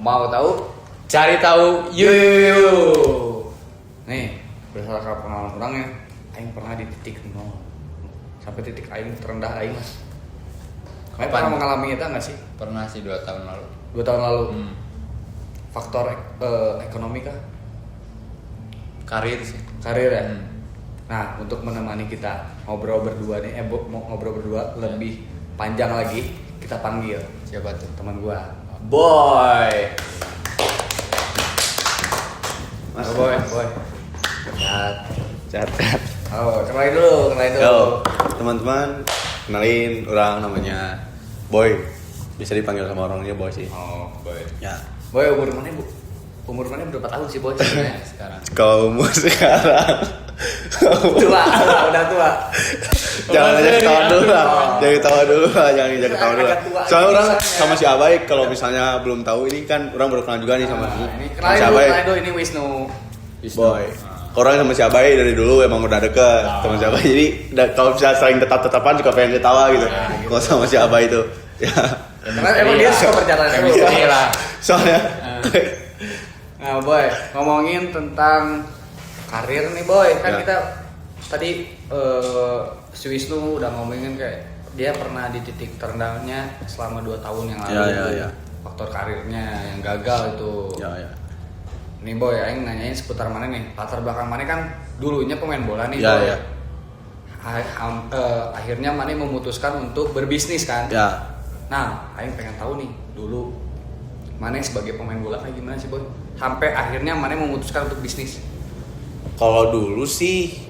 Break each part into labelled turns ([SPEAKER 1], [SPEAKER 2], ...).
[SPEAKER 1] Mau tahu?
[SPEAKER 2] Cari tahu yuk.
[SPEAKER 1] Nih, berdasarkan pengalaman orang ya, aing pernah di titik nol. Sampai titik aing terendah aing mas. Kamu pernah mengalami itu nggak sih?
[SPEAKER 2] Pernah sih 2 tahun lalu.
[SPEAKER 1] 2 tahun lalu. Faktor ekonomi kah?
[SPEAKER 2] Karir sih.
[SPEAKER 1] Karir ya? Nah, untuk menemani kita ngobrol berdua nih, ngobrol berdua lebih panjang lagi, kita panggil
[SPEAKER 2] Siapa tuh?
[SPEAKER 1] teman gua.
[SPEAKER 2] Boy.
[SPEAKER 1] Mas Boy.
[SPEAKER 3] Chat.
[SPEAKER 1] Oh, kenalin dulu.
[SPEAKER 3] Yo, teman-teman, kenalin orang namanya Boy. Bisa dipanggil sama orangnya Boy sih.
[SPEAKER 1] Oh, Boy.
[SPEAKER 3] Ya.
[SPEAKER 1] Boy, umur mana bu? Umur mana berapa tahun sih Boy sebenarnya sekarang?
[SPEAKER 3] Kalau umur sekarang
[SPEAKER 1] Tua, udah tua.
[SPEAKER 3] jangan aja ketawa dulu lah. Jangan ketawa dulu lah, jangan ketawa dulu lah.
[SPEAKER 1] Agak tua
[SPEAKER 3] Soalnya
[SPEAKER 1] gitu
[SPEAKER 3] orang
[SPEAKER 1] misalnya.
[SPEAKER 3] sama si Abai kalau misalnya belum tahu ini kan orang baru kenal juga nih sama
[SPEAKER 1] Ini
[SPEAKER 3] si
[SPEAKER 1] kenalin
[SPEAKER 3] Abai.
[SPEAKER 1] dulu, ini Wisnu.
[SPEAKER 3] Boy. Orang sama si Abai dari dulu emang udah deket sama si Abai. Jadi kalau bisa sering tetap-tetapan juga pengen ketawa gitu. Kalau sama si Abai itu. Ya.
[SPEAKER 1] Karena emang dia suka berjalan terus.
[SPEAKER 2] Lah.
[SPEAKER 3] Soalnya
[SPEAKER 1] Nah Boy, ngomongin tentang karir nih Boy. Kan
[SPEAKER 3] Ya.
[SPEAKER 1] kita tadi si Wisnu udah ngomongin kayak dia pernah di titik terendahnya selama 2 tahun yang lalu.
[SPEAKER 3] Ya.
[SPEAKER 1] Faktor karirnya yang gagal itu.
[SPEAKER 3] ya.
[SPEAKER 1] Nih Boy, aing nanyain seputar mana nih? Latar belakang mana kan dulunya pemain bola nih
[SPEAKER 3] Ya,
[SPEAKER 1] Boy.
[SPEAKER 3] ya.
[SPEAKER 1] Akhirnya Mane memutuskan untuk berbisnis kan.
[SPEAKER 3] Ya.
[SPEAKER 1] Nah, aing pengen tahu nih dulu Mane sebagai pemain bola kayak gimana sih Boy? Sampai akhirnya Mane memutuskan untuk bisnis.
[SPEAKER 3] Kalau dulu sih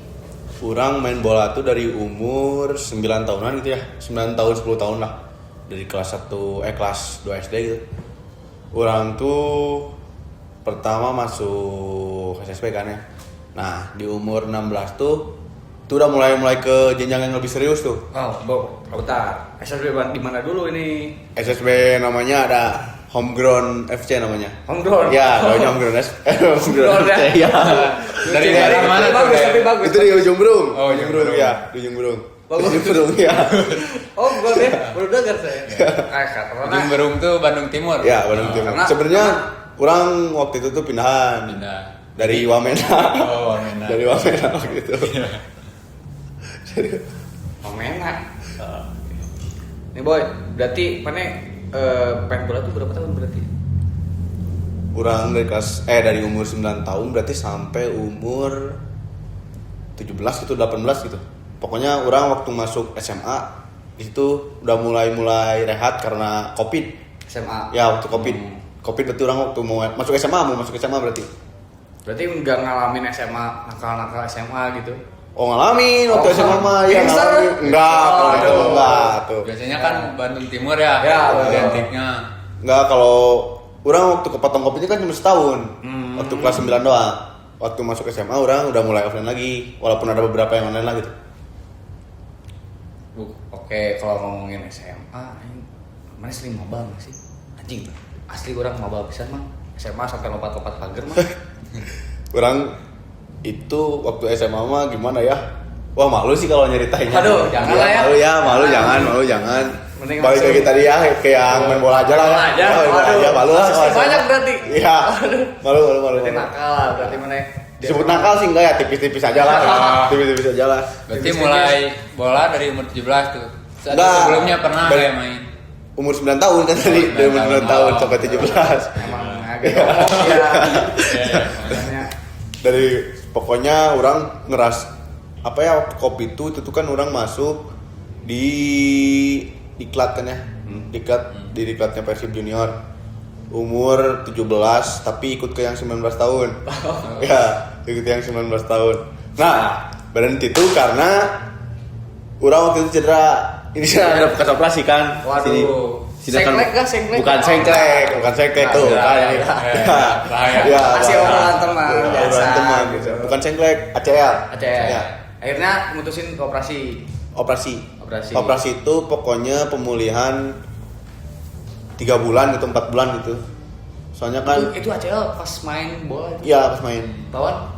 [SPEAKER 3] kurang main bola tuh dari umur 9 tahunan gitu ya. 9 tahun 10 tahun lah. Dari kelas 1 kelas 2 SD gitu. Orang tuh pertama masuk SSB kan ya. Nah, di umur 16 tuh udah mulai ke jenjang yang lebih serius tuh.
[SPEAKER 1] Oh, bentar. SSB di mana dulu ini?
[SPEAKER 3] SSB namanya ada Homegrown FC namanya.
[SPEAKER 1] Homegrown.
[SPEAKER 3] Ya, namanya Homegrown
[SPEAKER 1] Homegrown
[SPEAKER 3] FC. Ya.
[SPEAKER 2] Dari daerah mana tuh?
[SPEAKER 1] Bagus, tapi bagus.
[SPEAKER 3] Itu di Ujung Berung.
[SPEAKER 2] Oh, Ujung Berung.
[SPEAKER 3] Ya, di Ujung Berung.
[SPEAKER 1] Bagus.
[SPEAKER 3] Ujung Berung ya.
[SPEAKER 1] Oh, bukan ya? Baru dengar saya. Karena
[SPEAKER 2] Ujung Berung tuh Bandung Timur.
[SPEAKER 3] Ya, Bandung Timur.
[SPEAKER 1] karena-
[SPEAKER 3] Sebenarnya orang waktu itu tuh pindahan
[SPEAKER 2] Pindah.
[SPEAKER 3] dari Wamena.
[SPEAKER 2] Oh, Wamena.
[SPEAKER 3] Dari Wamena waktu itu.
[SPEAKER 1] Momena. Nih Boy, berarti Mane main bola tuh berapa tahun berarti?
[SPEAKER 3] Kurang dari umur 9 tahun berarti sampai umur 17 gitu, 18 gitu. Pokoknya orang waktu masuk SMA itu udah mulai rehat karena Covid.
[SPEAKER 1] SMA.
[SPEAKER 3] Ya, waktu Covid. Covid berarti orang waktu mau masuk SMA berarti.
[SPEAKER 1] Berarti nggak ngalamin SMA, nakal-nakal SMA gitu.
[SPEAKER 3] Oh, ngalamin waktu
[SPEAKER 1] Oh,
[SPEAKER 3] SMA mah ya.
[SPEAKER 1] gangster?
[SPEAKER 3] Ngalamin. Enggak, kalau itu
[SPEAKER 1] Aduh.
[SPEAKER 3] enggak tuh.
[SPEAKER 2] Biasanya kan Bandung Timur ya.
[SPEAKER 1] Ya,
[SPEAKER 2] identiknya.
[SPEAKER 3] Enggak, kalau orang waktu kepotong Covid kan cuma setahun. Waktu kelas 9 doang. Waktu masuk SMA orang udah mulai offline lagi, walaupun ada beberapa yang online lah gitu.
[SPEAKER 1] Oke, kalau ngomongin SMA, mana sering maba nggak sih? Anjing, asli orang maba pisan mah. SMA sampai lompat-lompat pagar mah.
[SPEAKER 3] Orang itu waktu SMA mah gimana ya? Wah, malu sih kalau nyeritainnya.
[SPEAKER 1] Aduh, jangan lah ya.
[SPEAKER 3] Malu jangan.
[SPEAKER 1] Mending
[SPEAKER 3] Balik
[SPEAKER 1] langsung.
[SPEAKER 3] lagi tadi ya, kayak yang main bola aja lah.
[SPEAKER 1] Bola aja,
[SPEAKER 3] Main bola
[SPEAKER 1] waduh.
[SPEAKER 3] aja, malu lah.
[SPEAKER 1] Masih banyak berarti.
[SPEAKER 3] Iya. Malu.
[SPEAKER 1] Berarti nakal lah, berarti mana?
[SPEAKER 3] Disebut nakal sih enggak ya, tipis-tipis aja lah. Tipis-tipis aja lah.
[SPEAKER 2] Berarti mulai bola dari umur 17 tuh.
[SPEAKER 3] Enggak.
[SPEAKER 2] Sebelumnya pernah
[SPEAKER 3] Dari-
[SPEAKER 2] kayak main.
[SPEAKER 3] Umur 9 tahun kan tadi, dari umur 9 tahun
[SPEAKER 2] Oh.
[SPEAKER 3] sampai 17.
[SPEAKER 1] Emang agak ngomong ya. Makanya
[SPEAKER 3] Dari pokoknya orang apa ya, waktu kopi itu tuh kan orang masuk di diklat kan ya. Diklatnya Persib Junior. Umur 17 tapi ikut ke yang 19 tahun. Ya, ikut yang 19 tahun. Nah, berhenti tuh karena orang waktu itu cedera. Ini sih ada bekas operasi kan.
[SPEAKER 1] Waduh.
[SPEAKER 3] Sini kan-
[SPEAKER 1] Sengklek kah? Sengklek?
[SPEAKER 3] Bukan sengklek tuh.
[SPEAKER 2] Bahaya,
[SPEAKER 3] Kan.
[SPEAKER 2] bahaya.
[SPEAKER 3] Ya,
[SPEAKER 1] Masih
[SPEAKER 3] bahaya.
[SPEAKER 1] obrolan teman, biasa.
[SPEAKER 3] Obrolan teman gitu. Bukan sengklek, ACL.
[SPEAKER 1] ACL.
[SPEAKER 3] Ya.
[SPEAKER 1] Akhirnya mutusin ke operasi.
[SPEAKER 3] Operasi itu pokoknya pemulihan 3 bulan gitu, 4 bulan gitu. Soalnya kan
[SPEAKER 1] Itu ACL pas main bola itu.
[SPEAKER 3] ya pas main.
[SPEAKER 1] Lawan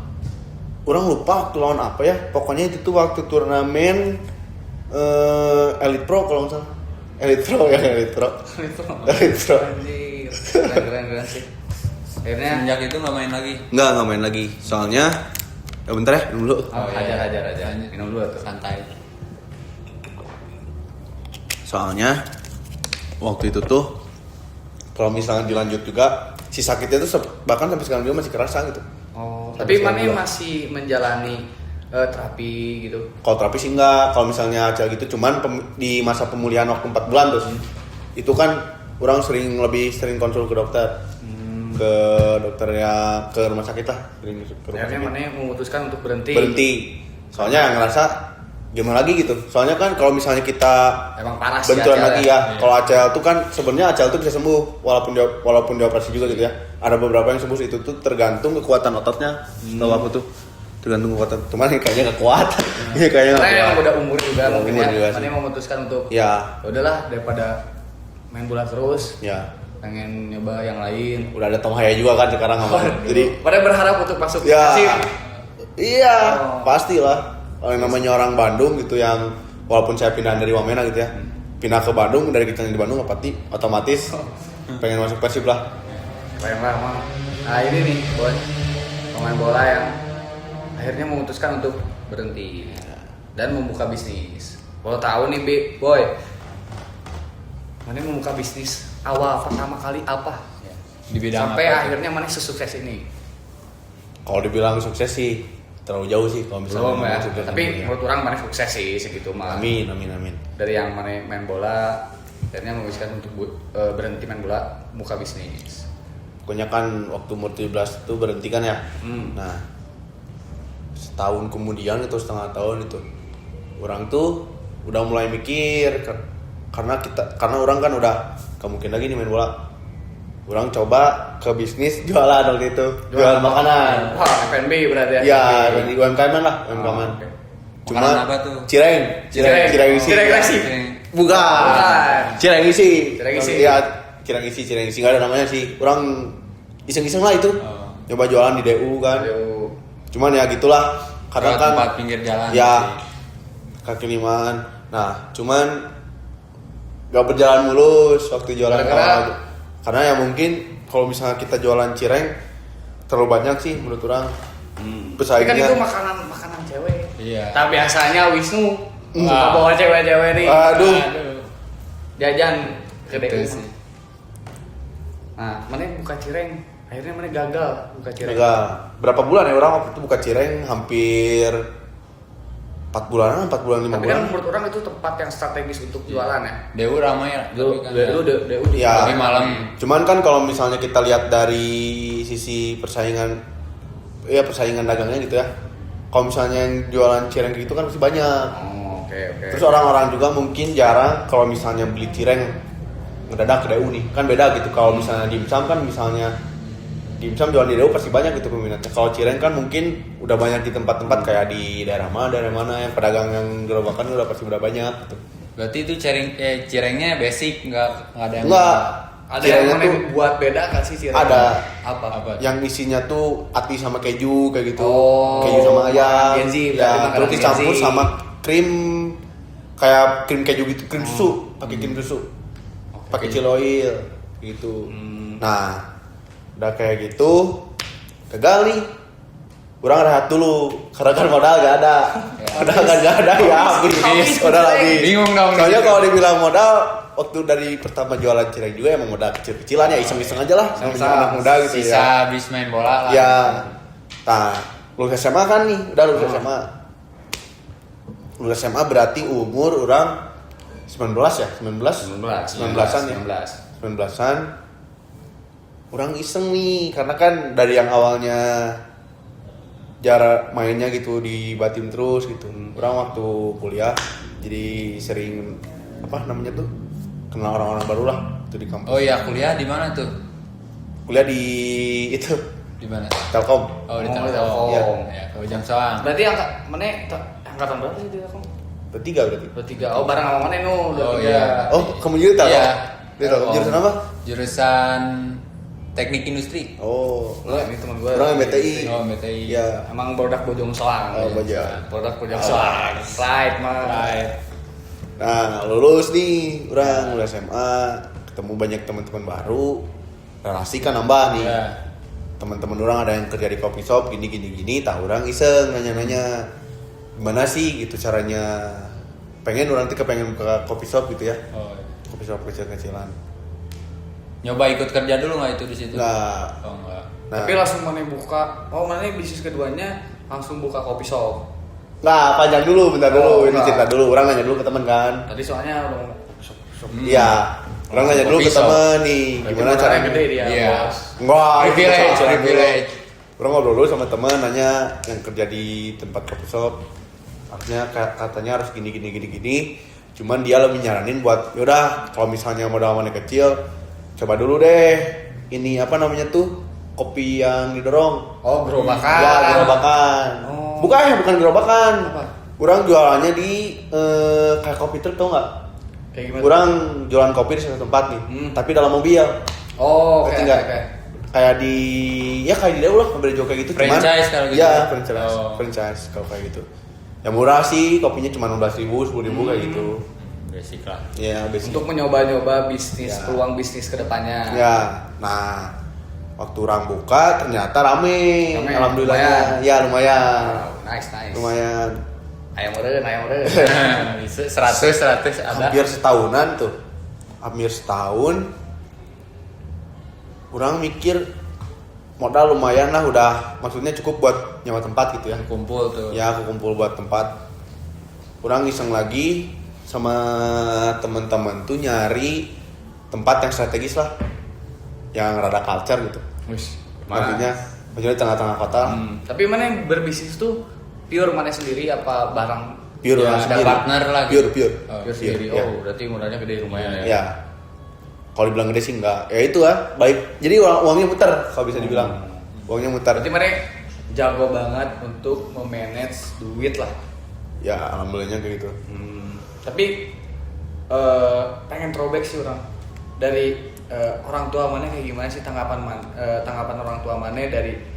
[SPEAKER 3] Orang lupa waktu lawan apa ya. Pokoknya itu tuh waktu turnamen Elite Pro kalau nggak salah. Elite Pro.
[SPEAKER 1] itu.
[SPEAKER 3] Elite Pro.
[SPEAKER 1] Anjir. Keren sih. Akhirnya
[SPEAKER 2] Semenjak itu nggak main lagi.
[SPEAKER 3] Nggak main lagi. Soalnya bentar ya, minum dulu.
[SPEAKER 1] hajar. Minum dulu tuh.
[SPEAKER 2] Santai.
[SPEAKER 3] Soalnya waktu itu tuh kalau misalnya dilanjut juga si sakitnya tuh bahkan sampai sekarang juga masih kerasa gitu.
[SPEAKER 1] Oh,
[SPEAKER 3] Sampai
[SPEAKER 1] tapi
[SPEAKER 3] sekarang
[SPEAKER 1] mana
[SPEAKER 3] juga.
[SPEAKER 1] masih menjalani terapi gitu.
[SPEAKER 3] Kalau terapis sih enggak, kalau misalnya acel gitu cuman di masa pemulihan waktu 4 bulan tuh. Itu kan orang lebih sering konsul ke dokter. Ke dokter ya ke rumah sakit lah, sering ke rumah
[SPEAKER 1] Akhirnya
[SPEAKER 3] sakit.
[SPEAKER 1] mana memutuskan untuk berhenti.
[SPEAKER 3] Soalnya ngerasa gimana lagi gitu. Soalnya kan kalau misalnya kita
[SPEAKER 1] Emang parah sih
[SPEAKER 3] benturan
[SPEAKER 1] Acel
[SPEAKER 3] lagi
[SPEAKER 1] ya.
[SPEAKER 3] ya. Kalau acel tuh kan sebenarnya acel tuh bisa sembuh walaupun dioperasi juga gitu ya. Ada beberapa yang sembuh, itu tuh tergantung kekuatan ototnya. Tahu aku tuh tergantung kekuatan. Cuman kayaknya nggak kuat. Iya kayaknya nggak
[SPEAKER 1] Karena emang
[SPEAKER 3] kuat.
[SPEAKER 1] udah umur juga mungkin
[SPEAKER 3] Umur
[SPEAKER 1] ya.
[SPEAKER 3] juga sih.
[SPEAKER 1] Mana memutuskan untuk
[SPEAKER 3] Ya,
[SPEAKER 1] udahlah daripada main bola terus,
[SPEAKER 3] ya.
[SPEAKER 1] pengen nyoba yang lain.
[SPEAKER 3] Udah ada Tom Haya juga kan sekarang sama. Jadi
[SPEAKER 1] pada berharap untuk masuk
[SPEAKER 3] ya,
[SPEAKER 1] sih.
[SPEAKER 3] iya,
[SPEAKER 1] Oh.
[SPEAKER 3] pastilah. Kalau yang namanya orang Bandung gitu yang walaupun saya pindah dari Wamena gitu ya, pindah ke Bandung dari kita yang di Bandung otomatis pengen masuk Persib lah.
[SPEAKER 1] Pengen lah emang. Nah ini nih boy, pemain bola yang akhirnya memutuskan untuk berhenti dan membuka bisnis. Kalau tahu nih boy, mana membuka bisnis awal pertama kali apa?
[SPEAKER 2] Di bidang
[SPEAKER 1] Sampai
[SPEAKER 2] apa?
[SPEAKER 1] akhirnya mana sesukses ini.
[SPEAKER 3] Kalau dibilang sukses sih terlalu jauh sih kalau misalnya
[SPEAKER 1] Belum ya.
[SPEAKER 3] ngomong sukses.
[SPEAKER 1] Tapi menurut orang mana sukses sih segitu mah.
[SPEAKER 3] Amin.
[SPEAKER 1] Dari yang mana main bola, akhirnya memutuskan untuk berhenti main bola, buka bisnis.
[SPEAKER 3] Pokoknya kan waktu umur 17 itu berhenti kan ya. Nah, setahun kemudian atau setengah tahun itu orang tuh udah mulai mikir karena orang kan udah gak mungkin lagi nih main bola. Orang coba ke bisnis jualan waktu itu, jualan makanan.
[SPEAKER 1] Wah, F&B berarti ya.
[SPEAKER 3] Ya,
[SPEAKER 1] F&B.
[SPEAKER 3] dari UMKM lah, UMKM.
[SPEAKER 1] oke.
[SPEAKER 3] Cuma
[SPEAKER 2] Makanan apa tuh?
[SPEAKER 3] cireng isi.
[SPEAKER 1] Cireng isi.
[SPEAKER 3] Bukan.
[SPEAKER 1] Bukan.
[SPEAKER 3] Cireng isi.
[SPEAKER 1] Cireng isi.
[SPEAKER 3] Iya, cireng isi nggak ada namanya sih. Orang iseng-iseng lah itu.
[SPEAKER 2] Oh.
[SPEAKER 3] Nyoba jualan di DU kan.
[SPEAKER 1] Aduh.
[SPEAKER 3] Cuman ya gitulah. Karena
[SPEAKER 2] Lewat
[SPEAKER 3] kan
[SPEAKER 2] tempat pinggir jalan.
[SPEAKER 3] ya kaki limaan. Nah, cuman gak berjalan mulus waktu jualan
[SPEAKER 1] Gara-gara?
[SPEAKER 3] awal. Karena ya mungkin kalau misalnya kita jualan cireng terlalu banyak sih menurut orang.
[SPEAKER 1] Tapi kan
[SPEAKER 3] Pesaingnya.
[SPEAKER 1] itu makanan cewek.
[SPEAKER 2] Iya.
[SPEAKER 1] Tapi biasanya Wisnu suka
[SPEAKER 2] Wah.
[SPEAKER 1] bawa cewek-cewek nih.
[SPEAKER 3] Aduh.
[SPEAKER 1] Jajan ke
[SPEAKER 2] Gitu
[SPEAKER 1] DU.
[SPEAKER 2] sih.
[SPEAKER 1] Nah, mana buka cireng, akhirnya mana gagal buka cireng.
[SPEAKER 3] Enggak. Berapa bulan ya orang waktu itu buka cireng hampir 4 bulan, 5
[SPEAKER 1] Tapi kan
[SPEAKER 3] bulan.
[SPEAKER 1] menurut orang itu tempat yang strategis untuk jualan ya.
[SPEAKER 2] Dewa ramai ya.
[SPEAKER 1] Dulu
[SPEAKER 2] tapi kan
[SPEAKER 1] DU di
[SPEAKER 3] Ya.
[SPEAKER 2] Tapi malam.
[SPEAKER 3] Cuman kan kalau misalnya kita lihat dari sisi persaingan dagangnya gitu ya. Kalau misalnya yang jualan cireng gitu kan masih banyak.
[SPEAKER 1] Oh, oke.
[SPEAKER 3] Terus orang-orang juga mungkin jarang kalau misalnya beli cireng ngedadak ke DU nih. Kan beda gitu kalau misalnya dimsum kan misalnya dimsum jualan di DU pasti banyak gitu peminatnya. Kalau cireng kan mungkin udah banyak di tempat-tempat kayak di daerah mana yang pedagang yang gerobakan udah pasti udah banyak gitu.
[SPEAKER 2] Berarti itu cirengnya basic, nggak ada yang
[SPEAKER 3] Enggak.
[SPEAKER 1] Ada yang
[SPEAKER 3] Cirengnya
[SPEAKER 1] mana
[SPEAKER 3] tuh
[SPEAKER 1] buat beda kan sih cireng?
[SPEAKER 3] ada.
[SPEAKER 1] Apa?
[SPEAKER 3] Yang isinya tuh ati sama keju kayak gitu.
[SPEAKER 1] Oh,
[SPEAKER 3] Keju sama ayam.
[SPEAKER 1] Gen Z, berarti
[SPEAKER 3] Ya,
[SPEAKER 1] makanan
[SPEAKER 3] terus
[SPEAKER 1] Gen
[SPEAKER 3] dicampur
[SPEAKER 1] Z.
[SPEAKER 3] sama krim kayak krim keju gitu, krim susu, pakai krim susu. Pakai ciloil gitu. Nah, udah kayak gitu gagal nih. Kurang rehat dulu karena kan modal gak ada. Modal kan gak ada ya habis. Modal habis.
[SPEAKER 2] Bingung dong.
[SPEAKER 3] Soalnya kalau dibilang modal waktu dari pertama jualan cireng juga emang modal kecil-kecilan ya iseng-iseng aja lah sama
[SPEAKER 1] Iseng-iseng.
[SPEAKER 3] anak muda gitu
[SPEAKER 2] Sisa
[SPEAKER 3] ya.
[SPEAKER 2] habis main bola lah.
[SPEAKER 3] Ya. Nah, lulus SMA kan nih, udah lulus SMA. Lulus SMA berarti umur orang 19 ya? 19-an ya? 19-an. Orang iseng nih, karena kan dari yang awalnya jarak mainnya gitu di Batim terus gitu. Orang waktu kuliah jadi sering apa namanya tuh kenal orang-orang baru lah itu di kampus.
[SPEAKER 2] Oh iya, kuliah di mana tuh?
[SPEAKER 3] Kuliah di itu
[SPEAKER 2] Di mana?
[SPEAKER 3] Telkom.
[SPEAKER 2] Oh, di
[SPEAKER 1] Oh,
[SPEAKER 2] Telkom.
[SPEAKER 1] di Telkom.
[SPEAKER 2] Iya. Ya, ke Ujang Soang.
[SPEAKER 1] Berarti angkatan berapa sih dia kamu?
[SPEAKER 3] Bertiga berarti.
[SPEAKER 1] Bertiga. Oh, bareng sama mana nu?
[SPEAKER 2] Oh,
[SPEAKER 1] Bertiga.
[SPEAKER 2] iya.
[SPEAKER 3] Oh, kamu juga Telkom?
[SPEAKER 2] Iya.
[SPEAKER 3] Di Telkom. Jurusan apa?
[SPEAKER 2] Jurusan Teknik Industri.
[SPEAKER 3] Oh,
[SPEAKER 1] Nah, ini teman gue.
[SPEAKER 3] orang MBTI.
[SPEAKER 2] Oh, MBTI.
[SPEAKER 3] Iya.
[SPEAKER 1] Emang produk Bojong Soang.
[SPEAKER 3] Oh, Bojong.
[SPEAKER 1] Produk Bojong Soang. Right, mah.
[SPEAKER 2] Right.
[SPEAKER 3] Nah, lulus nih, orang lulus SMA, ketemu banyak teman-teman baru. relasi kan nambah nih.
[SPEAKER 2] Ya.
[SPEAKER 3] Teman-teman orang ada yang kerja di coffee shop gini, tahu orang iseng nanya-nanya gimana sih gitu caranya. Pengen orang tuh kepengen buka coffee shop gitu ya.
[SPEAKER 2] Oh, iya.
[SPEAKER 3] Coffee shop kecil-kecilan.
[SPEAKER 2] Nyoba ikut kerja dulu nggak itu di situ?
[SPEAKER 3] Nggak.
[SPEAKER 2] Oh enggak.
[SPEAKER 3] Nah,
[SPEAKER 1] Tapi langsung mana buka, mana bisnis keduanya langsung buka kopi shop.
[SPEAKER 3] Nah, panjang dulu, bentar
[SPEAKER 1] Oh,
[SPEAKER 3] dulu, ini
[SPEAKER 1] enggak.
[SPEAKER 3] cerita dulu. Orang nanya dulu ke temen kan.
[SPEAKER 1] Tadi soalnya udah shop.
[SPEAKER 3] Iya. Orang nanya dulu ke
[SPEAKER 2] Coffee shop.
[SPEAKER 3] temen nih,
[SPEAKER 1] Berarti
[SPEAKER 3] gimana
[SPEAKER 1] modalnya
[SPEAKER 3] caranya.
[SPEAKER 1] gede dia,
[SPEAKER 2] Iya.
[SPEAKER 1] bos.
[SPEAKER 3] Enggak, itu
[SPEAKER 2] Privilege,
[SPEAKER 3] salah dulu.
[SPEAKER 2] privilege.
[SPEAKER 3] Orang ngobrol dulu sama temen, nanya yang kerja di tempat coffee shop. Artinya katanya harus gini. Cuman dia lebih nyaranin buat, yaudah kalau misalnya modal mana kecil, coba dulu deh. Ini apa namanya tuh? Kopi yang didorong.
[SPEAKER 1] Oh, gerobakan.
[SPEAKER 3] Ya, gerobakan.
[SPEAKER 1] Oh.
[SPEAKER 3] Bukan gerobakan.
[SPEAKER 1] Apa?
[SPEAKER 3] Orang jualannya di kayak kopi truk, tau nggak?
[SPEAKER 1] Kayak gimana?
[SPEAKER 3] Kurang jualan kopi di satu tempat nih, tapi dalam mobil.
[SPEAKER 1] Oh,
[SPEAKER 3] Ngerti
[SPEAKER 1] kayak
[SPEAKER 3] nggak?
[SPEAKER 1] kayak.
[SPEAKER 3] Kayak di Dewa lah, ngambil kayak gitu.
[SPEAKER 2] Franchise kalau gitu?
[SPEAKER 3] Ya, franchise,
[SPEAKER 2] Oh.
[SPEAKER 3] franchise kalau kayak gitu. Yang murah sih, kopinya cuma 16.000, 10.000 kayak gitu.
[SPEAKER 2] Basic lah.
[SPEAKER 3] Ya, basic.
[SPEAKER 1] Untuk mencoba-nyoba bisnis,
[SPEAKER 3] Ya.
[SPEAKER 1] peluang bisnis kedepannya.
[SPEAKER 3] Ya, nah waktu orang buka ternyata rame.
[SPEAKER 1] Rame,
[SPEAKER 3] Alhamdulillah.
[SPEAKER 1] lumayan.
[SPEAKER 3] Ya lumayan,
[SPEAKER 1] Wow, nice.
[SPEAKER 3] lumayan.
[SPEAKER 1] Ayam meureun.
[SPEAKER 2] 100 ada.
[SPEAKER 3] Hampir setahunan tuh, hampir setahun. Orang mikir modal lumayan lah, udah maksudnya cukup buat nyewa tempat gitu ya.
[SPEAKER 2] Kumpul tuh.
[SPEAKER 3] Ya aku kumpul buat tempat. Orang iseng lagi sama teman-teman tuh nyari tempat yang strategis lah, yang rada culture gitu.
[SPEAKER 2] Wis.
[SPEAKER 3] Maksudnya di tengah-tengah kota.
[SPEAKER 1] Tapi mana yang berbisnis tuh pure mana sendiri apa barang
[SPEAKER 3] Pure
[SPEAKER 2] Ya,
[SPEAKER 3] orang
[SPEAKER 2] ada
[SPEAKER 3] sendiri.
[SPEAKER 2] partner lah gitu.
[SPEAKER 3] Pure.
[SPEAKER 2] Oh,
[SPEAKER 1] pure sendiri?
[SPEAKER 3] ya.
[SPEAKER 1] Oh, berarti modalnya gede lumayan ya.
[SPEAKER 3] Ya. Kalau dibilang gede sih enggak. Ya itu lah, baik. Jadi uangnya muter kalau bisa dibilang. Uangnya muter.
[SPEAKER 1] Berarti mana jago banget untuk memanage duit lah.
[SPEAKER 3] Ya alhamdulillahnya kayak gitu.
[SPEAKER 1] Tapi pengen throwback sih orang dari orang tua mana kayak gimana sih tanggapan orang tua mana dari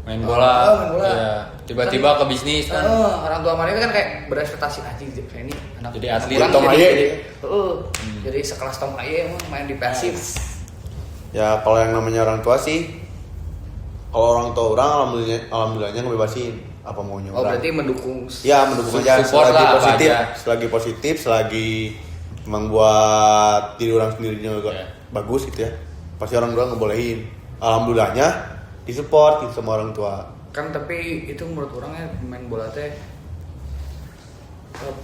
[SPEAKER 2] Main bola.
[SPEAKER 1] main bola.
[SPEAKER 2] Iya. Tiba-tiba ke bisnis kan.
[SPEAKER 1] orang tua mana kan kayak berekspektasi anjing kayak ini anak
[SPEAKER 2] Jadi
[SPEAKER 1] anak
[SPEAKER 2] atlet.
[SPEAKER 1] orang
[SPEAKER 3] Tom Haye.
[SPEAKER 1] jadi sekelas Tom Haye emang main di Persib.
[SPEAKER 3] Ya kalau yang namanya orang tua sih, kalau orang tua orang alhamdulillahnya ngebebasin apa maunya
[SPEAKER 1] Oh
[SPEAKER 3] orang.
[SPEAKER 1] berarti mendukung.
[SPEAKER 3] Ya mendukung aja
[SPEAKER 2] Support
[SPEAKER 3] selagi
[SPEAKER 2] lah, apa
[SPEAKER 3] positif,
[SPEAKER 2] aja.
[SPEAKER 3] selagi emang buat diri orang sendiri juga
[SPEAKER 2] Ya.
[SPEAKER 3] bagus gitu ya. Pasti orang tua ngebolehin. Alhamdulillahnya disupport gitu sama orang tua.
[SPEAKER 1] Kan tapi itu menurut orangnya main bola teh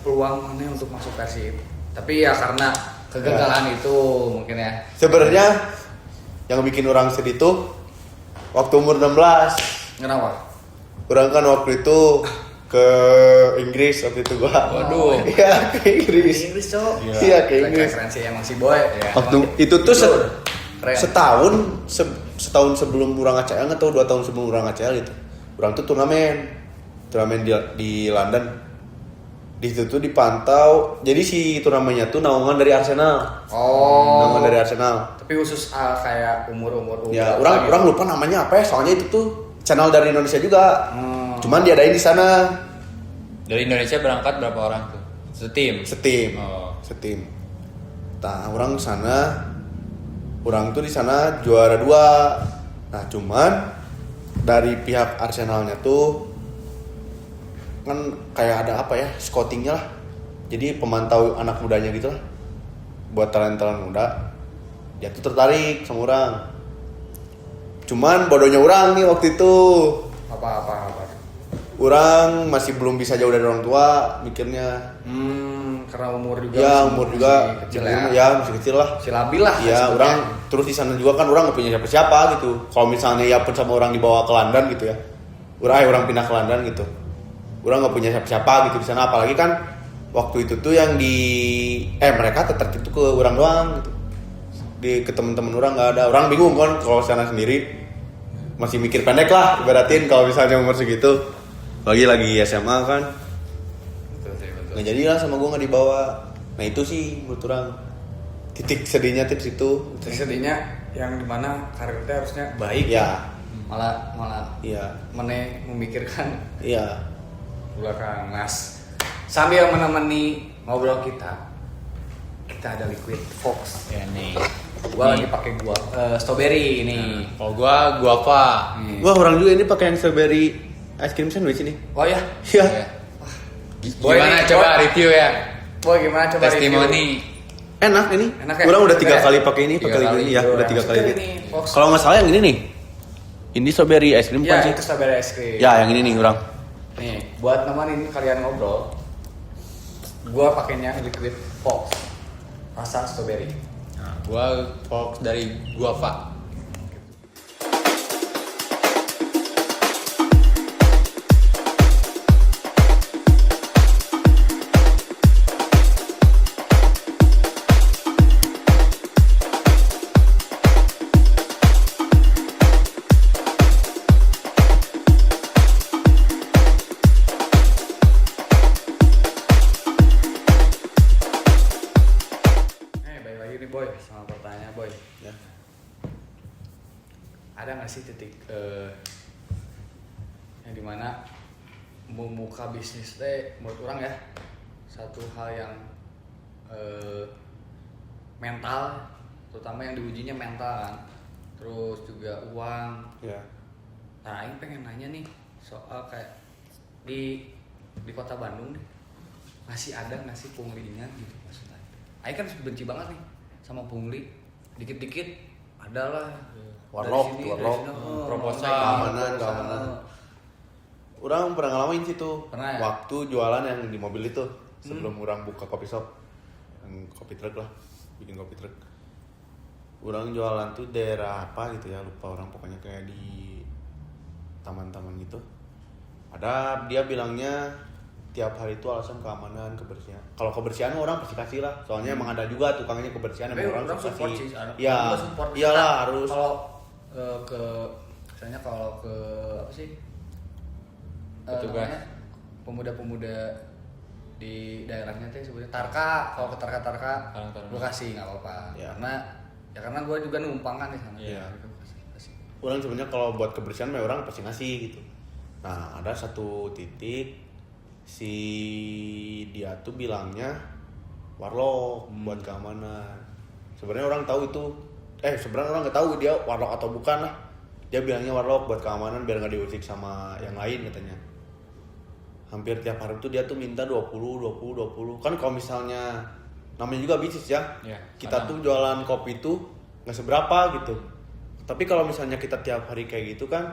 [SPEAKER 1] peluang mana untuk masuk Persib. Tapi ya karena kegagalan itu mungkin ya.
[SPEAKER 3] Sebenarnya yang bikin orang sedih tuh waktu umur 16.
[SPEAKER 1] Kenapa?
[SPEAKER 3] Orang kan waktu itu ke Inggris waktu itu gua.
[SPEAKER 2] Waduh.
[SPEAKER 3] Iya, ke Inggris.
[SPEAKER 1] Inggris cok.
[SPEAKER 3] Iya, ke Inggris.
[SPEAKER 1] Referensi emang si boy. Ya,
[SPEAKER 3] Waktu
[SPEAKER 1] emang
[SPEAKER 3] itu tuh
[SPEAKER 1] keren.
[SPEAKER 3] setahun sebelum orang ACL atau 2 tahun sebelum orang ACL itu. Orang tuh turnamen di London. Di situ tuh dipantau. Jadi si turnamennya tuh naungan dari Arsenal.
[SPEAKER 1] Oh.
[SPEAKER 3] Naungan dari Arsenal.
[SPEAKER 1] Tapi khusus kayak umur
[SPEAKER 3] Ya,
[SPEAKER 1] berapa gitu?
[SPEAKER 3] orang lupa namanya apa ya. Soalnya itu tuh channel dari Indonesia juga. Cuman diadain di sana
[SPEAKER 2] Dari Indonesia berangkat berapa orang tuh? Setim.
[SPEAKER 3] setim.
[SPEAKER 2] Oh.
[SPEAKER 3] Setim. Nah, orang sana orang tuh di sana juara 2. Nah, cuman dari pihak Arsenalnya tuh kan kayak ada apa ya, scoutingnya lah. Jadi pemantau anak mudanya gitu lah. Buat talent-talent muda. Dia tuh tertarik sama orang. Cuman bodohnya orang nih waktu itu.
[SPEAKER 1] Apa.
[SPEAKER 3] Orang masih belum bisa jauh dari orang tua mikirnya.
[SPEAKER 1] Karena umur juga.
[SPEAKER 3] Ya umur juga
[SPEAKER 1] masih kecil
[SPEAKER 3] masih kecil lah.
[SPEAKER 1] Si labil lah.
[SPEAKER 3] Ya
[SPEAKER 1] sebetulnya.
[SPEAKER 3] orang terus di sana juga kan orang nggak punya siapa-siapa gitu. Kalau misalnya ya pun sama orang dibawa ke London gitu ya, orang pindah ke London gitu, orang nggak punya siapa-siapa gitu di sana. Apalagi kan waktu itu tuh yang di mereka tertarik itu ke orang doang gitu. Ke temen-temen orang nggak ada. Orang bingung kan kalau sana sendiri masih mikir pendek lah ibaratin kalau misalnya umur segitu. Lagi SMA kan.
[SPEAKER 1] Betul.
[SPEAKER 3] Nggak jadilah sama gue nggak dibawa. Nah itu sih menurut orang titik sedihnya tips itu.
[SPEAKER 1] Terus sedihnya yang dimana karirnya harusnya baik.
[SPEAKER 3] Ya,
[SPEAKER 1] Malah
[SPEAKER 3] iya,
[SPEAKER 1] mana memikirkan
[SPEAKER 3] iya.
[SPEAKER 1] belakang. Nas sambil menemani ngobrol kita, kita ada liquid Fox.
[SPEAKER 2] Ya nih.
[SPEAKER 1] Gua lagi pakai strawberry ini.
[SPEAKER 2] Kalau gua guava.
[SPEAKER 1] Nih.
[SPEAKER 3] Wah, orang juga ini pakai yang strawberry ice cream sandwich ini.
[SPEAKER 1] Oh ya.
[SPEAKER 3] Iya.
[SPEAKER 2] Ya.
[SPEAKER 1] Boy,
[SPEAKER 2] Gimana
[SPEAKER 1] nih,
[SPEAKER 2] coba
[SPEAKER 1] Boy.
[SPEAKER 2] review ya?
[SPEAKER 1] Boy gimana coba
[SPEAKER 2] Testimoni.
[SPEAKER 3] Enak ini.
[SPEAKER 1] Enak ya?
[SPEAKER 3] Orang udah 3
[SPEAKER 1] Enak ya?
[SPEAKER 3] kali pakai ini,
[SPEAKER 2] Tiga
[SPEAKER 3] pakai
[SPEAKER 2] kali.
[SPEAKER 3] ini ya,
[SPEAKER 1] Tuh,
[SPEAKER 3] udah 3
[SPEAKER 1] yang
[SPEAKER 3] kali.
[SPEAKER 1] seger ini, Fox.
[SPEAKER 3] Kalau nggak salah yang ini nih. Ini strawberry ice cream
[SPEAKER 1] Ya
[SPEAKER 3] bukan sih?
[SPEAKER 1] itu strawberry ice cream.
[SPEAKER 3] Ya, yang ini nih orang.
[SPEAKER 1] Nih buat nemenin kalian ngobrol, gua pakainya liquid Fox rasa strawberry.
[SPEAKER 2] Nah, gua Fox dari guava.
[SPEAKER 1] Balik lagi nih Boy, sama pertanyaan Boy.
[SPEAKER 3] Ya.
[SPEAKER 1] Ada nggak sih titik yang dimana membuka bisnis teh menurut orang ya satu hal yang mental, terutama yang diujinya mental kan, terus juga uang.
[SPEAKER 3] Ya.
[SPEAKER 1] Nah, Aing pengen nanya nih soal kayak di kota Bandung nih masih ada nggak sih punglinya gitu maksudnya? Aing kan benci banget nih sama pungli, dikit-dikit adalah
[SPEAKER 3] Warlock, warlock.
[SPEAKER 2] Proposal.
[SPEAKER 3] Keamanan. Orang pernah ngalamin sih tuh.
[SPEAKER 1] Pernah ya?
[SPEAKER 3] Waktu jualan yang di mobil itu sebelum orang buka kopi shop, yang kopi truk lah, bikin kopi truk. Orang jualan tuh daerah apa gitu ya, lupa orang, pokoknya kayak di taman-taman gitu. Ada dia bilangnya tiap hari itu alasan keamanan, kebersihan. Kalau kebersihan orang pasti kasih lah, soalnya emang ada juga tukangnya kebersihan,
[SPEAKER 1] Tapi
[SPEAKER 3] emang orang
[SPEAKER 1] orang
[SPEAKER 3] suka
[SPEAKER 1] support
[SPEAKER 3] kasih.
[SPEAKER 1] sih,
[SPEAKER 3] Iya,
[SPEAKER 1] orang support.
[SPEAKER 3] iyalah
[SPEAKER 1] Kita
[SPEAKER 3] harus.
[SPEAKER 1] Kalau ke misalnya kalau ke apa sih?
[SPEAKER 2] Petugas.
[SPEAKER 1] Namanya, pemuda-pemuda di daerahnya teh sebenarnya Tarka, kalau ke Tarka
[SPEAKER 2] Tarka.
[SPEAKER 1] gue kasih nggak apa-apa.
[SPEAKER 3] Ya.
[SPEAKER 1] Karena gue juga numpang kan di sana.
[SPEAKER 3] Iya.
[SPEAKER 1] Gitu, kasih.
[SPEAKER 3] Orang sebenarnya kalau buat kebersihan mah orang pasti ngasih gitu. Nah, ada satu titik si dia tuh bilangnya warlock buat keamanan. Sebenarnya orang tahu itu, sebenarnya orang nggak tahu dia warlock atau bukan lah. Dia bilangnya warlock buat keamanan biar nggak diusik sama yang lain katanya. Hampir tiap hari tuh dia tuh minta 20. Kan kalau misalnya namanya juga bisnis ya.
[SPEAKER 2] Iya,
[SPEAKER 3] Kita
[SPEAKER 2] kadang.
[SPEAKER 3] tuh jualan kopi tuh nggak seberapa gitu. Tapi kalau misalnya kita tiap hari kayak gitu kan,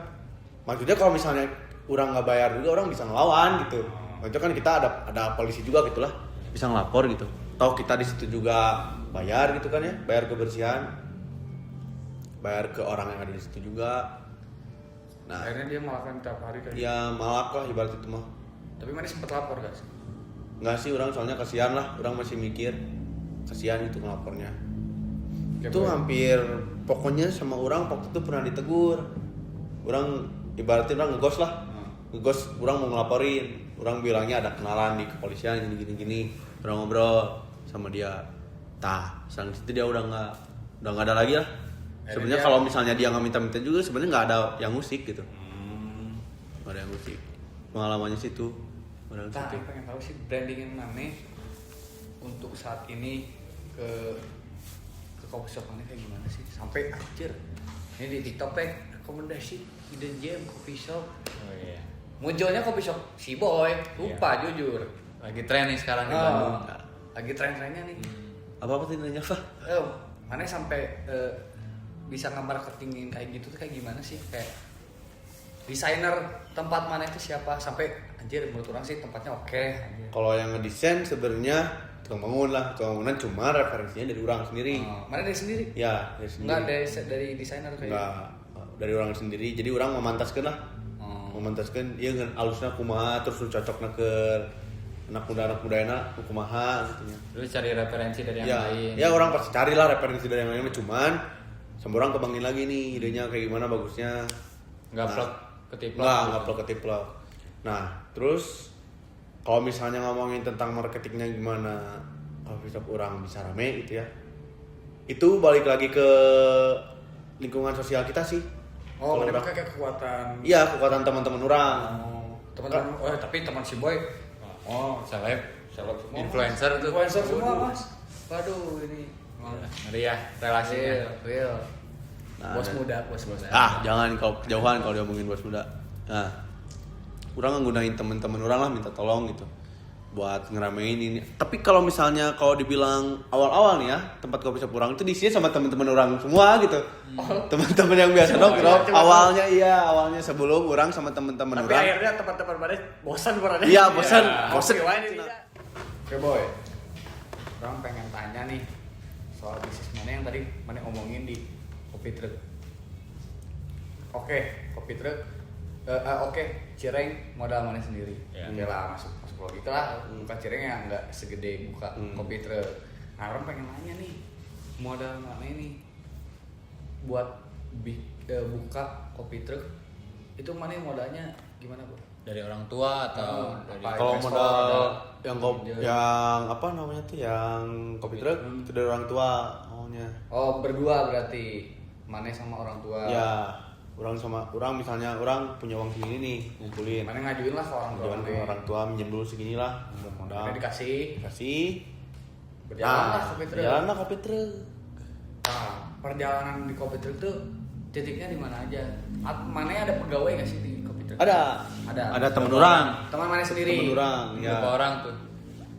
[SPEAKER 3] maksudnya kalau misalnya orang nggak bayar juga orang bisa ngelawan gitu. Maksudnya kan kita ada polisi juga gitulah, bisa ngelapor gitu. Tahu kita di situ juga bayar gitu kan ya, bayar kebersihan, bayar ke orang yang ada di situ juga. Nah,
[SPEAKER 1] Akhirnya dia melakukan tiap hari kayak gitu.
[SPEAKER 3] ya malak lah ibarat itu mah.
[SPEAKER 1] Tapi mana sempet lapor gak sih?
[SPEAKER 3] Nggak sih, orang soalnya kasihan lah, orang masih mikir kasihan itu ngelapornya.
[SPEAKER 1] Ya,
[SPEAKER 3] Itu
[SPEAKER 1] Boy.
[SPEAKER 3] hampir pokoknya sama orang waktu itu pernah ditegur. Orang ibaratnya orang ngegos lah, ngegos orang mau ngelaporin. Orang bilangnya ada kenalan di kepolisian gini. Orang ngobrol sama dia. Tah, sang situ dia udah nggak ada lagi lah. Sebenarnya
[SPEAKER 1] dia-
[SPEAKER 3] kalau misalnya dia nggak minta juga sebenarnya nggak ada yang musik gitu. Nggak ada yang musik. Pengalamannya situ. Orang
[SPEAKER 1] Nah,
[SPEAKER 3] situ.
[SPEAKER 1] Aing pengen tahu sih brandingin mana untuk saat ini ke coffee shop mana kayak gimana sih? Sampai anjir. Ini di TikTok rekomendasi hidden gem coffee shop.
[SPEAKER 2] Oh iya.
[SPEAKER 1] Munculnya coffee shop si Boy, lupa jujur.
[SPEAKER 2] Lagi tren nih sekarang di Bandung.
[SPEAKER 1] Lagi tren-trennya nih.
[SPEAKER 3] Apa sih nanya apa?
[SPEAKER 1] Mana sampai bisa nge-marketingin kayak gitu tuh kayak gimana sih? Kayak desainer tempat mana itu siapa? Sampai anjir menurut orang sih tempatnya oke. Anjir.
[SPEAKER 3] Kalau yang ngedesain sebenarnya tukang bangun lah, tukang bangunan cuma referensinya dari orang sendiri.
[SPEAKER 1] Mana dari sendiri?
[SPEAKER 3] Ya, dari sendiri.
[SPEAKER 1] Enggak dari desainer kayak
[SPEAKER 3] Enggak, dari orang sendiri. Jadi orang memantaskan lah. Memantaskan iya ngan alusnya kumaha terus lu cocokna ke anak muda enak kumaha gitu nya.
[SPEAKER 2] Terus cari referensi dari yang
[SPEAKER 3] Ya,
[SPEAKER 2] lain.
[SPEAKER 3] ya orang pasti carilah referensi dari yang lain cuman sama orang kembangin lagi nih idenya kayak gimana bagusnya.
[SPEAKER 2] Nggak
[SPEAKER 3] Nah,
[SPEAKER 2] plug ketiplok.
[SPEAKER 3] Nggak plug ketiplok. Nah, terus kalau misalnya ngomongin tentang marketingnya gimana coffee shop orang bisa rame gitu ya. Itu balik lagi ke lingkungan sosial kita sih.
[SPEAKER 1] Oh,
[SPEAKER 3] Kalau
[SPEAKER 1] mereka
[SPEAKER 3] udah-
[SPEAKER 1] kayak kekuatan.
[SPEAKER 3] Iya, kekuatan teman-teman orang.
[SPEAKER 1] Teman-teman. Oh, tapi teman si Boy.
[SPEAKER 2] Oh, seleb
[SPEAKER 1] semua,
[SPEAKER 2] influencer tuh.
[SPEAKER 1] Influencer semua, Mas. Waduh ini
[SPEAKER 2] Emang ngeri ya relasinya.
[SPEAKER 1] real.
[SPEAKER 3] Nah,
[SPEAKER 1] Bos
[SPEAKER 3] dan-
[SPEAKER 1] muda.
[SPEAKER 3] jangan kalau kejauhan kalau dia ngomongin bos muda. Nah, orang nggunain teman-teman orang lah minta tolong gitu buat ngeramein ini. Tapi kalau misalnya kalau dibilang awal-awal nih ya, tempat kopi shop orang itu diisinya sama teman-teman orang semua gitu. Teman-teman yang biasa nongkrong. Awalnya sebelum orang sama teman-teman
[SPEAKER 1] Tapi
[SPEAKER 3] orang.
[SPEAKER 1] akhirnya tempat-tempat baris bosan berada.
[SPEAKER 3] Iya, bosan.
[SPEAKER 1] Bosan.
[SPEAKER 3] Bosan.
[SPEAKER 1] Oke boy, orang pengen tanya nih soal bisnis mana yang tadi mana omongin di kopi truk. Oke, kopi truk. Oke, Cireng modal mana sendiri.
[SPEAKER 2] Ya.
[SPEAKER 1] Oke lah, masuk logika lah. Buka Cireng yang nggak segede buka kopi truk. Nah, orang pengen nanya nih, modal mana ini buat buka kopi truk itu mana modalnya gimana bu?
[SPEAKER 2] Dari orang tua atau dari
[SPEAKER 1] apa?
[SPEAKER 3] Kalau
[SPEAKER 1] Investor
[SPEAKER 3] modal
[SPEAKER 1] ada.
[SPEAKER 3] yang apa namanya tuh yang kopi truk itu dari orang tua maunya.
[SPEAKER 1] Oh berdua berarti mana sama orang tua?
[SPEAKER 3] Ya, orang misalnya orang punya uang segini nih, ngumpulin.
[SPEAKER 1] Mana ngajuin lah ke orang tua.
[SPEAKER 3] Jangan
[SPEAKER 1] nih.
[SPEAKER 3] orang tua minjem dulu segini lah, modal.
[SPEAKER 1] Mana dikasih
[SPEAKER 3] Kasih.
[SPEAKER 1] berjalan lah kopi truk.
[SPEAKER 3] Jalan lah kopi truk.
[SPEAKER 1] Nah, perjalanan di kopi truk tuh titiknya di mana aja? Mana ada pegawai nggak sih di kopi truk?
[SPEAKER 3] Ada.
[SPEAKER 1] Ada.
[SPEAKER 3] Ada temen orang.
[SPEAKER 1] Teman mana sendiri?
[SPEAKER 3] Temen orang, ya.
[SPEAKER 2] berapa orang tuh?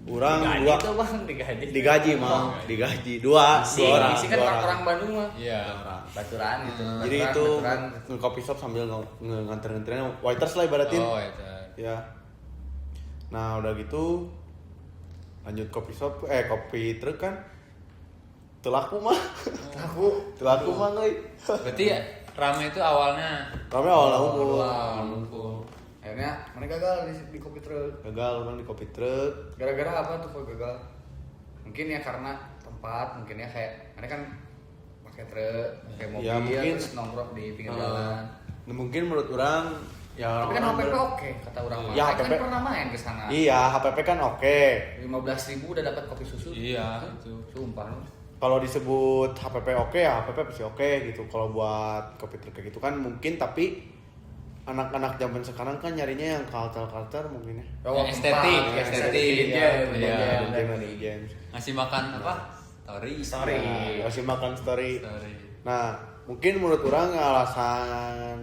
[SPEAKER 3] Orang
[SPEAKER 1] Digaji
[SPEAKER 3] dua.
[SPEAKER 1] tuh bang, digaji.
[SPEAKER 3] Digaji mah, digaji dua orang.
[SPEAKER 1] Isi kan
[SPEAKER 3] dua orang.
[SPEAKER 1] orang Bandung mah.
[SPEAKER 2] Iya.
[SPEAKER 1] Baturan gitu.
[SPEAKER 3] Jadi
[SPEAKER 1] Baturan,
[SPEAKER 3] itu
[SPEAKER 1] baturan.
[SPEAKER 3] nge-coffee shop sambil nganter-nganterin waiters lah ibaratin.
[SPEAKER 2] Oh, itu.
[SPEAKER 3] Ya. Nah, udah gitu lanjut kopi shop kopi truk kan telaku mah. Telaku mah euy.
[SPEAKER 2] Berarti ya, rame itu awalnya
[SPEAKER 3] Kami awal ngumpul.
[SPEAKER 2] ngumpul.
[SPEAKER 1] Akhirnya mana gagal di kopi truk.
[SPEAKER 3] Gagal orang di kopi truk.
[SPEAKER 1] Gara-gara apa tuh kok gagal? Mungkin ya karena tempat, mungkin ya kayak mana kan pakai truk, pakai mobil,
[SPEAKER 3] Ya, mungkin.
[SPEAKER 1] terus nongkrong di pinggir jalan.
[SPEAKER 3] Nah, mungkin menurut orang ya
[SPEAKER 1] Tapi kan
[SPEAKER 3] orang
[SPEAKER 1] HPP
[SPEAKER 3] ber-
[SPEAKER 1] oke kata orang mah.
[SPEAKER 3] Ya,
[SPEAKER 1] Saya kan
[SPEAKER 3] HPP.
[SPEAKER 1] pernah main ke sana.
[SPEAKER 3] Iya, HPP kan oke.
[SPEAKER 1] 15.000 udah dapat kopi susu.
[SPEAKER 2] Iya, itu.
[SPEAKER 1] Sumpah lu.
[SPEAKER 3] Kalau disebut HPP oke ya HPP pasti oke gitu. Kalau buat kopi truk kayak gitu kan mungkin, tapi anak-anak zaman sekarang kan nyarinya yang kalter-kalter mungkin ya.
[SPEAKER 1] Oh,
[SPEAKER 2] Yang estetik,
[SPEAKER 1] tempat,
[SPEAKER 2] estetik.
[SPEAKER 1] Iya,
[SPEAKER 2] Iya.
[SPEAKER 3] Game games.
[SPEAKER 2] Ngasih makan apa? Story.
[SPEAKER 1] Story.
[SPEAKER 3] Nah, kasih makan story.
[SPEAKER 2] Story.
[SPEAKER 3] Nah, mungkin menurut orang alasan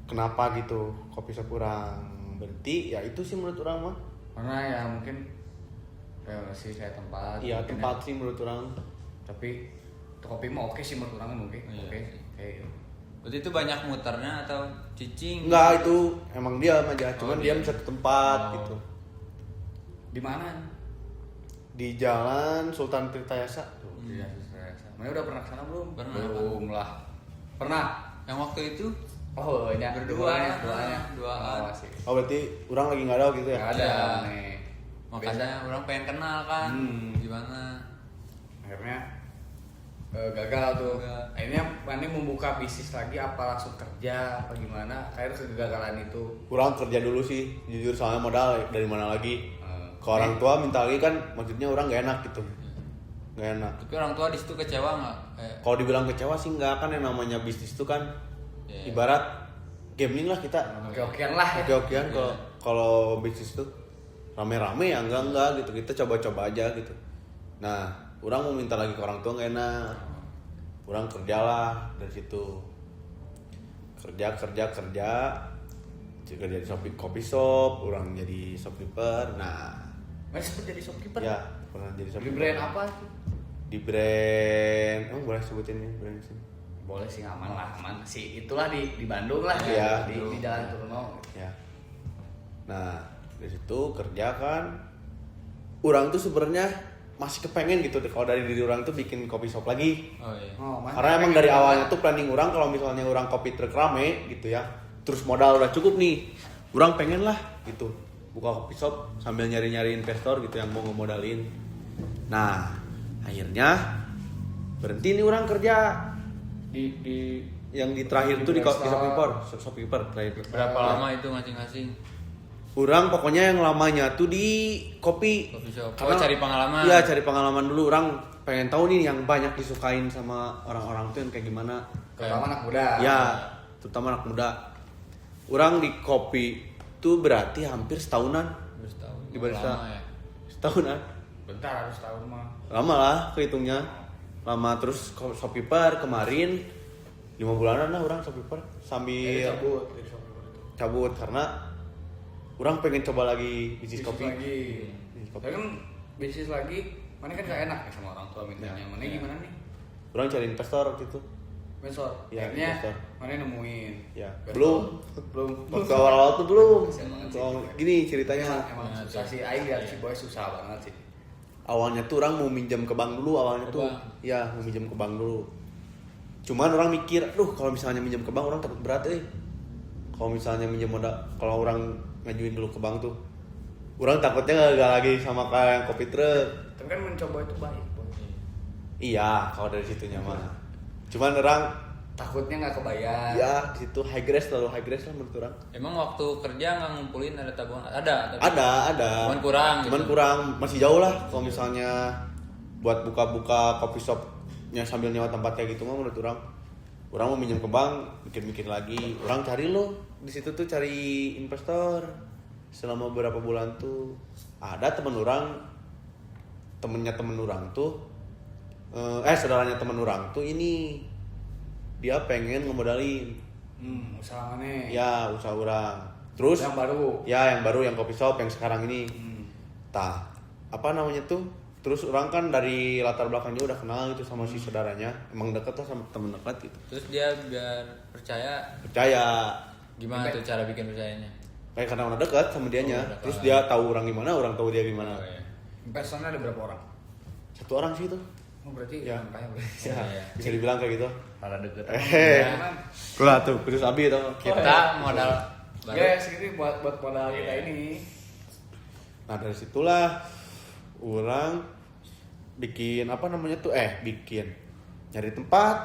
[SPEAKER 3] kenapa gitu kopi shop kurang berhenti ya itu sih menurut orang mah.
[SPEAKER 1] Karena ya mungkin ya sih kayak tempat.
[SPEAKER 3] Iya,
[SPEAKER 1] mungkin
[SPEAKER 3] tempat
[SPEAKER 1] ya.
[SPEAKER 3] sih menurut orang.
[SPEAKER 1] Tapi kopi mah oke sih menurut orang mungkin.
[SPEAKER 2] Iya.
[SPEAKER 1] Oke. Kayak gitu.
[SPEAKER 2] Berarti itu banyak muternya atau cicing?
[SPEAKER 3] Enggak, itu emang dia aja, cuman
[SPEAKER 2] Oh,
[SPEAKER 3] dia
[SPEAKER 2] dia.
[SPEAKER 3] satu tempat
[SPEAKER 2] Oh.
[SPEAKER 3] gitu.
[SPEAKER 1] Di mana?
[SPEAKER 3] Di Jalan Sultan Tirtayasa.
[SPEAKER 1] Iya, saya. Mana udah pernah kesana belum?
[SPEAKER 2] Pernah.
[SPEAKER 1] Belum lah. Pernah.
[SPEAKER 2] Yang waktu itu
[SPEAKER 1] Oh, ya.
[SPEAKER 2] Berdua.
[SPEAKER 1] Duanya.
[SPEAKER 2] Duaan.
[SPEAKER 1] Oh, sih.
[SPEAKER 3] Oh, berarti orang lagi nggak ada gitu ya?
[SPEAKER 1] Nggak ada
[SPEAKER 2] Iya.
[SPEAKER 1] nih.
[SPEAKER 2] makanya orang pengen kenal kan.
[SPEAKER 3] Hmm.
[SPEAKER 2] Gimana?
[SPEAKER 1] Akhirnya gagal tuh.
[SPEAKER 2] Gagal.
[SPEAKER 1] Akhirnya Mane membuka bisnis lagi apa langsung kerja apa gimana? Akhirnya kegagalan itu.
[SPEAKER 3] Kurang kerja dulu sih, jujur soalnya modal dari mana lagi. Ke orang tua minta lagi kan, maksudnya orang gak enak gitu. Gak enak.
[SPEAKER 2] Tapi orang tua di situ kecewa nggak?
[SPEAKER 3] Kalau dibilang kecewa sih enggak, kan yang namanya bisnis itu kan
[SPEAKER 2] Iya.
[SPEAKER 3] ibarat gambling lah kita.
[SPEAKER 1] Oke-okean lah ya.
[SPEAKER 3] Oke-okean kalau bisnis itu rame-rame ya enggak gitu. Kita coba-coba aja gitu. Nah, orang mau minta lagi ke orang tua gak enak. Orang kerjalah dari situ. Kerja di kopi shop, orang jadi shopkeeper. Nah,
[SPEAKER 1] Mas sempat jadi shopkeeper?
[SPEAKER 3] ya pernah jadi
[SPEAKER 1] Di
[SPEAKER 3] shopkeeper.
[SPEAKER 1] brand apa tuh?
[SPEAKER 3] Di brand, emang boleh sebutin nih brand sini?
[SPEAKER 1] Boleh sih aman lah, aman sih. Itulah di Bandung lah,
[SPEAKER 3] Iya.
[SPEAKER 1] di Jalan Turno.
[SPEAKER 3] Ya. Nah, dari situ kerja kan. Orang tuh sebenarnya masih kepengen gitu kalau dari diri orang tuh bikin kopi shop lagi.
[SPEAKER 2] Oh iya.
[SPEAKER 1] Oh, Mas.
[SPEAKER 3] Karena emang dari awalnya tuh planning orang kalau misalnya orang kopi truk rame gitu ya, terus modal udah cukup nih, orang pengen lah gitu buka kopi shop sambil nyari-nyari investor gitu yang mau ngemodalin. Nah, akhirnya berhenti nih orang kerja
[SPEAKER 1] di
[SPEAKER 3] yang di terakhir tuh di shopkeeper terakhir.
[SPEAKER 2] Berapa lama itu masing-masing?
[SPEAKER 3] Orang pokoknya yang lamanya tuh di kopi.
[SPEAKER 2] Coffee shop. Oh, cari pengalaman.
[SPEAKER 3] Iya, cari pengalaman dulu. Orang pengen tahu nih yang banyak disukain sama orang-orang tuh yang kayak gimana.
[SPEAKER 1] terutama anak muda.
[SPEAKER 3] Ya, terutama anak muda. Orang di kopi tuh berarti hampir setahunan.
[SPEAKER 2] Terus tahu.
[SPEAKER 3] Di barista.
[SPEAKER 2] Lama ya.
[SPEAKER 3] Setahunan.
[SPEAKER 1] Bentar harus tahun mah.
[SPEAKER 3] Lama lah kehitungnya. Lama terus Shopkeeper kemarin 5 bulanan lah orang Shopkeeper sambil cabut karena orang pengen coba lagi bisnis kopi. Bisnis kopi.
[SPEAKER 1] Tapi kan bisnis lagi, mana kan gak enak ya sama orang tua mintanya. Mana gimana nih?
[SPEAKER 3] Orang cari investor waktu itu.
[SPEAKER 1] Besok.
[SPEAKER 3] Ya,
[SPEAKER 1] Akhirnya
[SPEAKER 3] investor.
[SPEAKER 1] mana nemuin?
[SPEAKER 3] Ya,
[SPEAKER 1] Belum.
[SPEAKER 3] Waktu awal-awal tuh belum.
[SPEAKER 1] Kasian banget sih.
[SPEAKER 3] Kalau gini ceritanya.
[SPEAKER 1] Emang susah sih. Aing lihat si boy susah banget sih.
[SPEAKER 3] Awalnya tuh orang mau minjam ke bank dulu awalnya
[SPEAKER 2] Ke
[SPEAKER 3] tuh.
[SPEAKER 2] bank.
[SPEAKER 3] Ya, mau minjam ke bank dulu. Cuman orang mikir, kalau misalnya minjam ke bank orang takut berat Kalau misalnya minjam modal, kalau orang ngajuin dulu ke bank tuh, orang takutnya gak lagi sama kayak yang kopi truk.
[SPEAKER 1] Tapi kan mencoba itu baik, boy.
[SPEAKER 3] Iya, kalau dari situnya mah. Cuman orang
[SPEAKER 1] Takutnya nggak kebayar.
[SPEAKER 3] ya di situ high grade lah menurut orang.
[SPEAKER 2] Emang waktu kerja nggak ngumpulin ada tabungan? Ada. Tapi
[SPEAKER 3] Ada.
[SPEAKER 2] Cuman kurang.
[SPEAKER 3] Cuman
[SPEAKER 2] gitu.
[SPEAKER 3] kurang, masih jauh lah kalau misalnya buat buka-buka coffee shopnya sambil nyewa tempatnya gitu mah menurut orang. Orang mau minjem ke bank, mikir-mikir lagi. Orang cari loh di situ tuh cari investor. Selama beberapa bulan tuh ada temennya temen orang tuh, saudaranya temen orang tuh ini dia pengen ngemodalin.
[SPEAKER 1] Usaha mana?
[SPEAKER 3] Ya usaha orang. Terus
[SPEAKER 1] Yang baru.
[SPEAKER 3] Ya yang baru yang coffee shop yang sekarang ini. Tah, apa namanya tuh? Terus orang kan dari latar belakangnya udah kenal gitu sama si saudaranya. Emang deket lah sama temen dekat gitu.
[SPEAKER 2] Terus dia biar percaya,
[SPEAKER 3] Percaya.
[SPEAKER 2] gimana tuh cara bikin percayanya?
[SPEAKER 3] Kayak karena udah dekat sama dianya.
[SPEAKER 2] Oh, udah
[SPEAKER 3] Terus
[SPEAKER 2] dekat.
[SPEAKER 3] dia tahu orang gimana, orang tahu dia gimana.
[SPEAKER 2] Oh, iya.
[SPEAKER 1] Investornya ada berapa orang?
[SPEAKER 3] Satu orang sih itu.
[SPEAKER 1] Oh berarti
[SPEAKER 3] Ya.
[SPEAKER 1] kaya berarti.
[SPEAKER 3] Ya,
[SPEAKER 2] iya.
[SPEAKER 3] bisa dibilang kayak gitu.
[SPEAKER 1] Ada deket.
[SPEAKER 3] Lah tuh, kudus abi itu.
[SPEAKER 2] Kita modal baru.
[SPEAKER 1] Ya segini buat modal kita ini.
[SPEAKER 3] Nah dari situlah orang bikin apa namanya tuh bikin nyari tempat.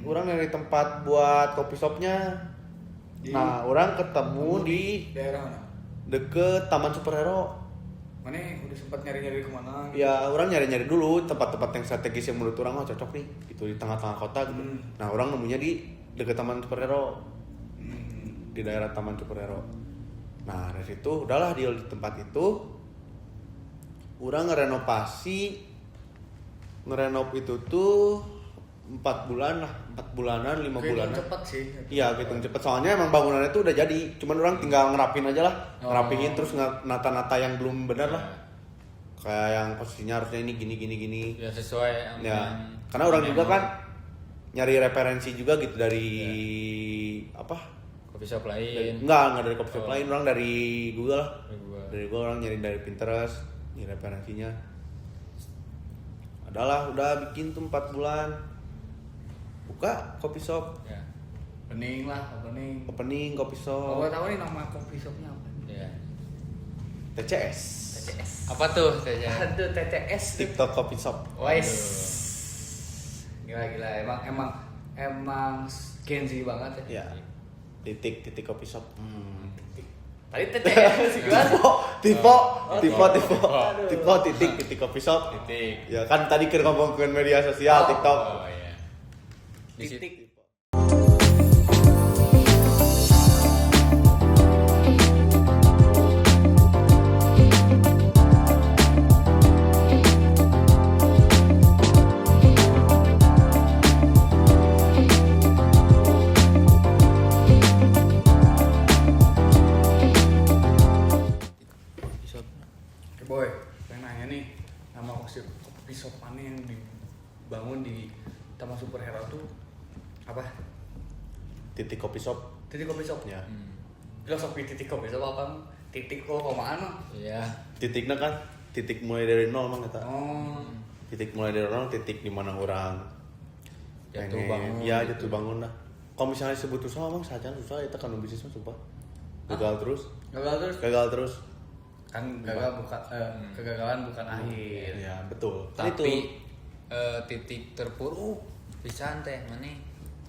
[SPEAKER 3] Orang nyari tempat buat kopi shopnya. Nah orang ketemu di
[SPEAKER 1] daerah mana?
[SPEAKER 3] deket Taman Superhero.
[SPEAKER 1] Mana udah sempat nyari-nyari kemana?
[SPEAKER 3] Ya orang nyari-nyari dulu tempat-tempat yang strategis yang menurut orang cocok nih. Itu di tengah-tengah kota gitu. Nah orang nemunya di deket Taman Superhero. Di daerah Taman Superhero. Nah dari situ udahlah deal di tempat itu. Orang ngerenov itu tuh 4 bulanan 5 bulanan.
[SPEAKER 1] Cepet sih.
[SPEAKER 3] Iya, hitung cepet. Soalnya emang bangunannya tuh udah jadi. Cuman orang tinggal ngerapin aja lah.
[SPEAKER 1] Oh.
[SPEAKER 3] Ngerapihin terus nata-nata yang belum benar lah. Kayak yang posisinya harusnya ini gini.
[SPEAKER 2] Ya sesuai sama
[SPEAKER 3] Ya.
[SPEAKER 2] yang
[SPEAKER 3] Karena orang juga
[SPEAKER 2] mau.
[SPEAKER 3] kan nyari referensi juga gitu dari apa?
[SPEAKER 2] Coffee shop lain.
[SPEAKER 3] Enggak dari coffee shop
[SPEAKER 2] Oh.
[SPEAKER 3] lain. Orang dari Google lah.
[SPEAKER 2] Dari gua.
[SPEAKER 3] Dari Google orang nyari dari Pinterest, nyari referensinya. Adalah udah bikin tuh 4 bulan. Buka coffee shop,
[SPEAKER 2] Ya.
[SPEAKER 1] Bening lah, bening.
[SPEAKER 3] opening coffee
[SPEAKER 1] Oh,
[SPEAKER 3] shop,
[SPEAKER 1] gue tahu nih nama coffee shopnya apa?
[SPEAKER 2] Ya.
[SPEAKER 3] TCS.
[SPEAKER 1] TCS.
[SPEAKER 2] Apa tuh tanya?
[SPEAKER 1] Aduh, TCS.
[SPEAKER 3] TikTok coffee shop.
[SPEAKER 1] Wais. Gila. Emang Gen Z banget ya.
[SPEAKER 3] Ya. Titik coffee shop.
[SPEAKER 1] Tadi TCS gimana?
[SPEAKER 3] Tipe titik coffee shop.
[SPEAKER 2] Titik.
[SPEAKER 3] Ya kan tadi kita ngomongin media sosial TikTok.
[SPEAKER 2] Oh iya. Di situ.
[SPEAKER 1] Titik. Oke boy, pengen nanya nih, nama coffee shop mana yang dibangun di Taman Superhero tuh apa?
[SPEAKER 3] Titik coffee shop.
[SPEAKER 1] Titik coffee shop.
[SPEAKER 3] Ya.
[SPEAKER 1] Filosofi titik coffee shop apa? Titik kok komaan?
[SPEAKER 2] Iya.
[SPEAKER 3] Titiknya kan titik mulai dari nol emang kata.
[SPEAKER 1] Oh,
[SPEAKER 3] Titik mulai dari nol, titik di mana orang
[SPEAKER 2] Jatuh
[SPEAKER 3] pengen-
[SPEAKER 2] bangun
[SPEAKER 3] Ya
[SPEAKER 2] gitu.
[SPEAKER 3] jatuh bangun lah. Kalau misalnya sebut usaha emang saja susah itu kan bisnis mah sumpah. Gagal terus.
[SPEAKER 1] gagal terus
[SPEAKER 3] Kan
[SPEAKER 1] gagal bukan kegagalan bukan akhir.
[SPEAKER 3] Ya betul.
[SPEAKER 2] Tapi titik terpuruk bisa teh mana?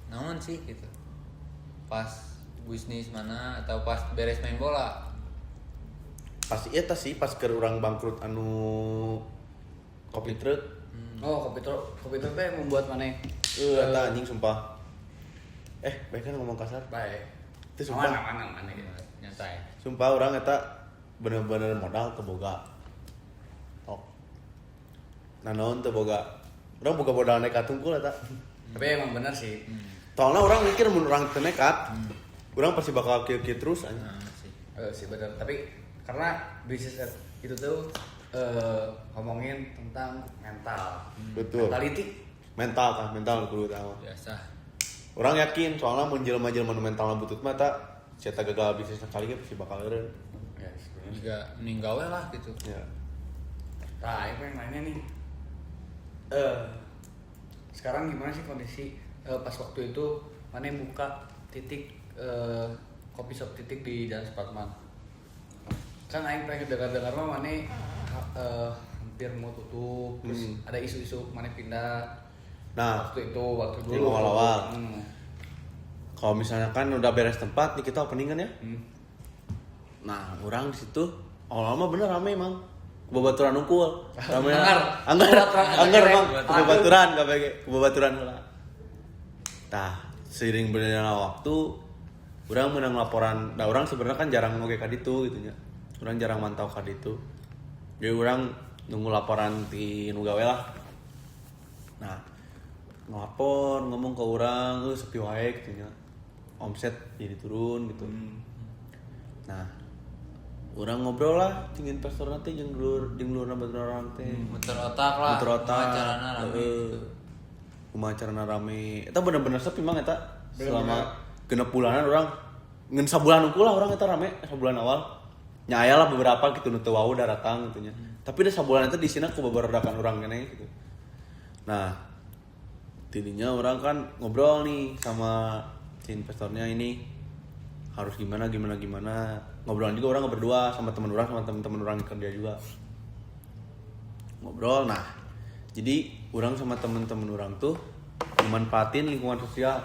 [SPEAKER 2] Naon sih gitu. Pas bisnis mana atau pas beres main bola?
[SPEAKER 3] pasti eta sih pas ke orang bangkrut anu kopi truk.
[SPEAKER 1] Oh, kopi truk teh membuat mana?
[SPEAKER 3] Eta anjing sumpah. Baik kan ngomong kasar.
[SPEAKER 1] Baik.
[SPEAKER 3] Itu sumpah.
[SPEAKER 1] Aman gitu.
[SPEAKER 2] Nyantai.
[SPEAKER 3] Sumpah orang eta bener-bener modal keboga. Oh. Nah naon teu boga. Urang boga modal nekat tungkul eta.
[SPEAKER 1] Tapi emang bener sih.
[SPEAKER 3] Soalnya orang mikir mun urang teu nekat, urang pasti bakal kieu-kieu terus anjing.
[SPEAKER 2] Nah, sih.
[SPEAKER 1] Sih bener. Tapi karena bisnis itu tuh ngomongin tentang mental.
[SPEAKER 3] Betul. Mental kudu utama.
[SPEAKER 2] Biasa.
[SPEAKER 3] Orang yakin soalnya mun jelema-jelema nu mentalna butut mah eta sia gagal bisnis sekali ge pasti bakal eureun.
[SPEAKER 1] Ya, sebenarnya.
[SPEAKER 2] Juga meninggal we lah gitu.
[SPEAKER 3] Ya.
[SPEAKER 1] Nah, ini pengen nanya nih. Sekarang gimana sih kondisi pas waktu itu mana yang buka titik kopi shop titik di Jalan Supratman? Kan aing pengen dengar mah mana hampir mau tutup, terus ada isu-isu mana pindah.
[SPEAKER 3] Nah,
[SPEAKER 1] waktu dulu.
[SPEAKER 3] di awal-awal. Kalau misalnya kan udah beres tempat nih kita opening kan ya. Nah, orang di situ awal-awal mah bener rame emang. Babaturan unggul. Rame. Anggar emang babaturan kabeh babaturan heula. Tah, seiring berjalannya waktu urang menang laporan. Nah, urang sebenarnya kan jarang ngoge ka ditu gitu nya. Urang jarang mantau ka ditu. Jadi urang nunggu laporan di nu gawe lah. Nah, ngelapor ngomong ke orang, sepi wae gitu nya. Omset jadi turun gitu. Nah, orang ngobrol lah jeung investor nanti jeung dulur orang teh.
[SPEAKER 2] Muter otak lah.
[SPEAKER 3] Muter otak.
[SPEAKER 2] Acarana rame gitu.
[SPEAKER 3] Kumaha acarana rame. Eta bener-bener sepi mang eta. Selama genep bulanan orang ngeun sabulan unggul lah orang eta rame sabulan awal. Nya aya lah beberapa gitu nu teu wau da datang gitu nya. Tapi da sabulan eta di sina ku babaredakan urang keneh gitu. Nah, tidinya orang kan ngobrol nih sama si investornya ini harus gimana ngobrolan juga orang berdua sama teman orang sama teman-teman orang yang kerja juga ngobrol. Nah, jadi orang sama teman-teman orang tuh dimanfaatin lingkungan sosial.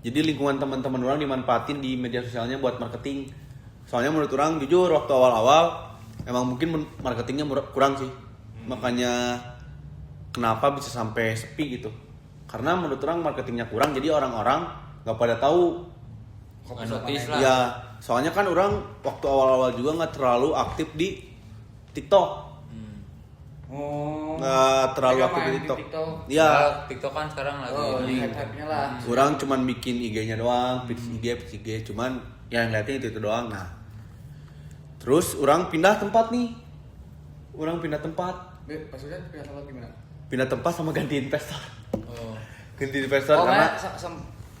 [SPEAKER 3] Jadi lingkungan teman-teman orang dimanfaatin di media sosialnya buat marketing. Soalnya menurut orang jujur waktu awal-awal emang mungkin marketingnya kurang sih. Makanya kenapa bisa sampai sepi gitu. Karena menurut orang marketingnya kurang jadi orang-orang gak pada tahu.
[SPEAKER 2] Notis lah.
[SPEAKER 3] Ya, soalnya kan orang waktu awal-awal juga gak terlalu aktif di TikTok. Nggak terlalu aktif di TikTok.
[SPEAKER 2] Ya, TikTok kan sekarang lagi
[SPEAKER 1] hype-nya lah.
[SPEAKER 3] Orang cuman bikin IG-nya doang, IG, cuman yang ngeliatin itu doang. Nah, terus orang pindah tempat nih.
[SPEAKER 1] Pas udah pindah tempat gimana?
[SPEAKER 3] Pindah tempat sama ganti investor.
[SPEAKER 2] Oh.
[SPEAKER 3] Ganti investor karena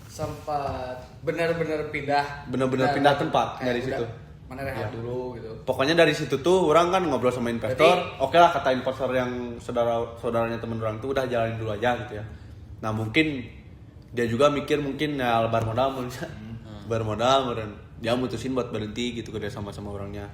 [SPEAKER 1] sempat benar-benar
[SPEAKER 3] pindah tempat dari situ.
[SPEAKER 1] Mana rehat dulu gitu.
[SPEAKER 3] Pokoknya dari situ tuh orang kan ngobrol sama investor. Oke lah kata investor yang saudaranya temen orang tuh udah jalanin dulu aja gitu ya. Nah mungkin dia juga mikir mungkin ya lebar modal dan dia mutusin buat berhenti gitu kerja sama orangnya.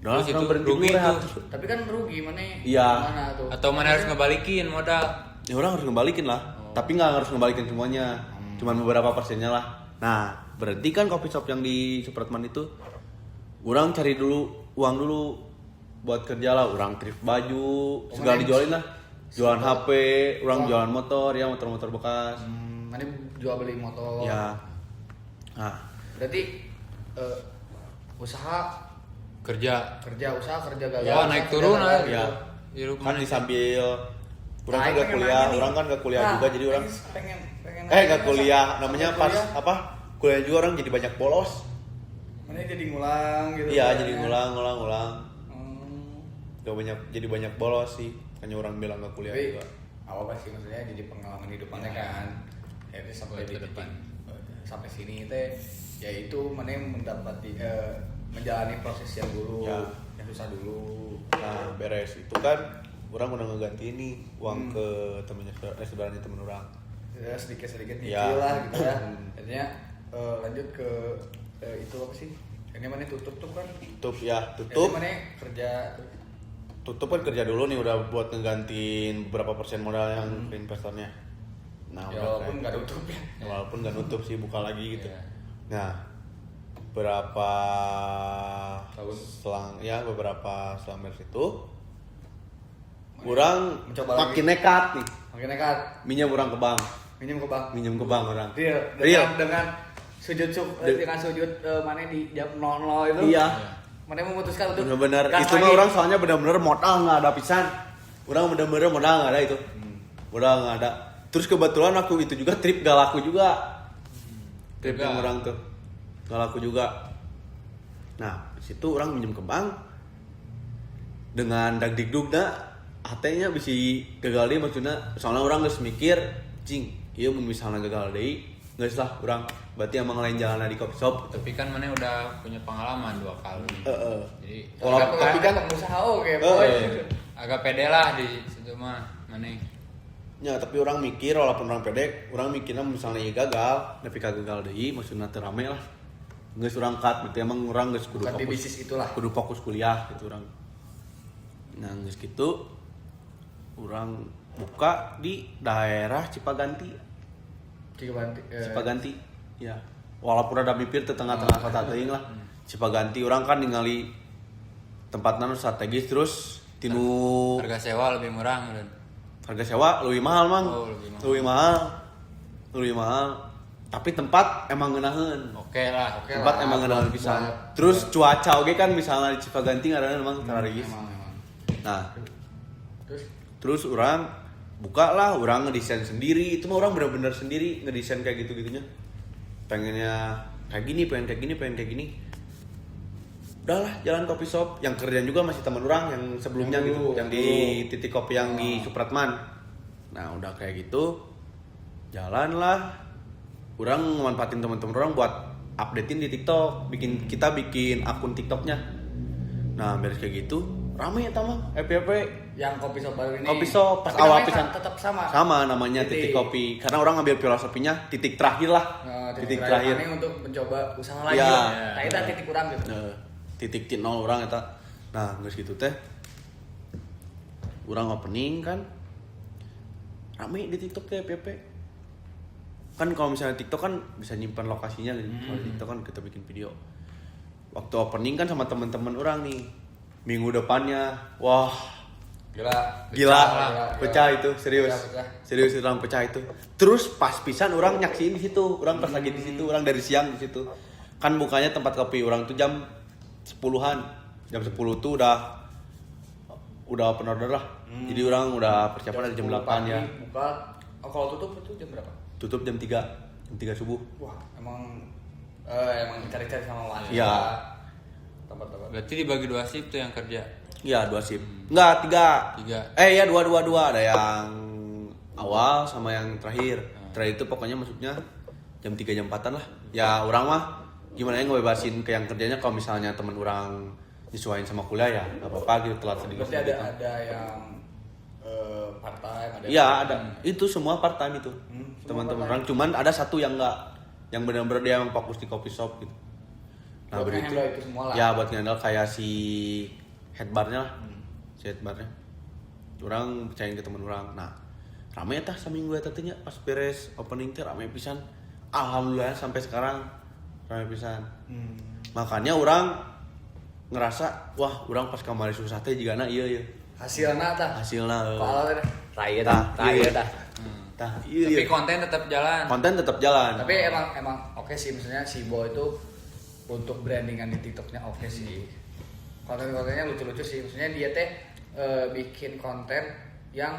[SPEAKER 3] Udah
[SPEAKER 2] Terus itu
[SPEAKER 3] berhenti
[SPEAKER 2] rugi
[SPEAKER 3] dulu, rehat.
[SPEAKER 1] Tapi kan rugi mana?
[SPEAKER 3] Iya.
[SPEAKER 1] Mana tuh?
[SPEAKER 2] Atau mana harus ngebalikin modal?
[SPEAKER 3] Ya orang harus ngebalikin lah. Tapi nggak harus ngebalikin semuanya. Cuman beberapa persennya lah. Nah berhenti kan coffee shop yang di Supratman itu. Orang cari dulu uang dulu buat kerja lah. Orang thrift baju, segala dijualin lah. Jualan HP, orang jualan motor ya motor-motor bekas.
[SPEAKER 1] Mana jual beli motor?
[SPEAKER 3] Ya. Nah,
[SPEAKER 1] Berarti usaha
[SPEAKER 2] Kerja
[SPEAKER 1] gagal.
[SPEAKER 2] Ya naik turun lah.
[SPEAKER 3] ya.
[SPEAKER 2] Hidup
[SPEAKER 3] Kan
[SPEAKER 2] mana
[SPEAKER 3] disambil orang kan
[SPEAKER 1] Nah,
[SPEAKER 3] gak
[SPEAKER 1] pengen
[SPEAKER 3] kuliah,
[SPEAKER 1] nanya nih.
[SPEAKER 3] orang kan gak kuliah
[SPEAKER 1] Nah,
[SPEAKER 3] juga jadi orang
[SPEAKER 1] pengen
[SPEAKER 3] gak kuliah, namanya pas
[SPEAKER 1] kuliah.
[SPEAKER 3] apa? Kuliah juga orang jadi banyak bolos.
[SPEAKER 1] Mana jadi ngulang gitu.
[SPEAKER 3] Iya,
[SPEAKER 1] kan,
[SPEAKER 3] jadi
[SPEAKER 1] ya.
[SPEAKER 3] ngulang.
[SPEAKER 1] Hmm.
[SPEAKER 3] Gak banyak jadi banyak bolos sih. Hanya orang bilang gak kuliah
[SPEAKER 1] Tapi
[SPEAKER 3] juga.
[SPEAKER 1] apa sih maksudnya jadi pengalaman hidup mana kan? Jadi sampai
[SPEAKER 2] Buat
[SPEAKER 1] di
[SPEAKER 2] ke depan.
[SPEAKER 1] sampai sini teh yaitu mana yang mendapati menjalani proses yang dulu
[SPEAKER 3] Ya.
[SPEAKER 1] yang susah dulu.
[SPEAKER 3] Nah, beres itu kan orang udah ngeganti nih uang ke temennya saudaranya temen orang.
[SPEAKER 1] Ya, sedikit
[SPEAKER 3] Ya.
[SPEAKER 1] nyicil lah gitu ya. Akhirnya lanjut ke itu apa sih? Ini mana tutup kan?
[SPEAKER 3] Tutup.
[SPEAKER 1] Mana kerja
[SPEAKER 3] Tutup kan kerja dulu nih udah buat ngegantiin beberapa persen modal yang ke investornya. Nah,
[SPEAKER 1] ya
[SPEAKER 3] udah
[SPEAKER 1] walaupun
[SPEAKER 3] kayak
[SPEAKER 1] nggak
[SPEAKER 3] gitu.
[SPEAKER 1] tutup ya.
[SPEAKER 3] Ya, walaupun nggak nutup sih buka lagi gitu.
[SPEAKER 2] Iya.
[SPEAKER 3] Nah, beberapa
[SPEAKER 1] Tahun.
[SPEAKER 3] beberapa selang dari situ orang
[SPEAKER 1] Mencoba
[SPEAKER 3] makin
[SPEAKER 1] lagi.
[SPEAKER 3] nekat nih
[SPEAKER 1] Makin nekat.
[SPEAKER 3] minjem orang ke bank
[SPEAKER 1] Minjem ke bank.
[SPEAKER 3] orang
[SPEAKER 1] Real. Dengan sujud mana di jam 00 itu.
[SPEAKER 3] iya
[SPEAKER 1] Mana memutuskan untuk
[SPEAKER 3] bener-bener
[SPEAKER 1] gas
[SPEAKER 3] itu mah
[SPEAKER 1] lagi.
[SPEAKER 3] orang soalnya bener-bener modal nggak ada pisan Orang bener-bener modal nggak ada itu. Modal nggak ada. Terus kebetulan aku itu juga trip gak laku juga. Trip yang orang tuh gak laku juga. Nah, situ orang minjem ke bank dengan dagdikdukna hatenya bisa gagal deh maksudnya. Soalnya orang geus mikir, cing, ieu mun misalnya gagal deui, geus lah urang berarti emang lain jalan di coffee shop.
[SPEAKER 2] Tapi kan mana udah punya pengalaman 2 kali. Jadi
[SPEAKER 1] Tapi kan pengusaha oke, boy.
[SPEAKER 2] agak pede lah di situ mah mana.
[SPEAKER 3] Ya, tapi orang mikir walaupun orang pede, orang mikirnya misalnya ieu gagal, tapi gagal deui maksudna teu rame lah. Geus urang cut, berarti emang urang geus kudu
[SPEAKER 1] Bukan di
[SPEAKER 3] fokus.
[SPEAKER 1] bisnis itulah.
[SPEAKER 3] Kudu fokus kuliah gitu urang. Nah, geus kitu urang buka di daerah Cipaganti. Cipaganti. Ya. Walaupun ada bibir di tengah-tengah kota teuing lah. Cipaganti urang kan ningali tempatna nu strategis terus tinu
[SPEAKER 2] Harga sewa lebih murah dan
[SPEAKER 3] harga sewa lebih mahal mang.
[SPEAKER 2] Oh, lebih mahal.
[SPEAKER 3] Lebih mahal. Tapi tempat emang ngeunaheun.
[SPEAKER 2] Oke lah.
[SPEAKER 3] Tempat emang ngeunaheun pisan. Terus cuaca oge kan misalnya di Cipaganti ngaranna emang strategis.
[SPEAKER 1] Emang.
[SPEAKER 3] Nah,
[SPEAKER 1] Terus
[SPEAKER 3] terus orang buka lah, orang ngedesain sendiri. Itu mah orang bener-bener sendiri ngedesain kayak gitu-gitunya. Pengennya kayak gini, pengen kayak gini. Udahlah, jalan kopi shop. Yang kerjaan juga masih teman orang yang sebelumnya
[SPEAKER 1] Yang
[SPEAKER 3] gitu,
[SPEAKER 1] dulu,
[SPEAKER 3] yang di titik kopi yang di Supratman. Nah, udah kayak gitu, jalan lah. Orang memanfaatin teman-teman orang buat updatein di TikTok, kita bikin akun TikToknya. Nah, beres kayak gitu, rame ya tamang, FYP.
[SPEAKER 1] yang kopi shop baru ini.
[SPEAKER 3] Kopi shop pas
[SPEAKER 1] Tapi
[SPEAKER 3] awal
[SPEAKER 1] namanya
[SPEAKER 3] pisan
[SPEAKER 1] tetap sama.
[SPEAKER 3] sama namanya titik kopi karena orang ngambil filosofinya titik terakhir lah. Titik terakhir
[SPEAKER 1] Ini untuk mencoba usaha lagi.
[SPEAKER 3] Ya.
[SPEAKER 1] Nah, itu titik kurang gitu.
[SPEAKER 3] titik nol orang eta. Nah, geus gitu teh urang opening kan rame di TikTok teh FYP. Kan kalau misalnya TikTok kan bisa nyimpan lokasinya gitu. Kalau TikTok kan kita bikin video. Waktu opening kan sama teman-teman orang nih. Minggu depannya, wah, gila, pecah itu, serius.
[SPEAKER 1] Pecah.
[SPEAKER 3] Serius orang pecah itu. Terus pas pisan orang nyaksiin di situ. Orang pas lagi di situ, orang dari siang di situ. Kan bukanya tempat kopi orang tuh jam 10-an. Jam 10 tuh udah open order lah. Jadi orang udah persiapan dari jam 8 ya.
[SPEAKER 1] Buka. Oh, kalau tutup itu jam berapa?
[SPEAKER 3] Tutup jam 3 subuh.
[SPEAKER 1] Wah, emang cari-cari sama warga.
[SPEAKER 3] Iya.
[SPEAKER 1] Tempat-tempat.
[SPEAKER 2] Berarti dibagi 2 shift tuh yang kerja.
[SPEAKER 3] Iya, 2 shift. Enggak, 3.
[SPEAKER 2] 3.
[SPEAKER 3] Ya 2. Ada yang awal sama yang terakhir. Terakhir itu pokoknya masuknya jam 3 jam 4-an lah. Ya orang mah gimana ya ngebebasin ke yang kerjanya kalau misalnya temen orang nyesuaiin sama kuliah ya nggak apa-apa gitu telat sedikit.
[SPEAKER 1] Berarti ada yang part time, ada.
[SPEAKER 3] Iya ada. Itu semua part time itu. Teman-teman
[SPEAKER 1] part-time.
[SPEAKER 3] orang cuman ada satu yang enggak, yang benar-benar dia yang fokus di coffee shop gitu. Nah,
[SPEAKER 1] Buat
[SPEAKER 3] begitu.
[SPEAKER 1] nge-handle itu semua lah.
[SPEAKER 3] Ya buat ngehandle kayak si headbarnya lah. Si headbarnya. Orang percayain ke teman orang. Nah, rame tah saminggu eta teh nya pas beres opening teh rame pisan. Alhamdulillah sampai sekarang rame pisan. Makanya orang ngerasa wah, orang pas kamari susah teh jigana ieu.
[SPEAKER 1] Hasilnya tah.
[SPEAKER 3] Hasilna
[SPEAKER 1] Kalau teh raya
[SPEAKER 3] Tah,
[SPEAKER 1] tah, raya
[SPEAKER 3] iya.
[SPEAKER 1] tah.
[SPEAKER 3] tah
[SPEAKER 2] Tapi
[SPEAKER 3] ieu.
[SPEAKER 2] konten tetap jalan.
[SPEAKER 3] Konten tetap jalan.
[SPEAKER 1] Tapi emang oke sih, maksudnya si Bo itu untuk brandingan di TikToknya oke sih. Konten-kontennya lucu-lucu sih, maksudnya dia teh bikin konten yang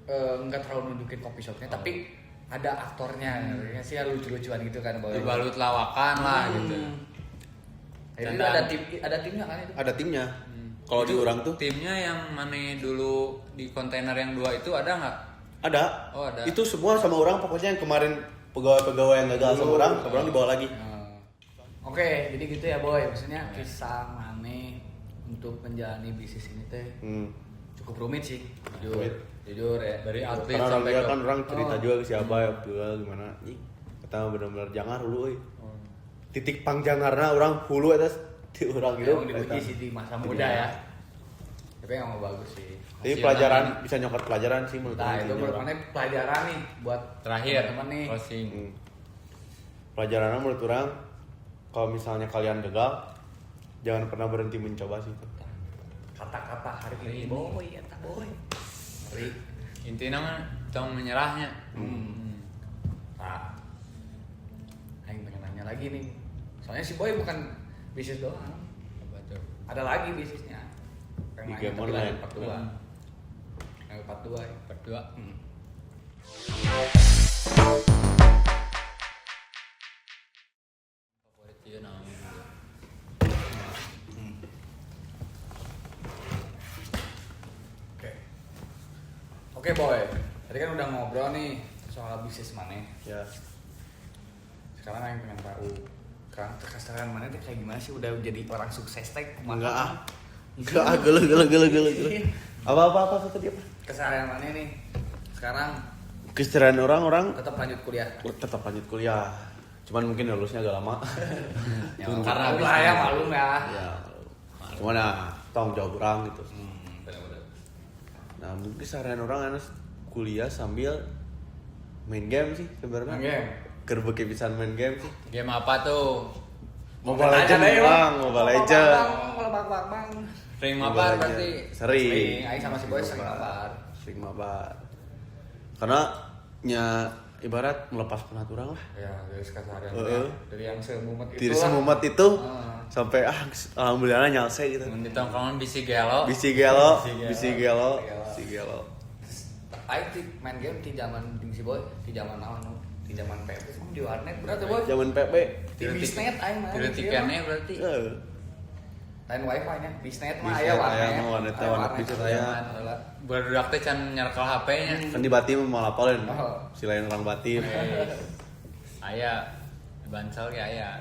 [SPEAKER 1] nggak terlalu nunjukin coffee shopnya, tapi ada aktornya, ya sih lucu-lucuan gitu kan.
[SPEAKER 2] Dibalut lawakan lah gitu.
[SPEAKER 1] Itu
[SPEAKER 2] Dan-
[SPEAKER 1] ada timnya kan itu.
[SPEAKER 3] Ada timnya. Kalau di
[SPEAKER 2] Itu
[SPEAKER 3] orang tuh
[SPEAKER 2] timnya yang mana dulu di kontainer yang 2 itu ada nggak?
[SPEAKER 3] ada.
[SPEAKER 2] Oh, ada.
[SPEAKER 3] Itu semua sama orang pokoknya yang kemarin pegawai-pegawai yang gagal sama orang dibawa lagi.
[SPEAKER 1] Oke, jadi gitu ya Boy, maksudnya kisah Mane untuk menjalani bisnis ini teh cukup rumit sih, jujur ya.
[SPEAKER 2] Dari atlet
[SPEAKER 3] Karena
[SPEAKER 2] sampai
[SPEAKER 3] dia
[SPEAKER 2] ke
[SPEAKER 3] kan orang cerita
[SPEAKER 1] Oh.
[SPEAKER 3] juga ke siapa ya juga gimana. Ih, kata benar-benar jangar hulu euy. Titik pangjangarna orang hulu eta di orang gitu.
[SPEAKER 1] Yang diuji sih di masa muda ya. Tapi emang bagus sih.
[SPEAKER 3] Tapi
[SPEAKER 2] Hasilnya
[SPEAKER 3] pelajaran
[SPEAKER 2] nih.
[SPEAKER 3] bisa nyokot pelajaran sih menurut
[SPEAKER 1] Nah,
[SPEAKER 3] orang
[SPEAKER 1] itu
[SPEAKER 3] ini
[SPEAKER 1] menurut
[SPEAKER 3] orang.
[SPEAKER 1] Mane pelajaran nih buat
[SPEAKER 2] terakhir
[SPEAKER 1] teman nih.
[SPEAKER 2] closing.
[SPEAKER 3] Pelajarannya menurut orang kalau misalnya kalian gagal jangan pernah berhenti mencoba sih.
[SPEAKER 1] Kata-kata hari ini Boy, eta Boy. Ngeri.
[SPEAKER 2] Intinya mah tong menyerahnya.
[SPEAKER 1] Nah, Aing pengen nanya lagi nih. Soalnya si Boy bukan bisnis doang.
[SPEAKER 2] Betul.
[SPEAKER 1] Ada lagi bisnisnya.
[SPEAKER 3] Di
[SPEAKER 1] Pengen
[SPEAKER 3] game
[SPEAKER 1] nanya, tapi
[SPEAKER 3] online.
[SPEAKER 1] lanjut part 2. Yang 42 ya.
[SPEAKER 2] Berdua. Favorit dia namanya.
[SPEAKER 1] Oke. Oke boy, tadi kan udah ngobrol nih soal bisnis mana.
[SPEAKER 3] Ya.
[SPEAKER 1] Sekarang yang pengen tahu, keseharian mana tuh kayak gimana sih? Udah jadi orang sukses teh?
[SPEAKER 3] Enggak ah. Enggak ah, gelo. Apa tadi apa?
[SPEAKER 1] Keseharian mana nih? Sekarang
[SPEAKER 3] Kesejahteraan orang-orang
[SPEAKER 1] tetap lanjut kuliah.
[SPEAKER 3] tetap lanjut kuliah. Cuman mungkin lulusnya agak lama.
[SPEAKER 1] Ya,
[SPEAKER 2] Karena
[SPEAKER 1] karena
[SPEAKER 2] bisnis.
[SPEAKER 1] lah ya maklum ya.
[SPEAKER 3] Ya. Cuman ya tanggung jawab orang gitu.
[SPEAKER 1] Benar-benar.
[SPEAKER 3] Nah, mungkin keseharian orang harus kuliah sambil main game sih sebenarnya.
[SPEAKER 1] Main game?
[SPEAKER 3] Kerbeke pisan main game sih.
[SPEAKER 2] Game apa tuh?
[SPEAKER 3] Mobile Legends bang, Mobile Legends.
[SPEAKER 1] Bang.
[SPEAKER 2] Sering
[SPEAKER 3] Mobile
[SPEAKER 2] mabar
[SPEAKER 3] Legends.
[SPEAKER 2] berarti.
[SPEAKER 3] Sering.
[SPEAKER 1] Aing sama si Boy sering mabar.
[SPEAKER 3] Sering mabar. Karena nya ibarat melepas penat orang lah.
[SPEAKER 1] Ya, dari keseharian
[SPEAKER 3] Heeh.
[SPEAKER 1] dari yang semumet itu.
[SPEAKER 3] Tidak
[SPEAKER 1] lah.
[SPEAKER 3] semumet itu
[SPEAKER 1] Heeh.
[SPEAKER 3] sampai alhamdulillah nyalse gitu.
[SPEAKER 2] Mun di tongkrongan bisi gelo.
[SPEAKER 3] Bisi gelo.
[SPEAKER 1] Gelo. Aing ti main game di zaman si Boy, di zaman naon nu? Di zaman PB sama di warnet berarti Boy.
[SPEAKER 3] Zaman PP.
[SPEAKER 1] Di bisnet aing mah.
[SPEAKER 2] Tidak tikannya berarti.
[SPEAKER 1] Lain wifi nya, bisnet mah
[SPEAKER 3] Bisnet
[SPEAKER 1] aya
[SPEAKER 3] aya
[SPEAKER 1] warnet.
[SPEAKER 3] mah warnet teh, warnet bisnet aya.
[SPEAKER 2] Budak teh can nyerkel HP-nya.
[SPEAKER 3] Kan di Batim mau lapalin.
[SPEAKER 1] Oh.
[SPEAKER 3] Si lain orang Batim.
[SPEAKER 2] Aya Bansal ge aya.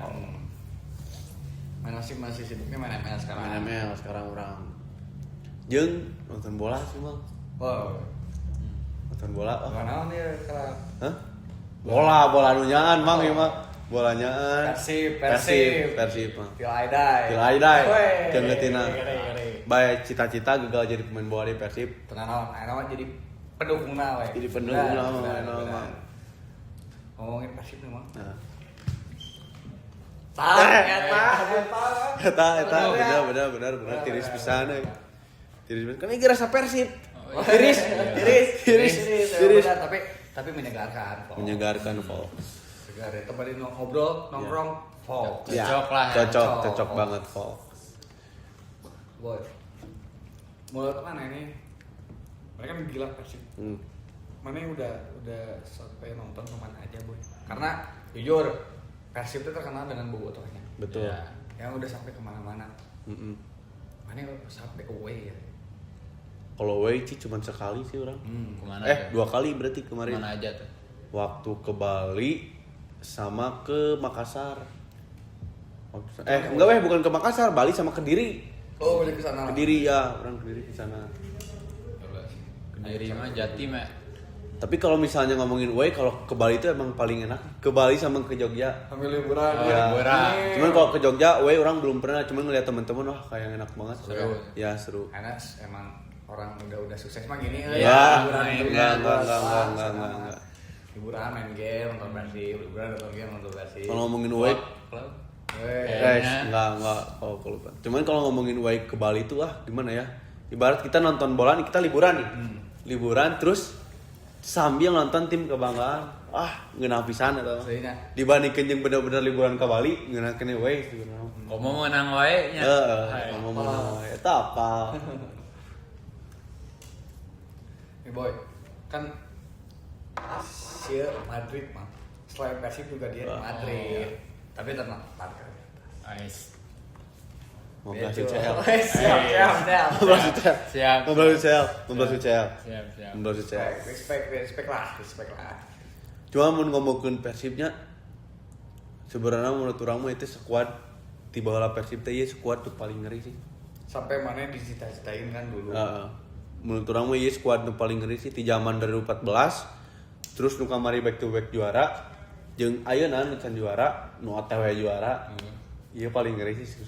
[SPEAKER 1] Masih sibuknya main ML sekarang.
[SPEAKER 3] Main ML sekarang orang. Jeung nonton bola sih bang.
[SPEAKER 1] Wow.
[SPEAKER 3] Nonton bola. Oh.
[SPEAKER 1] Mana dia sekarang?
[SPEAKER 3] Hah? Bola nunyaan mang ieu mah. Bola nyaan. Persib mah.
[SPEAKER 1] Tilaidai.
[SPEAKER 3] Jeung leutina. Bae cita-cita gagal jadi pemain bola di Persib.
[SPEAKER 1] Tenang naon, naon jadi pendukungna we.
[SPEAKER 3] Jadi pendukungna mah,
[SPEAKER 1] Benar,
[SPEAKER 3] benar,
[SPEAKER 1] benar.
[SPEAKER 3] mah.
[SPEAKER 1] Ngomongin Persib memang.
[SPEAKER 3] Nah.
[SPEAKER 1] Eta.
[SPEAKER 3] Benar tiris pisan euy. Tiris pisan. Kan ini rasa Persib.
[SPEAKER 2] Oh,
[SPEAKER 3] Tiris.
[SPEAKER 1] Tapi menyegarkan. Pol.
[SPEAKER 3] Menyegarkan Vol.
[SPEAKER 1] Segar ya. Tempat ngobrol, nongkrong, Pol.
[SPEAKER 2] Cocok lah ya.
[SPEAKER 3] Cocok banget Vol.
[SPEAKER 1] Boy. Mulai mana ini? Mereka kan gila Persib. Mana yang udah sampai nonton kemana aja boy? Karena jujur Persib itu terkenal dengan bobotohnya.
[SPEAKER 3] Betul.
[SPEAKER 2] Ya.
[SPEAKER 1] Yang udah sampai kemana-mana. Mana yang sampai away ya?
[SPEAKER 3] Kalau away sih cuma sekali sih orang.
[SPEAKER 2] Kemana aja?
[SPEAKER 3] 2 kali berarti kemarin.
[SPEAKER 2] Mana aja tuh?
[SPEAKER 3] Waktu ke Bali sama ke Makassar. Enggak bukan ke Makassar, Bali sama Kediri.
[SPEAKER 1] Oh, balik ke sana.
[SPEAKER 3] Kediri ya, orang Kediri ke sana.
[SPEAKER 2] Kediri mah Jatim ya.
[SPEAKER 3] Tapi kalau misalnya ngomongin away, kalau ke Bali itu emang paling enak. Ke Bali sama ke Jogja.
[SPEAKER 1] Sambil liburan.
[SPEAKER 3] Ya.
[SPEAKER 2] liburan.
[SPEAKER 3] Cuman kalau ke Jogja, away orang belum pernah. Cuman ngeliat temen-temen, wah kayak enak banget.
[SPEAKER 2] Seru.
[SPEAKER 3] Ya seru.
[SPEAKER 1] Karena emang orang udah sukses mah gini.
[SPEAKER 3] Ya,
[SPEAKER 1] liburan
[SPEAKER 2] main,
[SPEAKER 1] itu
[SPEAKER 3] enggak.
[SPEAKER 1] Liburan main game, nonton Persib, liburan nonton game, nonton Persib.
[SPEAKER 3] Kalau ngomongin away,
[SPEAKER 2] Klub.
[SPEAKER 3] guys, enggak. Oh, kalau lupa. Cuman kalau ngomongin away ke Bali itu gimana ya? Ibarat kita nonton bola nih, kita liburan nih. Liburan terus sambil nonton tim kebanggaan. Ngeunah pisan eta.
[SPEAKER 1] Aslinya.
[SPEAKER 3] Dibandingkeun jeung bener-bener liburan ke Bali, ngeunakeun away sebenarnya.
[SPEAKER 2] Komo menang wae nya.
[SPEAKER 3] Ngomong mana eta apa?
[SPEAKER 1] Boy, kan si Madrid mah selain Persib juga dia di Madrid. Tapi tenang, Barca.
[SPEAKER 2] Ais.
[SPEAKER 3] Mau belas
[SPEAKER 1] Betul.
[SPEAKER 3] UCL.
[SPEAKER 1] Siap.
[SPEAKER 3] 15 UCL.
[SPEAKER 2] Siap.
[SPEAKER 3] 15 UCL. 15 UCL.
[SPEAKER 2] Siap.
[SPEAKER 3] 15 UCL.
[SPEAKER 1] Respect lah.
[SPEAKER 3] Cuma mau ngomongin Persibnya, sebenarnya menurut orang mah itu skuad di bawah Persib teh skuad tuh paling ngeri sih.
[SPEAKER 1] Sampai mana dicita-citain kan dulu.
[SPEAKER 3] Menurut orang mah skuad tuh paling ngeri sih di zaman 2014. Terus nu kamari back to back juara, jeung ayeuna nu can juara, nu OTW juara. Iya paling ngeri sih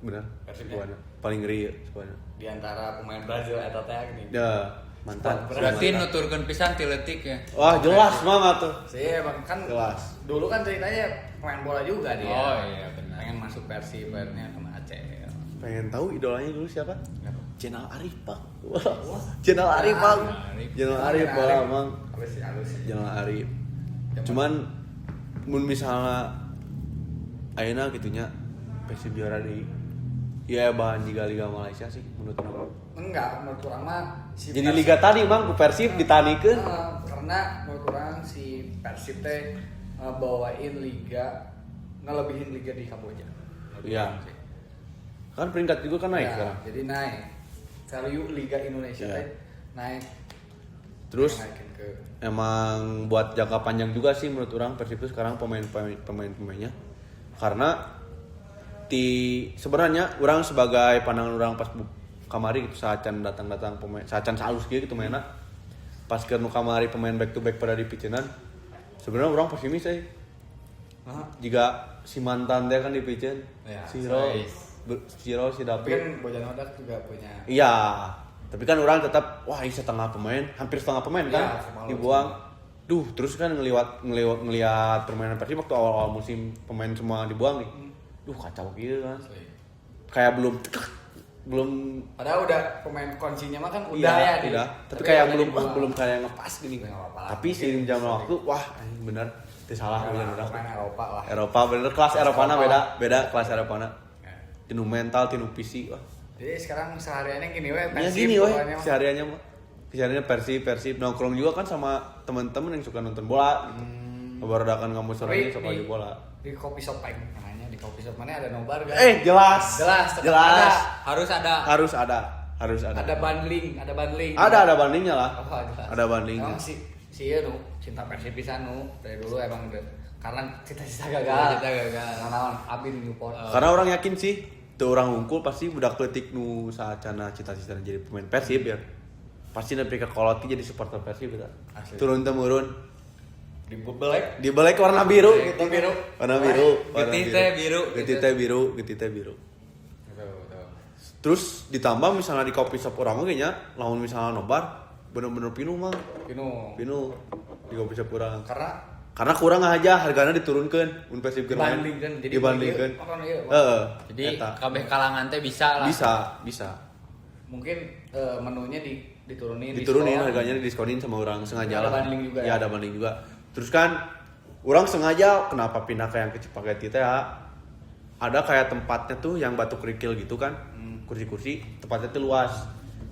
[SPEAKER 3] bener.
[SPEAKER 1] Persibnya?
[SPEAKER 3] Paling ngeri ya skuadnya.
[SPEAKER 1] Di antara pemain Brazil eta teh gini.
[SPEAKER 3] Ya, mantan.
[SPEAKER 2] Berarti
[SPEAKER 3] Mantan.
[SPEAKER 2] nuturkeun pisan ti leutik ya.
[SPEAKER 3] Wah, jelas banget tuh.
[SPEAKER 1] Sih, Bang, kan
[SPEAKER 3] Jelas.
[SPEAKER 1] dulu kan ceritanya pemain bola juga dia.
[SPEAKER 2] Oh, iya, benar.
[SPEAKER 1] Pengen masuk Persib, akhirnya kena Aceh.
[SPEAKER 3] Pengen tahu idolanya dulu siapa?
[SPEAKER 1] Kenapa?
[SPEAKER 3] Jenal Arif, Pak. Wah, Jenal Arif, Pak. Jenal Arif, Pak, Mang.
[SPEAKER 1] Halus.
[SPEAKER 3] Jenal Arif. Cuman mun misalnya ayeuna gitunya Persib juara di ya bahan juga Liga Malaysia sih menurut aku.
[SPEAKER 1] Enggak, menurut orang mah
[SPEAKER 3] Jadi liga tadi Mang ku Persib ditanikeun.
[SPEAKER 1] Karena menurut orang si Persib teh bawain liga ngelebihin liga di Kamboja.
[SPEAKER 3] Iya. Kan peringkat juga kan naik
[SPEAKER 1] Ya,
[SPEAKER 3] sekarang.
[SPEAKER 1] jadi naik. Value liga Indonesia
[SPEAKER 3] Iya.
[SPEAKER 1] teh naik.
[SPEAKER 3] Terus
[SPEAKER 1] Naikin ke
[SPEAKER 3] emang buat jangka panjang juga sih menurut orang Persib itu sekarang pemainnya karena sebenarnya orang sebagai pandangan orang pas kamari gitu saat datang pemain saat salus gitu mainnya pas ke nu kamari pemain back to back pada dipicinan sebenarnya orang pesimis jika si mantan dia kan dipicin
[SPEAKER 1] Ya,
[SPEAKER 3] si
[SPEAKER 1] Tapi
[SPEAKER 3] David
[SPEAKER 1] kan Bojanodak juga punya.
[SPEAKER 3] iya tapi kan orang tetap wah ini setengah pemain hampir setengah pemain kan
[SPEAKER 1] Ya,
[SPEAKER 3] dibuang terus kan ngelihat permainan Persib waktu awal musim pemain semua dibuang nih kacau gitu kan kayak belum
[SPEAKER 1] Padahal udah pemain kuncinya mah kan udah
[SPEAKER 3] iya,
[SPEAKER 1] ya.
[SPEAKER 3] udah. Tapi kayak belum kayak ngepas gini.
[SPEAKER 1] Nggak apa-apa lah.
[SPEAKER 3] Tapi seiring jam waktu, wah bener. Itu salah
[SPEAKER 1] Pemain
[SPEAKER 3] bener.
[SPEAKER 1] Eropa lah.
[SPEAKER 3] Eropa bener kelas Eropana beda kelas Eropana. Tinu mental, tinu fisik. Wah.
[SPEAKER 1] Jadi sekarang sehariannya gini weh.
[SPEAKER 3] Ya gini weh, sehariannya mah. Sehariannya Persib nongkrong juga kan sama teman-teman yang suka nonton bola. Keberadakan kamu sorenya suka aja bola.
[SPEAKER 1] Di kopi shop paling namanya di kopi shop mana ada nobar kan?
[SPEAKER 3] Jelas.
[SPEAKER 2] Harus ada.
[SPEAKER 1] Ada bundling.
[SPEAKER 3] Ada bandingnya lah.
[SPEAKER 1] Oh, jelas.
[SPEAKER 3] Ada bandingnya.
[SPEAKER 1] Emang si cinta Persib pisan dari dulu emang karena cita-cita gagal. Naon Abin Newport.
[SPEAKER 3] Karena orang yakin sih, tuh orang unggul pasti budak letik nu saacana cita-cita jadi pemain Persib ya. Pasti nepi ka koloti jadi supporter Persib eta. Turun temurun. Di belek warna biru gitu. Warna biru. Getih teh biru.
[SPEAKER 1] Betul.
[SPEAKER 3] Terus ditambah misalnya di kopi shop orang oge nya, lamun misalnya nobar bener-bener pinuh mah. Pinuh di kopi shop orang. Karena kurang aja harganya diturunkan mun Persib keur main. Dibandingkeun. Heeh.
[SPEAKER 2] Jadi kabeh kalangan teh bisa lah.
[SPEAKER 3] Bisa.
[SPEAKER 1] Mungkin menunya diturunin
[SPEAKER 3] Harganya didiskonin sama orang sengaja lah.
[SPEAKER 1] Ada banding juga
[SPEAKER 3] ya. Ada banding juga. Terus kan orang sengaja kenapa pindah ke yang kecil pakai teh ya? Ada kayak tempatnya tuh yang batu kerikil gitu kan. Kursi-kursi tempatnya tuh luas.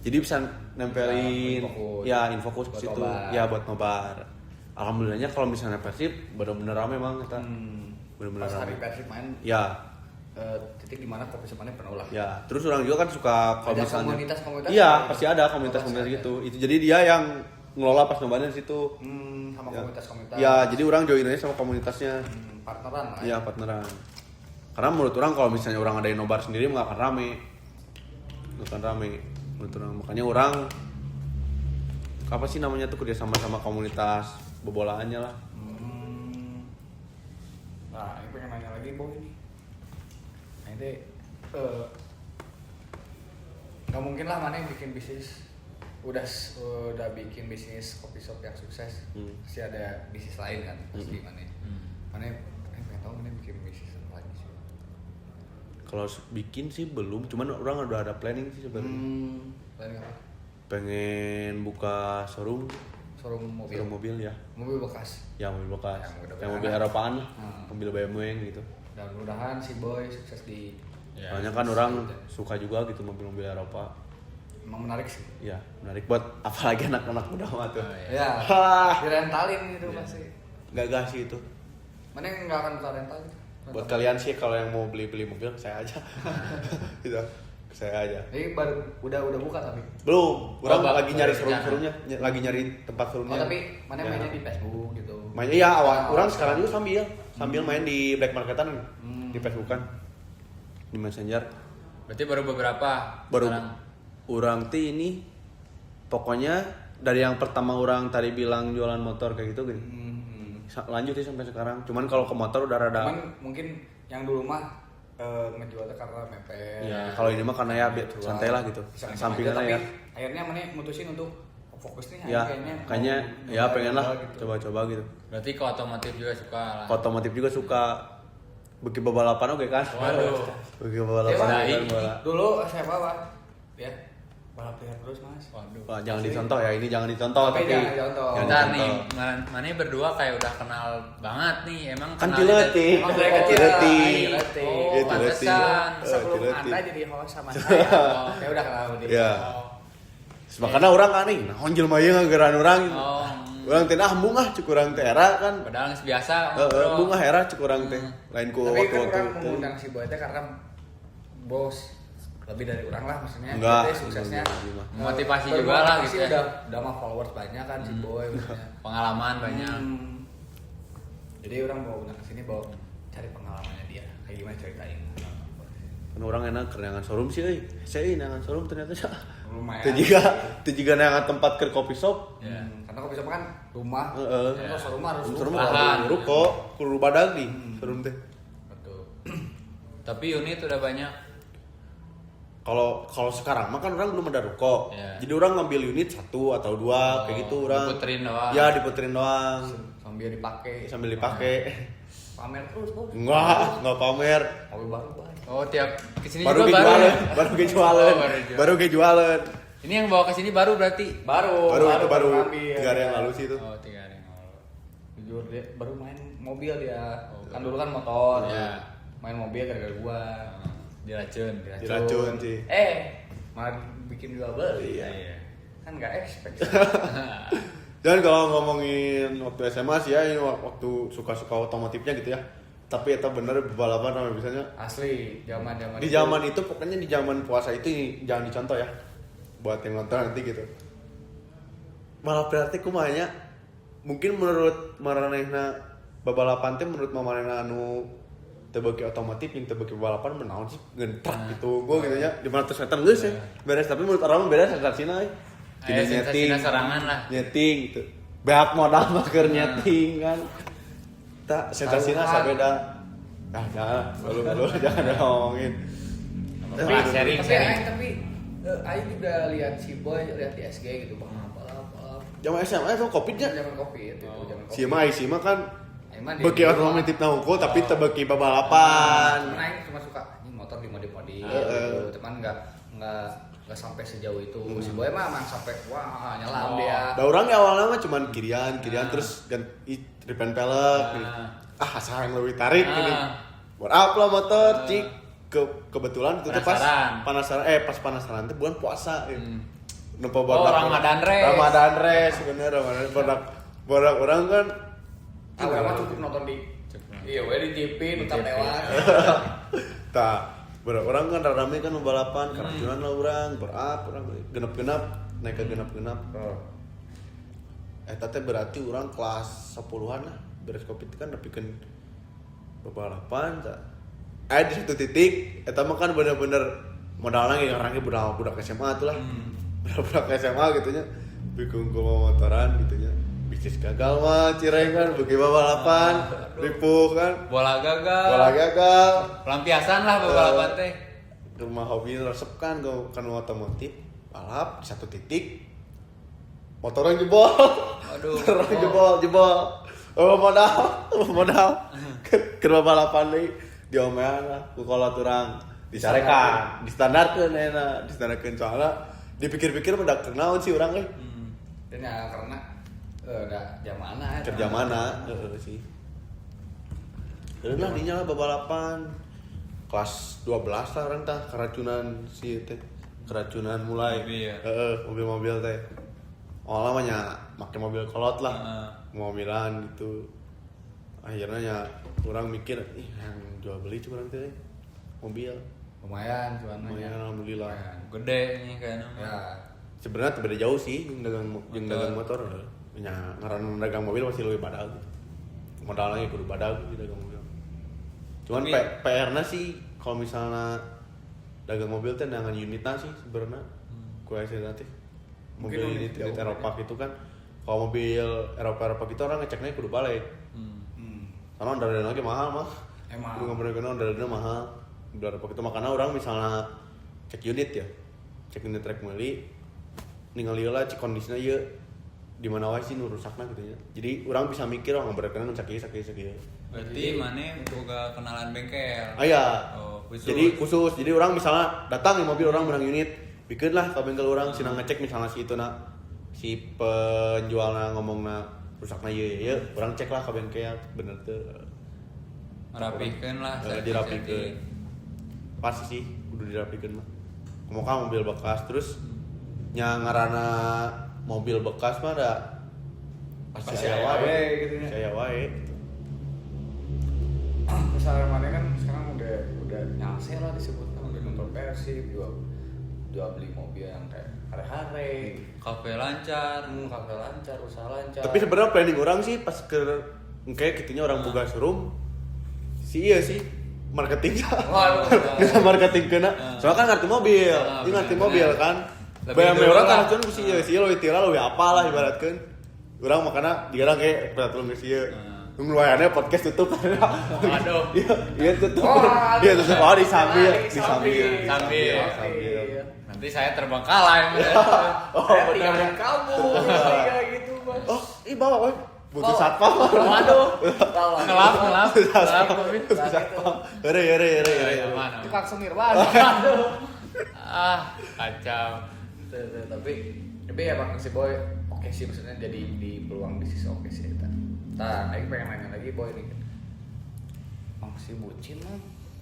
[SPEAKER 3] Jadi bisa nempelin infokus ke situ. Ya buat nobar. Alhamdulillahnya kalau misalnya Persib benar-benar rame Mang kita. Benar-benar
[SPEAKER 1] Pas hari
[SPEAKER 3] rame.
[SPEAKER 1] Persib main.
[SPEAKER 3] Ya.
[SPEAKER 1] Titik di mana kopi shop penuh lah.
[SPEAKER 3] Ya, terus orang juga kan suka kalau
[SPEAKER 1] Ada
[SPEAKER 3] misalnya
[SPEAKER 1] komunitas-komunitas?
[SPEAKER 3] Iya, pasti ada komunitas-komunitas gitu. Itu jadi dia yang ngelola pas nobarnya di situ.
[SPEAKER 1] Sama
[SPEAKER 3] Ya.
[SPEAKER 1] komunitas-komunitas.
[SPEAKER 3] Ya, jadi orang join aja sama komunitasnya.
[SPEAKER 1] Partneran lah.
[SPEAKER 3] Iya, partneran. Karena menurut orang kalau misalnya orang ada yang nobar sendiri nggak akan rame. Menurut orang. Makanya orang apa sih namanya tuh kerja sama komunitas bebolaannya lah.
[SPEAKER 1] Nah, ini pengen nanya lagi Boy ini. Nah, ini nggak mungkin lah mana yang bikin bisnis udah bikin bisnis kopi shop yang sukses pasti ada bisnis lain kan pasti mana pengen tahu mana bikin bisnis apa lagi sih.
[SPEAKER 3] Kalau bikin sih belum, cuman orang udah ada planning sih sebenarnya.
[SPEAKER 1] Planning apa?
[SPEAKER 3] Pengen buka showroom mobil ya.
[SPEAKER 1] Mobil bekas.
[SPEAKER 3] Ya mobil bekas.
[SPEAKER 1] Yang
[SPEAKER 3] Yang mobil Eropaan lah. Mobil BMW gitu.
[SPEAKER 1] Dan mudah-mudahan si Boy sukses di.
[SPEAKER 3] Soalnya kan orang suka juga gitu mobil-mobil Eropa.
[SPEAKER 1] Emang menarik sih.
[SPEAKER 3] Iya, menarik buat apalagi anak-anak muda mah tuh.
[SPEAKER 1] Ya. Direntalin gitu pasti.
[SPEAKER 3] Gak sih itu.
[SPEAKER 1] Mana yang nggak akan buka rental gitu?
[SPEAKER 3] Buat kalian sih kalau yang mau beli mobil saya aja. Gitu. Saya aja.
[SPEAKER 1] Jadi baru udah buka tapi.
[SPEAKER 3] Belum, orang lagi nyari
[SPEAKER 2] rencana.
[SPEAKER 3] showroom-nya, lagi nyari tempat showroomnya.
[SPEAKER 1] Tapi mana mainnya di Facebook gitu.
[SPEAKER 3] Mainnya iya awal. Orang sekarang juga sambil main di black marketan di Facebookan. Di Messenger.
[SPEAKER 2] Berarti baru beberapa.
[SPEAKER 3] Baru
[SPEAKER 2] sekarang.
[SPEAKER 3] orang ini pokoknya dari yang pertama orang tadi bilang jualan motor kayak gitu gini. Lanjut sih sampai sekarang. Cuman kalau ke motor udah rada.
[SPEAKER 1] Cuman mungkin yang dulu mah ngejualnya karena mepet.
[SPEAKER 3] Ya, kalau ini mah karena ya santai lah gitu. Sampingan
[SPEAKER 1] tapi
[SPEAKER 3] ya.
[SPEAKER 1] akhirnya mana mutusin untuk fokus nih
[SPEAKER 3] Ya,
[SPEAKER 1] kayaknya
[SPEAKER 3] ya pengen lah
[SPEAKER 1] gitu.
[SPEAKER 3] coba-coba gitu.
[SPEAKER 2] Berarti ke otomotif juga suka lah.
[SPEAKER 3] Otomotif juga suka. Beki balapan oke kan?
[SPEAKER 2] Waduh.
[SPEAKER 3] Beki
[SPEAKER 1] Ya,
[SPEAKER 3] balapan
[SPEAKER 1] Pak,
[SPEAKER 3] kan bola.
[SPEAKER 1] dulu saya bawa ya balap liar terus mas.
[SPEAKER 2] Waduh.
[SPEAKER 3] Wah, jangan dicontoh ya, ini jangan dicontoh
[SPEAKER 1] Tapi jangan dicontoh.
[SPEAKER 3] jangan
[SPEAKER 2] Bentar
[SPEAKER 3] dicontoh.
[SPEAKER 2] nih, mana berdua kayak udah kenal banget nih. Emang
[SPEAKER 3] Kan
[SPEAKER 2] kenalnya
[SPEAKER 3] Cileti.
[SPEAKER 1] Emang dari kecil.
[SPEAKER 3] Cileti.
[SPEAKER 1] Cileti.
[SPEAKER 2] Oh,
[SPEAKER 3] Iya, Cileti.
[SPEAKER 2] pantesan.
[SPEAKER 1] Sebelum
[SPEAKER 3] Cileti.
[SPEAKER 1] Anda jadi host sama saya, saya udah kenal dia.
[SPEAKER 3] Ya. Makanya orang aneh, naon jelema ieu ngageran urang.
[SPEAKER 2] Oh.
[SPEAKER 3] Urang teh hambung cek urang teh era kan.
[SPEAKER 2] Padahal geus biasa.
[SPEAKER 3] Bunga era cek urang teh. Lain ku
[SPEAKER 1] Tapi kan
[SPEAKER 3] waktu-waktu
[SPEAKER 1] orang
[SPEAKER 3] teh.
[SPEAKER 1] mengundang si Boy teh karena bos lebih dari orang lah maksudnya.
[SPEAKER 3] Enggak.
[SPEAKER 1] Dia suksesnya.
[SPEAKER 2] Motivasi juga lah gitu ya.
[SPEAKER 1] Udah mah followers banyak kan si Boy maksudnya.
[SPEAKER 2] Pengalaman banyak.
[SPEAKER 1] Jadi orang mau undang ke sini bawa cari pengalamannya dia. Kayak gimana ceritain.
[SPEAKER 3] Kan orang enak kerenangan showroom sih euy. Saya neangan showroom ternyata sih.
[SPEAKER 1] Lumayan.
[SPEAKER 3] Teu jiga neangan tempat ke kopi shop.
[SPEAKER 2] Ya.
[SPEAKER 1] Karena kopi shop kan rumah.
[SPEAKER 3] Heeh.
[SPEAKER 1] Terus rumah harus
[SPEAKER 3] Showroom
[SPEAKER 2] Lahan.
[SPEAKER 3] ruko, kudu badag nih showroom teh.
[SPEAKER 1] Betul.
[SPEAKER 2] Tapi unit udah banyak.
[SPEAKER 3] Kalau sekarang mah kan orang belum ada ruko.
[SPEAKER 2] Ya.
[SPEAKER 3] Jadi orang ngambil unit 1 atau 2 kayak gitu orang.
[SPEAKER 2] Diputerin doang.
[SPEAKER 3] Ya, diputerin doang.
[SPEAKER 1] Sambil dipakai.
[SPEAKER 3] Sambil dipakai.
[SPEAKER 1] Pamer terus bos.
[SPEAKER 3] Enggak pamer.
[SPEAKER 1] Mobil baru banyak.
[SPEAKER 2] Oh, tiap kesini
[SPEAKER 3] Baru
[SPEAKER 2] juga baru.
[SPEAKER 3] kejualan,
[SPEAKER 2] ya?
[SPEAKER 3] baru kejualan.
[SPEAKER 2] Oh, baru jual.
[SPEAKER 3] Baru kejualan.
[SPEAKER 2] Ini yang bawa ke sini baru berarti.
[SPEAKER 1] Baru ngambil.
[SPEAKER 3] 3 hari yang lalu sih itu.
[SPEAKER 2] Oh, 3 hari yang lalu.
[SPEAKER 1] Jujur dia baru main mobil dia.
[SPEAKER 2] Oh,
[SPEAKER 1] Kan dulu kan motor.
[SPEAKER 2] Iya.
[SPEAKER 1] Main mobil gara-gara gua.
[SPEAKER 2] Diracun.
[SPEAKER 3] Diracun sih.
[SPEAKER 1] Malah bikin gua beli.
[SPEAKER 2] Iya.
[SPEAKER 1] Kan enggak expect.
[SPEAKER 3] Dan kalau ngomongin waktu SMA sih ya, ini waktu suka-suka otomotifnya gitu ya. Tapi itu bener balapan sama misalnya
[SPEAKER 1] Asli, zaman-zaman
[SPEAKER 3] di zaman itu pokoknya di zaman puasa itu jangan dicontoh ya. Buat yang nonton nanti gitu. Malah berarti kumanya mungkin menurut maranehna babalapan teh menurut maranehna anu tebeki otomotif yang tebeki balapan menaon sih ngentrak gitu gua gitu nya 500 meter geus ya beres tapi menurut orang beres sensasina
[SPEAKER 2] Sensasina serangan lah.
[SPEAKER 3] nyeting gitu beak modal mah keur nyeting kan tak sensasina sabeda lu jangan ngomongin
[SPEAKER 2] Tapi sharing.
[SPEAKER 1] tapi Aing juga lihat si Boy lihat di SG gitu balap.
[SPEAKER 3] zaman SMA itu kopitnya
[SPEAKER 1] Zaman kopi itu, zaman kopi.
[SPEAKER 3] si mah kan
[SPEAKER 1] Aing mah di-
[SPEAKER 3] beki otomotif na hukum tapi tebeki babalapan
[SPEAKER 1] Cuman Aing cuma suka ini motor dimodif-modif
[SPEAKER 3] Heeh.
[SPEAKER 1] gitu. Cuman enggak sampai sejauh itu. Si Boy mah emang sampai wah nyelam dia.
[SPEAKER 3] da orang ya awalnya mah cuman kirian terus ganti repan pelek gini. Asal yang lebih tarik gini buat apa motor cik kebetulan itu tuh
[SPEAKER 2] Penasaran.
[SPEAKER 3] pas panasaran tuh bulan puasa Nempo
[SPEAKER 2] Oh, Ramadan
[SPEAKER 3] Res bener Ramadan bodak orang kan
[SPEAKER 1] Mah cukup nonton di iya, we di TV tetap lewat.
[SPEAKER 3] tak bodak orang kan rame kan balapan keracunan lah orang orang genep-genep naik ke genep-genep teh berarti orang kelas 10-an lah beres covid kan tapi kan balapan di satu titik eta mah kan bener-bener modalnya yang orangnya budak SMA tuh lah budak SMA gitu nya bikin motoran gitu nya bisnis gagal mah cireng kan bagi balapan ripuh kan
[SPEAKER 2] Bola gagal. Pelampiasan lah balapan teh.
[SPEAKER 3] rumah hobi resep kan kan otomotif balap di satu titik motornya jebol
[SPEAKER 2] Aduh.
[SPEAKER 3] motornya jebol modal ke balapan deui diomean lah ku kolot urang disarekan distandarkeun soalnya dipikir-pikir mendak naon sih urang euy
[SPEAKER 1] Dan ya karena udah
[SPEAKER 3] kerja mana sih lah dinya lah balapan kelas 12 lah orang tah keracunan si teh keracunan mulai
[SPEAKER 2] Mobil ya?
[SPEAKER 3] mobil-mobil teh awalnya make mobil kolot lah mobilan gitu akhirnya ya orang mikir yang jual beli cuma orang teh mobil
[SPEAKER 1] lumayan cuman
[SPEAKER 3] lumayan alhamdulillah
[SPEAKER 2] Gede nih kayaknya.
[SPEAKER 1] ya
[SPEAKER 3] sebenarnya beda jauh sih yang dagang motor nya ngaran dagang mobil pasti lebih badag modalnya kudu badag di dagang mobil cuman PR-nya sih kalau misalnya dagang mobil teh dengan unitnya sih sebenarnya kualitas nanti mobil
[SPEAKER 1] Mungkin
[SPEAKER 3] unit
[SPEAKER 1] jauh
[SPEAKER 3] Eropa gitu kan kalau mobil Eropa gitu orang ngeceknya kudu balik karena ondel lagi mahal mah
[SPEAKER 1] Emang.
[SPEAKER 3] kudu ngambil ondel mahal mobil Eropa gitu makanya orang misalnya cek unit ya cek unit trek meuli ningali lah cek kondisinya ya di mana wae sih nu rusakna gitu ya jadi orang bisa mikir orang berekenan sakit
[SPEAKER 2] Berarti mana boga kenalan bengkel.
[SPEAKER 3] aya
[SPEAKER 2] Oh, khusus.
[SPEAKER 3] jadi khusus jadi orang misalnya datang di mobil orang menang unit bikin lah ke bengkel orang sinang ngecek misalnya si itu si penjualnya ngomongna rusakna ieu orang cek lah ke bengkel bener tuh
[SPEAKER 2] Ngerapikeun lah.
[SPEAKER 3] dirapikeun pasti sih kudu dirapikeun mah mau mobil bekas terus nya ngaranna mobil bekas mah ada pasti aya wae
[SPEAKER 1] gitu ya.
[SPEAKER 3] saya wae.
[SPEAKER 1] Misalnya mana kan sekarang udah nyase lah disebutnya udah nonton Persib jual beli mobil yang kayak hare-hare,
[SPEAKER 2] Kafe lancar.
[SPEAKER 1] kafe lancar, usaha lancar.
[SPEAKER 3] Tapi sebenarnya planning orang sih pas ke kayak gitunya orang boga showroom iya sih marketingnya.
[SPEAKER 1] Waduh.
[SPEAKER 3] Bisa marketing kena. Soalnya kan ngerti mobil. Ini ngerti
[SPEAKER 2] bener.
[SPEAKER 3] mobil kan.
[SPEAKER 2] Lebih
[SPEAKER 3] BMW
[SPEAKER 2] dulu
[SPEAKER 3] orang kan
[SPEAKER 2] lah.
[SPEAKER 3] cuman ku sih sih lo itira lo apalah ibaratkeun. Urang makana digarang kayak peraturan geus ieu. Lumayannya podcast tutup.
[SPEAKER 2] Aduh.
[SPEAKER 3] Iya tutup.
[SPEAKER 1] Oh,
[SPEAKER 3] Iya tutup. Oh disambil.
[SPEAKER 2] Sambil.
[SPEAKER 1] Iya.
[SPEAKER 2] Nanti saya terbengkalai.
[SPEAKER 3] Oh
[SPEAKER 1] Saya
[SPEAKER 3] benar.
[SPEAKER 1] tinggalin kamu, kayak gitu mas.
[SPEAKER 3] Oh, ih bawa woy. Butuh satpam.
[SPEAKER 1] Waduh.
[SPEAKER 2] Ngelap.
[SPEAKER 3] Butuh satpam. Heure.
[SPEAKER 2] Aman.
[SPEAKER 1] Tukang semir banget. Aduh.
[SPEAKER 2] Kacau.
[SPEAKER 1] Tapi ya Bang si Boy oke sih maksudnya jadi di peluang bisnis oke sih kita. Nah, aku pengen nanya lagi Boy nih. Bang si bucin mah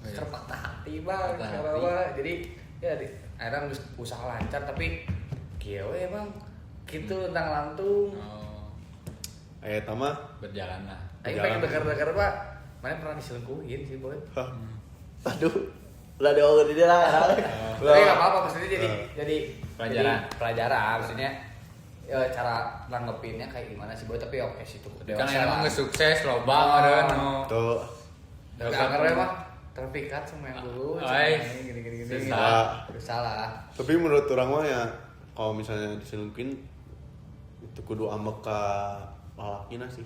[SPEAKER 1] terpatah hati Bang.
[SPEAKER 2] Patah
[SPEAKER 1] Karena
[SPEAKER 2] hati.
[SPEAKER 1] apa? Jadi ya akhirnya usaha lancar tapi kieu we Bang. Gitu tentang lantung.
[SPEAKER 3] Aya tama.
[SPEAKER 2] Berjalan lah.
[SPEAKER 1] Aing pengen denger Pak. Mana pernah diselingkuhin sih Boy?
[SPEAKER 3] Aduh. Udah diomongin di dia lah.
[SPEAKER 1] Tapi nggak apa-apa maksudnya jadi
[SPEAKER 2] Pelajaran.
[SPEAKER 1] jadi pelajaran maksudnya ya, cara nanggepinnya kayak gimana sih Boy tapi oke sih tuh
[SPEAKER 2] Kan emang nggak sukses loba ada no.
[SPEAKER 3] Tuh.
[SPEAKER 1] nggak ngerti mah terpikat sama yang dulu
[SPEAKER 2] Ay,
[SPEAKER 1] gini
[SPEAKER 2] susah.
[SPEAKER 1] salah
[SPEAKER 3] Tapi menurut orang mah ya kalau misalnya diselingkuhin itu kudu ambek ka lalakina sih.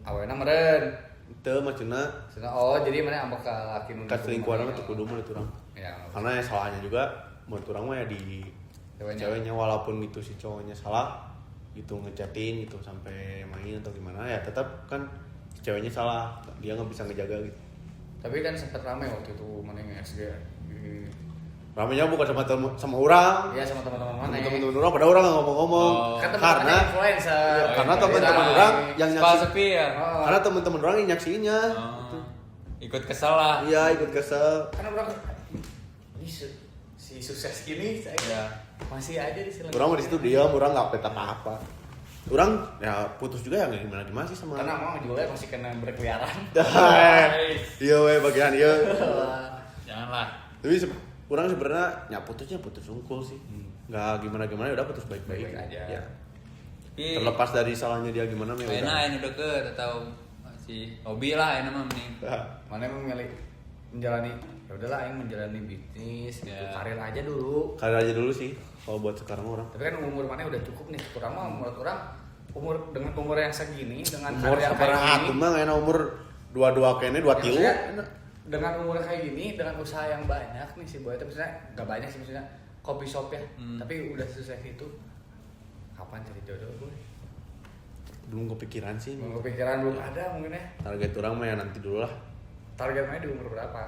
[SPEAKER 1] awalnya meren
[SPEAKER 3] Itu macuna
[SPEAKER 1] oh jadi mana ambek ke laki nu
[SPEAKER 3] ka selingkuhan mah teu kudu menurut orang.
[SPEAKER 1] ya
[SPEAKER 3] Karena ya salahnya juga menurut orang mah ya di ceweknya walaupun gitu si cowoknya salah gitu ngechatin gitu sampai main atau gimana ya tetap kan si ceweknya salah dia nggak bisa ngejaga gitu.
[SPEAKER 1] tapi kan sempet rame waktu itu mana yang SG
[SPEAKER 3] Ramenya bukan sama orang.
[SPEAKER 1] iya sama teman-teman mana
[SPEAKER 3] Teman-teman orang pada orang nggak ngomong-ngomong
[SPEAKER 1] kan
[SPEAKER 3] karena
[SPEAKER 1] teman-teman influencer
[SPEAKER 3] karena teman-teman orang yang
[SPEAKER 2] Spal
[SPEAKER 3] nyaksi
[SPEAKER 2] sepi ya.
[SPEAKER 3] karena teman-teman orang yang nyaksinya
[SPEAKER 2] Oh. Ikut kesel lah.
[SPEAKER 3] iya ikut kesel.
[SPEAKER 1] karena orang ini si sukses gini saya
[SPEAKER 2] Ya.
[SPEAKER 1] masih aja di sini
[SPEAKER 3] Orang mah di situ diam, orang nggak update apa-apa. Orang ya putus juga ya gimana sih sama.
[SPEAKER 1] karena mau jualnya masih kena berkeliaran
[SPEAKER 3] Iya we bagian iya.
[SPEAKER 2] Janganlah.
[SPEAKER 3] Tapi orang sebenarnya ya putusnya putus unggul sih. Nggak gimana-gimana udah putus baik-baik
[SPEAKER 1] Baik-baik aja.
[SPEAKER 3] Ya.
[SPEAKER 2] Tapi
[SPEAKER 3] Terlepas dari salahnya dia gimana ya
[SPEAKER 2] enak
[SPEAKER 3] udah.
[SPEAKER 2] yang deket atau si hobi lah enak mah mending.
[SPEAKER 1] mana emang milih menjalani ya udahlah yang menjalani bisnis gitu.
[SPEAKER 2] Ya.
[SPEAKER 1] Karir aja dulu
[SPEAKER 3] Karir aja dulu sih kalau buat sekarang orang.
[SPEAKER 1] tapi kan umur mana udah cukup nih kurang mah menurut orang dengan umur yang segini dengan
[SPEAKER 3] Umur
[SPEAKER 1] karir yang
[SPEAKER 3] sekarang
[SPEAKER 1] kayak
[SPEAKER 3] atuh
[SPEAKER 1] gini
[SPEAKER 3] mah enak umur 22 kene 23.
[SPEAKER 1] maksudnya dengan umur kayak gini dengan usaha yang banyak nih si Boy itu maksudnya nggak banyak sih maksudnya kopi shop ya tapi udah sukses itu kapan cari jodoh gue
[SPEAKER 3] Belum kepikiran sih.
[SPEAKER 1] belum kepikiran belum ada mungkin ya
[SPEAKER 3] Target orang mah ya nanti dulu lah.
[SPEAKER 1] target mana di umur berapa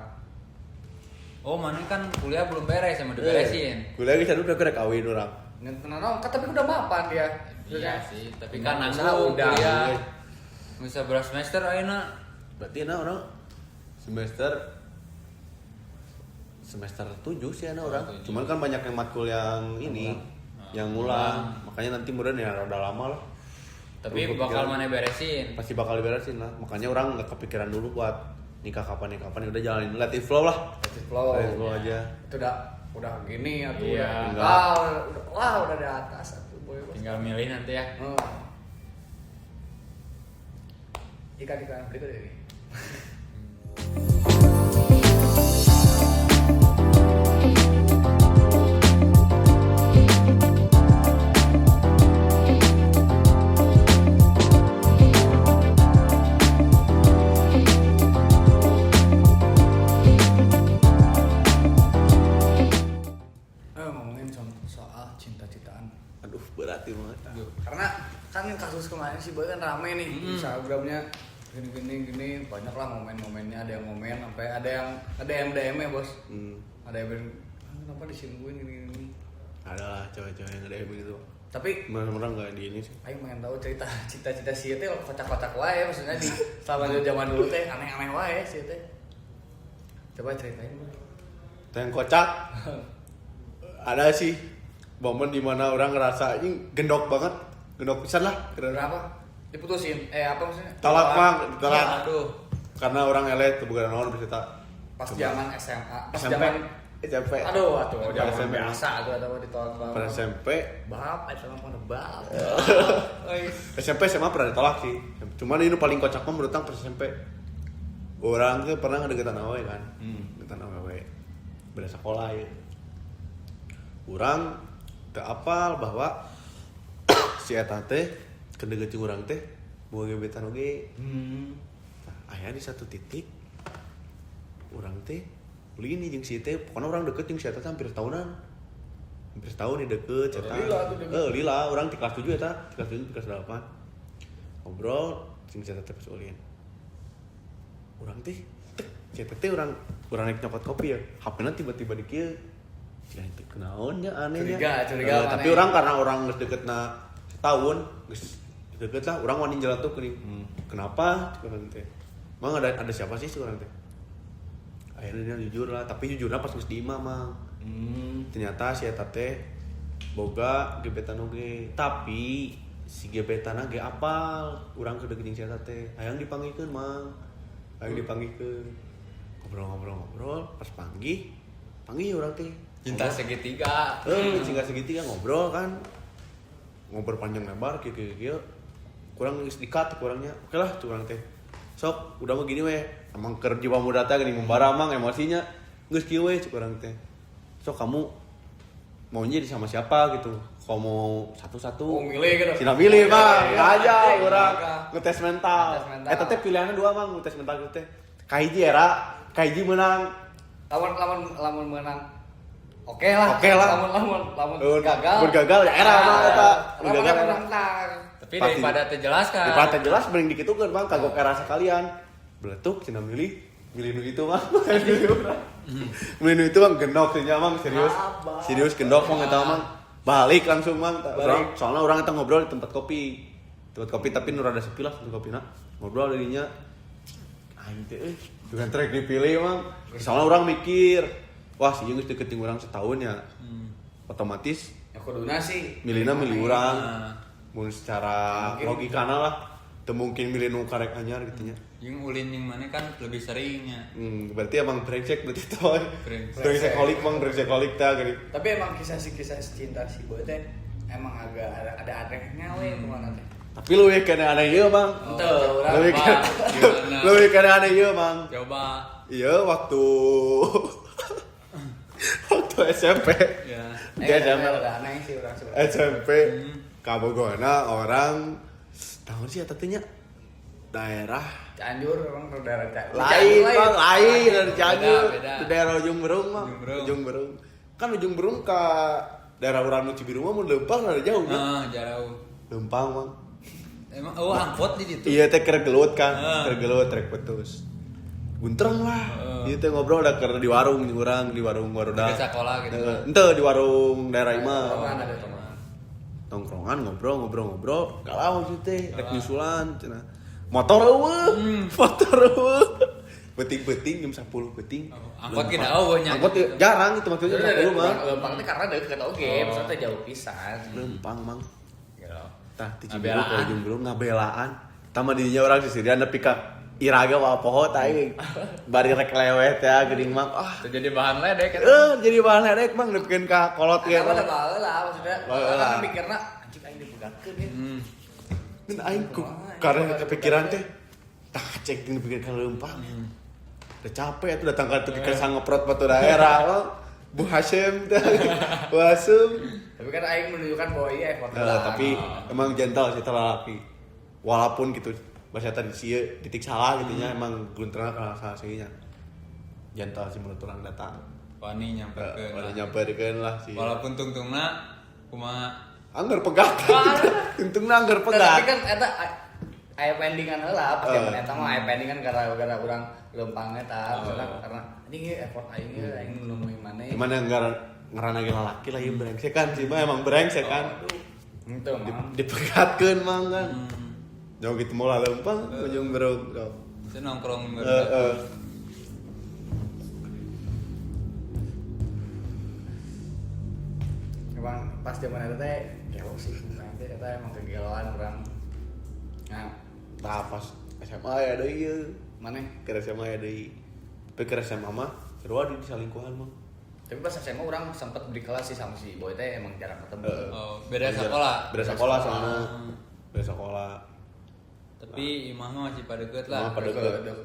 [SPEAKER 2] Oh mana kan kuliah belum beres sama diberesin.
[SPEAKER 3] Kuliah lagi udah kira kawin orang.
[SPEAKER 1] Nggak tapi udah mapan dia
[SPEAKER 2] Iya sih, tapi
[SPEAKER 1] Nggak
[SPEAKER 2] kan
[SPEAKER 1] usah,
[SPEAKER 2] nanggung
[SPEAKER 1] udah.
[SPEAKER 2] kuliah. Bisa berapa semester ayeuna?
[SPEAKER 3] Berarti nah orang semester 7 sih anak orang.
[SPEAKER 2] 7.
[SPEAKER 3] Cuman kan banyak yang matkul yang ini yang ngulang. Makanya nanti mudah ya rada lama lah.
[SPEAKER 2] Tapi
[SPEAKER 3] Belum
[SPEAKER 2] bakal
[SPEAKER 3] kepikiran.
[SPEAKER 2] mana beresin.
[SPEAKER 3] Pasti bakal diberesin lah. Makanya orang nggak kepikiran dulu buat nikah kapan udah jalanin let it flow lah.
[SPEAKER 1] Let it flow.
[SPEAKER 3] Let it flow aja.
[SPEAKER 1] Itu udah gini atau
[SPEAKER 2] Iya.
[SPEAKER 1] udah di atas atuh boy.
[SPEAKER 2] Tinggal milih nanti ya.
[SPEAKER 1] Ikan berikut ini. Ngomongin soal cinta-cintaan.
[SPEAKER 3] Aduh berat banget.
[SPEAKER 1] Karena kan kasus kemarin sih boy kan rame nih Instagramnya gini banyak lah momen-momennya ada yang ngomen sampai ada yang DM ya bos ada yang bilang kenapa diselingkuhin gini
[SPEAKER 3] Ada lah cewek-cewek yang ada begitu.
[SPEAKER 1] tapi
[SPEAKER 3] Mana-mana nggak di ini sih.
[SPEAKER 1] Ayo pengen tahu cerita cita-cita si teh kocak-kocak wae maksudnya di selama zaman dulu teh aneh-aneh wae si teh coba ceritain Bang.
[SPEAKER 3] Yang kocak ada sih. momen dimana orang ngerasa ini gendok banget, gendok pisan lah.
[SPEAKER 1] Berapa? Diputusin? Apa maksudnya?
[SPEAKER 3] Tolak mang, tolak.
[SPEAKER 2] Ya, aduh.
[SPEAKER 3] Karena orang elit bukan naon bisa tak.
[SPEAKER 1] Pas zaman SMA, pas
[SPEAKER 3] SMP.
[SPEAKER 1] zaman
[SPEAKER 3] SMP.
[SPEAKER 1] aduh zaman
[SPEAKER 3] SMP.
[SPEAKER 1] biasa atau ditolak banget.
[SPEAKER 3] Pada SMP,
[SPEAKER 1] Bab, SMA mana bab.
[SPEAKER 3] SMP SMA pernah ditolak sih. Cuman ini paling kocak mah menurut orang pas SMP. Orang tuh pernah ngedeketan awe kan. Ngedeketan awe. Beda sekolah ya. Orang teu apal bahwa si eta teh kedeketin urang teh boga gebetan oge. Nah, aya di satu titik urang teh ulin jeung si teh pokona urang deket jeung si eta hampir setahunan. Hampir setahun nih deket eta. Lila urang di kelas 7 eta, kelas 7 kelas 8. Ngobrol jeung si eta teh pas ulin. Urang teh si eta teh urang naik nyokot kopi ya. HP-na tiba-tiba di kieu. Cina itu kenaonnya anehnya.
[SPEAKER 1] Curiga
[SPEAKER 3] Tapi orang karena orang geus deketna setahun, geus deket lah, orang wani jelatuh ke kenapa? Urang teh. Mang ada siapa sih urang teh? Akhirnya dia jujur lah, tapi jujurnya pas geus di imah mang. Ternyata si eta teh boga gebetan oge, tapi si gebetanna ge apal, urang kedeket jeung si eta teh. Hayang dipanggikeun mang. Hayang dipanggikeun. Ngobrol, pas panggih urang teh.
[SPEAKER 2] Cinta segitiga.
[SPEAKER 3] Cinta segitiga ngobrol kan. Ngobrol panjang lebar kieu. Kurang geus dikat kurangnya. Oke lah curang teh. Sok, udah mah gini we. Emang keur jiwa muda teh geuning membara mang emosinya. Geus kieu we curang teh. Sok kamu mau jadi sama siapa gitu. Kalau mau satu-satu.
[SPEAKER 1] Oh, milih gitu.
[SPEAKER 3] Cina milih bang,
[SPEAKER 1] Iya,
[SPEAKER 3] aja
[SPEAKER 1] iya,
[SPEAKER 3] urang
[SPEAKER 1] iya.
[SPEAKER 3] ngetes mental.
[SPEAKER 1] Ngetes mental.
[SPEAKER 3] Eta teh pilihannya dua mang, ngetes mental gitu teh. Kaiji era, kaiji menang.
[SPEAKER 1] Lamun menang. Oke lah. Lamun gagal.
[SPEAKER 3] Mun gagal ya era mah eta. Mun
[SPEAKER 1] Lamun
[SPEAKER 3] gagal era.
[SPEAKER 1] menang.
[SPEAKER 2] Tapi
[SPEAKER 3] Pasti.
[SPEAKER 2] daripada terjelaskan.
[SPEAKER 3] Daripada jelas mending dikitukeun bang, kagok era sekalian. Beletuk cina milih nu itu mah. Milih nu itu bang gendok nya bang serius. Serius gendok mah eta mah. Balik langsung bang. Soalnya orang eta ngobrol di tempat kopi. Tapi nu rada sepi lah tempat kopina. Ngobrol dirinya. Aing teh dengan trek dipilih emang. Soalnya orang mikir, wah si geus deket jeung urang setahun ya. Otomatis
[SPEAKER 1] Ya kuduna sih.
[SPEAKER 3] milihna milih urang.
[SPEAKER 2] Nah.
[SPEAKER 3] Mun secara logikana lah, teu mungkin milih nu karek anyar gitu nya.
[SPEAKER 2] Yang ulin yang mana kan lebih seringnya.
[SPEAKER 3] Berarti emang brengsek berarti toy.
[SPEAKER 2] Brengsek.
[SPEAKER 3] Brengsek teh gini.
[SPEAKER 1] Tapi emang kisah cinta si boy teh emang agak ada anehnya we kemana teh.
[SPEAKER 3] Tapi lu kena aneh ieu, Bang.
[SPEAKER 1] Tuh, urang
[SPEAKER 3] Lu
[SPEAKER 2] Gimana?
[SPEAKER 3] lu kena aneh ieu, Bang.
[SPEAKER 2] Coba.
[SPEAKER 3] Iya, waktu SMP.
[SPEAKER 2] Ya.
[SPEAKER 3] SMP.
[SPEAKER 1] Ada aneh sih urang sebenarnya.
[SPEAKER 3] SMP. Kabogona orang tahun sih eta teh nya daerah
[SPEAKER 1] Cianjur orang ke daerah
[SPEAKER 3] lain bang, lain dari Cianjur,
[SPEAKER 2] Beda.
[SPEAKER 3] di daerah Ujung Berung mah,
[SPEAKER 2] Ujung Berung.
[SPEAKER 3] Ujung Berung, kan Ujung Berung ke daerah Urang Cibiru mah mau Lempang ada jauh kan,
[SPEAKER 2] Jauh.
[SPEAKER 3] Lempang bang,
[SPEAKER 2] Emang angkot di situ.
[SPEAKER 3] iya teh kergelut kan, kergelut trek petus, buntreng lah, iya teh ngobrol udah di warung di urang di warung
[SPEAKER 2] Di sekolah gitu.
[SPEAKER 3] ente di warung daerah imah,
[SPEAKER 1] Tongkrongan ada tongkrongan.
[SPEAKER 3] tongkrongan ngobrol, galau sih teh, rek nyusulan, cina, motor eueuh, beting jam 10 beting.
[SPEAKER 2] Angkot kita nya.
[SPEAKER 3] Angkot jarang itu maksudnya jam 10 mah.
[SPEAKER 1] Lempang teh karena deket oge, maksudnya jauh pisan.
[SPEAKER 3] Lempang mang.
[SPEAKER 1] Gitu.
[SPEAKER 3] Tah di Cibiru
[SPEAKER 2] Ngabelaan.
[SPEAKER 3] ka Ujung Berung ngabelaan. Tama dirinya orang sisirian nepi ka iraga wa poho tah bari rek lewet ya geuning mah.
[SPEAKER 2] Itu jadi bahan ledek kan.
[SPEAKER 3] Jadi bahan ledek mang nepikeun ka kolot
[SPEAKER 1] Ada
[SPEAKER 3] ge.
[SPEAKER 1] mah baheula maksudnya.
[SPEAKER 3] Baheula.
[SPEAKER 1] Kan mikirna anjing aing dipegakeun ya.
[SPEAKER 3] Dan aing karena kepikiran teh tah cek nepikeun ka lempang. Udah capek tuh datang ke tukang sangeprot batu daerah bang. Bu Hasyim teh. Bu Hasyim.
[SPEAKER 1] Tapi kan aing menunjukkan bahwa iya effort.
[SPEAKER 3] Tapi emang gentle sih laki. Walaupun gitu bahasa tadi sih titik salah gitu nya emang gelunterna kana salah sih nya. Gentle sih menurut orang datang.
[SPEAKER 2] Wani nyamperkeun.
[SPEAKER 3] Wani nyamperkeun lah sih.
[SPEAKER 2] Walaupun tungtungna kumaha
[SPEAKER 3] Angger pegat. Untungna angger
[SPEAKER 1] Tapi
[SPEAKER 3] pegat.
[SPEAKER 1] kan eta aya pendingan heula pas zaman eta mah aya pendingan gara-gara urang lempang eta karena anjing ieu effort aing ieu aing nemuin maneh.
[SPEAKER 3] Gimana ngarana ge lalaki lah ieu brengsek kan sih mah emang brengsek kan.
[SPEAKER 1] Henteu mah.
[SPEAKER 3] Dipegatkeun mang kan. Jauh gitu mau lah lempang Ujung Berung.
[SPEAKER 2] Itu nongkrong
[SPEAKER 1] Emang pas zaman itu teh gelo sih, nah itu emang kegeloan orang. Nah,
[SPEAKER 3] Pas SMA ya deui ieu.
[SPEAKER 1] mana?
[SPEAKER 3] Ke SMA ya deui. Tapi ke SMA mah seru di salingkuhan mah.
[SPEAKER 1] Tapi pas SMA orang sempat berkelas sih sama si Boy teh emang jarang ketemu.
[SPEAKER 2] Oh, beda sekolah.
[SPEAKER 3] Beda sekolah soalnya. Beda sekolah.
[SPEAKER 2] Tapi imah mah masih pada deket lah.
[SPEAKER 3] Imah pada deket.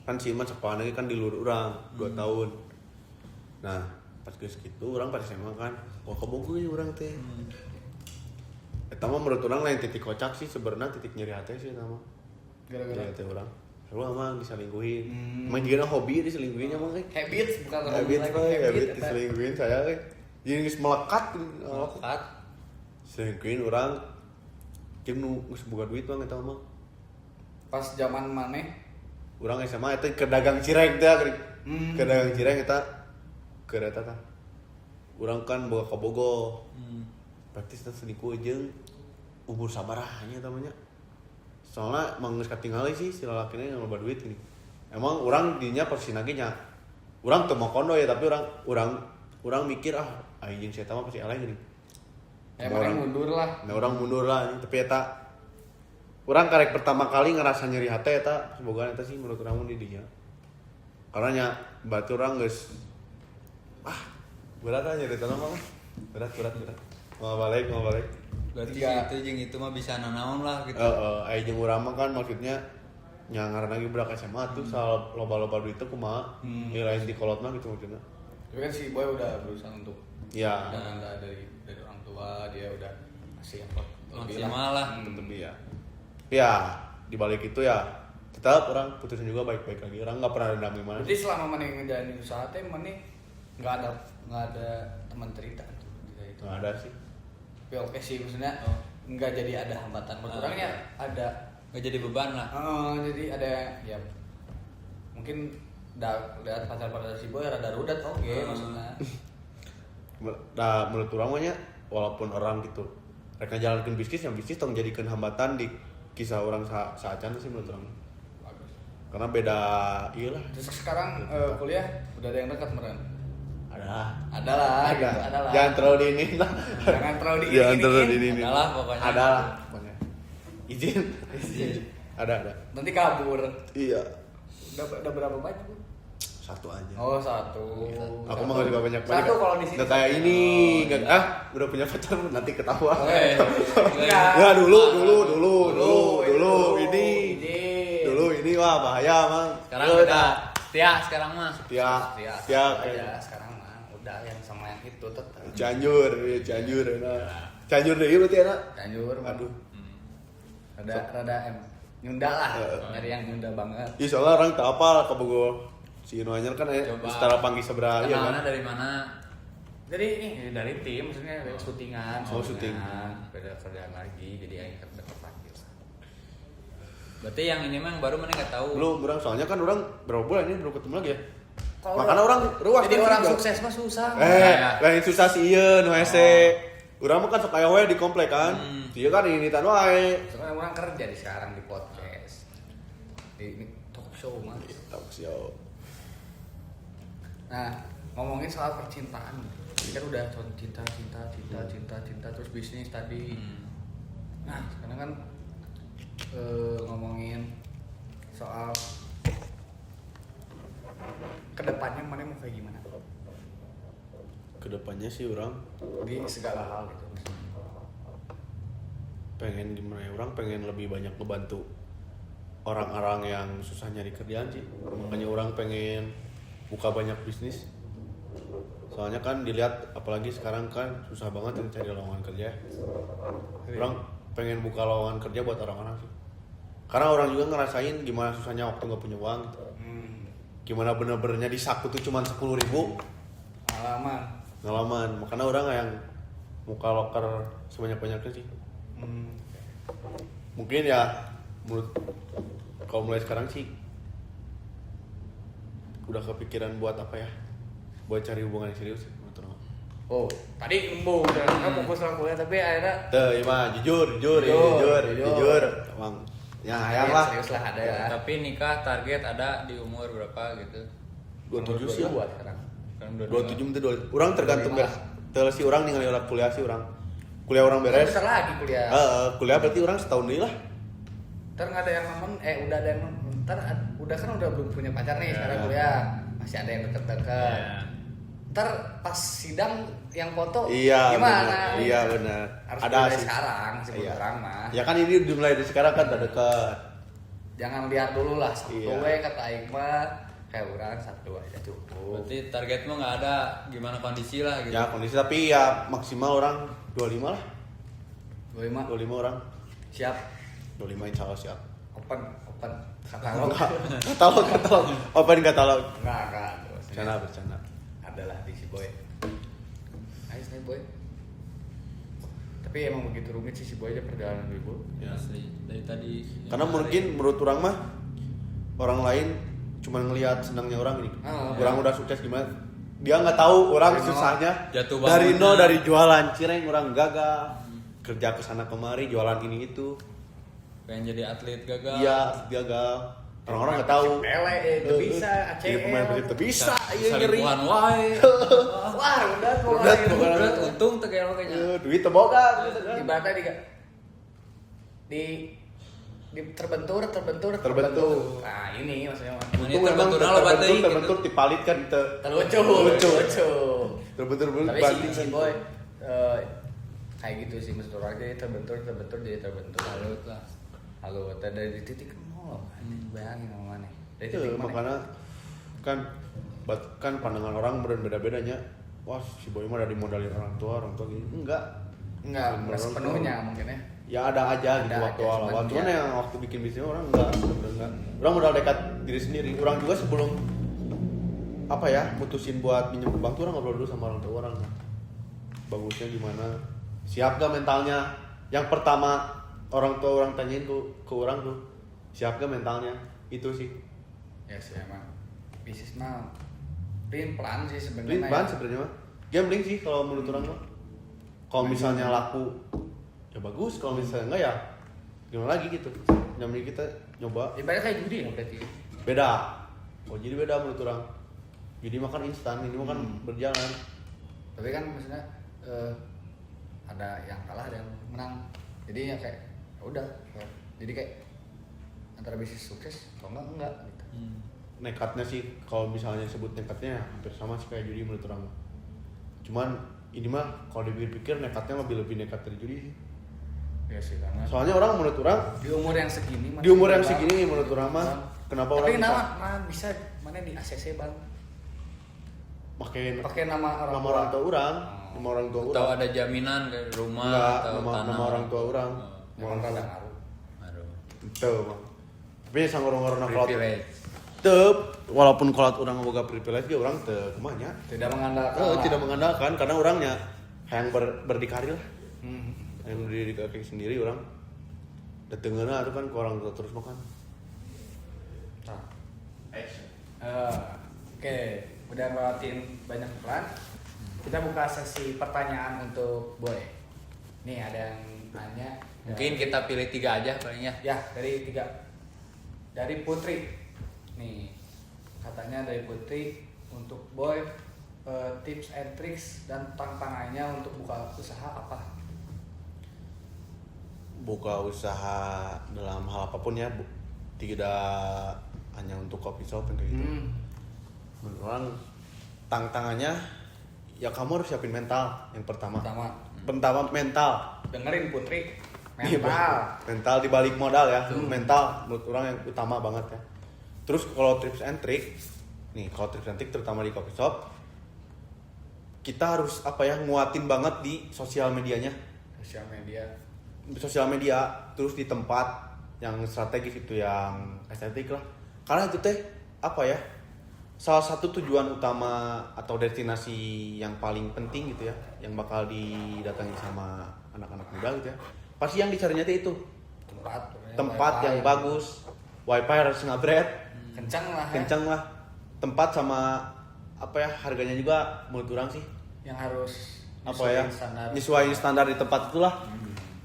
[SPEAKER 3] Kan si Iman sekolahnya kan di luar orang 2 tahun. Nah, pas geus kitu urang pas SMA kan, wah kebogoh ya urang teh. Eta mah menurut urang lain titik kocak sih sebenarnya titik nyeri hati sih eta mah.
[SPEAKER 1] Gara-gara
[SPEAKER 3] Teh urang. Seru emang diselingkuhin. Emang juga hobi diselingkuhinnya mah kayak
[SPEAKER 1] habit bukan
[SPEAKER 3] habit
[SPEAKER 1] eta.
[SPEAKER 3] diselingkuhin saya jadi geus melekat
[SPEAKER 2] Melekat.
[SPEAKER 3] selingkuhin urang jeung nu geus boga duit bang eta mah.
[SPEAKER 1] Pas zaman maneh
[SPEAKER 3] Urang SMA eta ke dagang cireng teh geuning. Ke dagang cireng eta ke eta tah. Urang kan boga kabogoh. Praktis teh selingkuh jeung umur sabaraha nya eta mah nya. Soalnya emang geus katingali sih si lalakina yang loba duit gini. Emang urang dinya persina ge nya. Urang teu mau kondo ya tapi urang mikir aing jeung si eta mah pasti eleh gini.
[SPEAKER 1] emang mundur lah.
[SPEAKER 3] Nah urang mundur lah tapi eta urang karek pertama kali ngerasa nyeri hati eta semoga eta sih menurut urang di dinya. Karena nya berarti urang geus berat aja nyeri tanah mah. Berat. Mau balik.
[SPEAKER 2] Berarti
[SPEAKER 1] Iya.
[SPEAKER 2] itu jeung itu mah bisa nanaon lah gitu.
[SPEAKER 3] Aya jeung urang mah kan maksudnya nya ngaranna ge budak SMA tuh soal loba-loba duit teh kumaha. Lain di kolot mah gitu maksudnya.
[SPEAKER 1] Tapi kan si Boy udah berusaha untuk
[SPEAKER 3] Ya,
[SPEAKER 1] udah dari orang tua dia udah kasih effort lebih
[SPEAKER 2] Maksimal lah.
[SPEAKER 3] tetep ya. Ya, di balik itu ya tetap orang putusin juga baik-baik lagi. Orang nggak pernah dendam gimana.
[SPEAKER 1] Berarti selama mana ngejalanin usaha teh mana nggak ada teman cerita gitu.
[SPEAKER 3] Nggak ada sih.
[SPEAKER 1] Tapi oke sih maksudnya nggak jadi ada hambatan. Menurut orangnya ada.
[SPEAKER 2] Nggak jadi beban lah.
[SPEAKER 1] Jadi ada ya mungkin lihat pacar si Boy rada rudat maksudnya.
[SPEAKER 3] Nah, menurut orang mah nya, walaupun orang gitu mereka jalankan bisnis yang bisnis tong jadikan hambatan di kisah orang saacan sih menurut orang.
[SPEAKER 1] Bagus.
[SPEAKER 3] Karena beda iyalah.
[SPEAKER 1] Terus sekarang kuliah udah ada yang dekat meren.
[SPEAKER 3] Ada
[SPEAKER 1] Lah.
[SPEAKER 3] Jangan terlalu diinin lah.
[SPEAKER 1] Jangan terlalu
[SPEAKER 3] Jangan terlalu
[SPEAKER 1] diinin.
[SPEAKER 3] diinin.
[SPEAKER 2] Adalah pokoknya.
[SPEAKER 3] Ada lah pokoknya. Izin. Ada.
[SPEAKER 1] Nanti kabur.
[SPEAKER 3] Iya.
[SPEAKER 1] Udah berapa banyak Bu?
[SPEAKER 3] Satu aja.
[SPEAKER 1] Oh, satu.
[SPEAKER 3] Aku mah gak banyak
[SPEAKER 1] Satu kalau di sini.
[SPEAKER 3] Nggak kayak
[SPEAKER 1] satu.
[SPEAKER 3] ini,
[SPEAKER 1] Oh,
[SPEAKER 3] nggak
[SPEAKER 1] iya.
[SPEAKER 3] udah punya pacar nanti ketahuan.
[SPEAKER 1] Enggak.
[SPEAKER 3] Ya dulu
[SPEAKER 1] Ini.
[SPEAKER 3] ini wah bahaya mang.
[SPEAKER 2] Sekarang udah setia sekarang mah.
[SPEAKER 3] Setia
[SPEAKER 1] aja sekarang mah udah yang sama yang itu tetap.
[SPEAKER 3] Cianjur. Cianjur deh berarti enak.
[SPEAKER 1] Cianjur.
[SPEAKER 3] Aduh.
[SPEAKER 1] Rada nyunda lah. Nyari yang nyunda banget.
[SPEAKER 3] Iya soalnya orang tak apa kebogo si Inu Anyar kan
[SPEAKER 2] Coba.
[SPEAKER 3] setelah panggil seberang ya
[SPEAKER 2] Kenalnya
[SPEAKER 3] kan.
[SPEAKER 2] dari mana?
[SPEAKER 1] Jadi ini dari tim maksudnya dari syutingan.
[SPEAKER 3] Oh, syuting.
[SPEAKER 1] Beda kerjaan lagi jadi aing dapat panggil.
[SPEAKER 2] Berarti yang ini mah yang baru mana nggak tahu.
[SPEAKER 3] Belum orang soalnya kan orang berapa bulan ini belum ketemu lagi ya.
[SPEAKER 1] Kalau
[SPEAKER 3] Makanya orang ruas
[SPEAKER 1] jadi
[SPEAKER 3] kan
[SPEAKER 1] orang
[SPEAKER 3] juga.
[SPEAKER 1] sukses mah susah.
[SPEAKER 3] Lain susah sih iya nu hese. Urang mah kan sok aya we di komplek kan. Dia kan ini tan wae.
[SPEAKER 1] Soalnya orang kerja di sekarang di podcast. Di talk show mah.
[SPEAKER 3] Talk show.
[SPEAKER 1] Nah, ngomongin soal percintaan. Ini kan udah cinta terus bisnis tadi. Nah, sekarang kan ngomongin soal kedepannya mana mau kayak gimana?
[SPEAKER 3] Kedepannya sih orang
[SPEAKER 1] Di segala hal gitu.
[SPEAKER 3] pengen gimana ya, orang pengen lebih banyak ngebantu orang-orang yang susah nyari kerjaan sih. Makanya orang pengen buka banyak bisnis. Soalnya kan dilihat apalagi sekarang kan susah banget cari lowongan kerja. Orang pengen buka lowongan kerja buat orang-orang sih. Karena orang juga ngerasain gimana susahnya waktu nggak punya uang gitu. Gimana bener-benernya di saku tuh cuma 10.000 ngalaman. Makanya orang yang buka loker sebanyak-banyaknya sih. Mungkin ya menurut kalau mulai sekarang sih udah kepikiran buat apa ya, buat cari hubungan yang serius menurut orang.
[SPEAKER 1] Oh, tadi embung kan fokus sama kuliah tapi akhirnya
[SPEAKER 3] Tuh, iya mah jujur, emang ya hayang lah.
[SPEAKER 1] Serius lah ada ya.
[SPEAKER 2] Tapi nikah target ada di umur berapa gitu?
[SPEAKER 3] 27 sih.
[SPEAKER 1] Buat sekarang.
[SPEAKER 2] Sekarang
[SPEAKER 3] 27 itu orang tergantung Teu si urang ningali urang kuliah si urang. Kuliah urang beres.
[SPEAKER 1] Bentar lagi kuliah.
[SPEAKER 3] Kuliah berarti urang setahun deui lah.
[SPEAKER 1] Ntar nggak ada yang nemen, udah ada yang nemen. Ntar udah kan udah belum punya pacar nih sekarang kuliah, masih ada yang deket-deket. Ntar pas sidang yang foto
[SPEAKER 3] Iya,
[SPEAKER 1] gimana?
[SPEAKER 3] Iya benar.
[SPEAKER 1] Harus
[SPEAKER 3] Ada
[SPEAKER 1] mulai
[SPEAKER 3] sih.
[SPEAKER 1] sekarang sebelum
[SPEAKER 3] Iya.
[SPEAKER 1] orang mah.
[SPEAKER 3] Ya kan ini dimulai dari sekarang kan udah deket.
[SPEAKER 1] Jangan lihat dulu lah satu
[SPEAKER 3] Iya.
[SPEAKER 1] we kata Aing mah kayak orang satu aja cukup.
[SPEAKER 2] Berarti targetmu nggak ada gimana kondisi lah gitu.
[SPEAKER 3] Ya kondisi tapi ya maksimal orang 25 lah.
[SPEAKER 1] 25
[SPEAKER 3] 25 orang.
[SPEAKER 1] siap
[SPEAKER 3] 25 insya Allah siap.
[SPEAKER 1] open katalog.
[SPEAKER 3] Katalog. Open katalog.
[SPEAKER 1] Enggak.
[SPEAKER 3] Bercanda.
[SPEAKER 1] Adalah di si Boy. Ayo nih Boy. Tapi emang begitu rumit sih si Boy aja perjalanan dulu.
[SPEAKER 2] Ya, asli dari tadi.
[SPEAKER 3] Karena mungkin menurut orang mah orang lain cuma ngelihat senangnya orang ini. Orang udah sukses gimana? Dia nggak tahu orang
[SPEAKER 1] Dari
[SPEAKER 3] susahnya.
[SPEAKER 2] jatuh
[SPEAKER 3] Dari
[SPEAKER 2] bangunnya.
[SPEAKER 3] nol dari jualan cireng orang gagal. Kerja kesana kemari jualan ini itu.
[SPEAKER 2] Pengen jadi atlet gagal.
[SPEAKER 3] Iya gagal. Orang-orang nggak tahu.
[SPEAKER 1] Pele itu bisa
[SPEAKER 3] Jadi pemain
[SPEAKER 1] ACL.
[SPEAKER 3] persib itu bisa. Iya ngeri.
[SPEAKER 2] Selingkuhan wae.
[SPEAKER 1] Wah, udah
[SPEAKER 3] Udah,
[SPEAKER 1] pokoknya.
[SPEAKER 2] Berat untung teh kayak kayaknya.
[SPEAKER 3] Duit teboga gitu kan.
[SPEAKER 1] Ibaratnya di terbentur. Nah, ini maksudnya mah.
[SPEAKER 2] Ini
[SPEAKER 3] Untung memang
[SPEAKER 2] terbentur lo baterai gitu.
[SPEAKER 3] terbentur dipalit kan
[SPEAKER 1] Lucu.
[SPEAKER 3] terbentur
[SPEAKER 1] Tapi
[SPEAKER 3] batik
[SPEAKER 1] si Boy kayak gitu sih maksud orang jadi terbentur jadi terbentur.
[SPEAKER 2] Salut lah.
[SPEAKER 1] Halo, dari titik nol. Bayangin sama mana? Dari
[SPEAKER 3] Itu
[SPEAKER 1] titik mana?
[SPEAKER 3] makanya kan pandangan orang beda-bedanya. Wah si Boy mah dari modalin orang tua gini. Enggak
[SPEAKER 1] Enggak sepenuhnya mungkin ya.
[SPEAKER 3] ya ada aja gitu
[SPEAKER 1] Ada
[SPEAKER 3] waktu
[SPEAKER 1] aja,
[SPEAKER 3] awal
[SPEAKER 1] cuman
[SPEAKER 3] cuman
[SPEAKER 1] ya.
[SPEAKER 3] yang waktu bikin bisnis orang enggak orang modal dekat diri sendiri orang juga sebelum apa ya mutusin buat minjem ke bank tuh orang ngobrol dulu sama orang tua orang bagusnya gimana siap gak mentalnya yang pertama orang tua orang tanyain ke orang tuh siap gak mentalnya itu sih
[SPEAKER 1] Ya sih emang bisnis mah plan sih sebenarnya.
[SPEAKER 3] Rinban sebenarnya mah gambling sih kalau menurut orang mah kalau misalnya laku ya bagus kalau misalnya enggak ya gimana lagi gitu namanya kita nyoba
[SPEAKER 1] Ibaratnya kayak judi ya berarti.
[SPEAKER 3] beda jadi beda menurut orang jadi makan instan ini makan berjalan
[SPEAKER 1] Tapi kan maksudnya ada yang kalah ada yang menang. Jadi ya kayak ya udah. Jadi kayak antara bisnis sukses atau enggak gitu.
[SPEAKER 3] nekatnya sih kalau misalnya sebut nekatnya hampir sama sih kayak judi menurut orang cuman ini mah kalau dipikir nekatnya lebih nekat dari judi sih
[SPEAKER 1] Ya sih karena
[SPEAKER 3] soalnya orang menurut orang
[SPEAKER 1] di umur yang segini
[SPEAKER 3] di umur yang segini menurut orang mah kenapa orang
[SPEAKER 1] tapi
[SPEAKER 3] bisa
[SPEAKER 1] nama bisa mana di ACC bang
[SPEAKER 3] pakai
[SPEAKER 1] pakai nama
[SPEAKER 3] nama orang tua orang
[SPEAKER 1] Oh.
[SPEAKER 3] nama orang tua
[SPEAKER 2] Atau
[SPEAKER 3] orang
[SPEAKER 2] ada jaminan kayak rumah
[SPEAKER 3] enggak
[SPEAKER 2] atau
[SPEAKER 3] nama
[SPEAKER 2] tanah.
[SPEAKER 3] orang tua orang
[SPEAKER 1] yang orang rada ngaruh.
[SPEAKER 2] Aduh.
[SPEAKER 3] itu bang tapi sanggurung-ngurung kolot
[SPEAKER 2] Privilege.
[SPEAKER 3] tep walaupun kolot orang boga privilege dia orang teu kumanya
[SPEAKER 1] Tidak mengandalkan.
[SPEAKER 3] tidak mengandalkan karena orangnya yang berdikari lah
[SPEAKER 1] Hmm.
[SPEAKER 3] yang berdiri di kaki sendiri orang datengana itu kan ke orang tua terus makan
[SPEAKER 1] Nah. Oke, udah ngelewatin banyak plan. Kita buka sesi pertanyaan untuk Boy. Nih ada yang nanya.
[SPEAKER 2] Mungkin kita pilih 3 aja palingnya.
[SPEAKER 1] Ya dari 3. Dari Putri. Nih katanya dari Putri untuk Boy tips and tricks dan tantangannya untuk buka usaha apa?
[SPEAKER 3] buka usaha dalam hal apapun ya tidak hanya untuk coffee shop yang kayak gitu menurut orang tantangannya ya kamu harus siapin mental yang pertama mental
[SPEAKER 1] Dengerin Putri
[SPEAKER 3] Iya, mental dibalik modal ya mental menurut orang yang utama banget ya terus kalau tips and trick nih kalau tips and trick terutama di coffee shop kita harus apa ya nguatin banget di sosial medianya sosial media terus di tempat yang strategis itu yang estetik lah karena itu teh apa ya salah satu tujuan utama atau destinasi yang paling penting gitu ya yang bakal didatangi sama anak-anak muda gitu ya pasti yang dicarinya teh itu tempat yang bagus wifi harus ngabret kencang lah tempat sama apa ya harganya juga menurut orang sih
[SPEAKER 1] yang harus
[SPEAKER 3] apa ya nyesuaiin standar di tempat itulah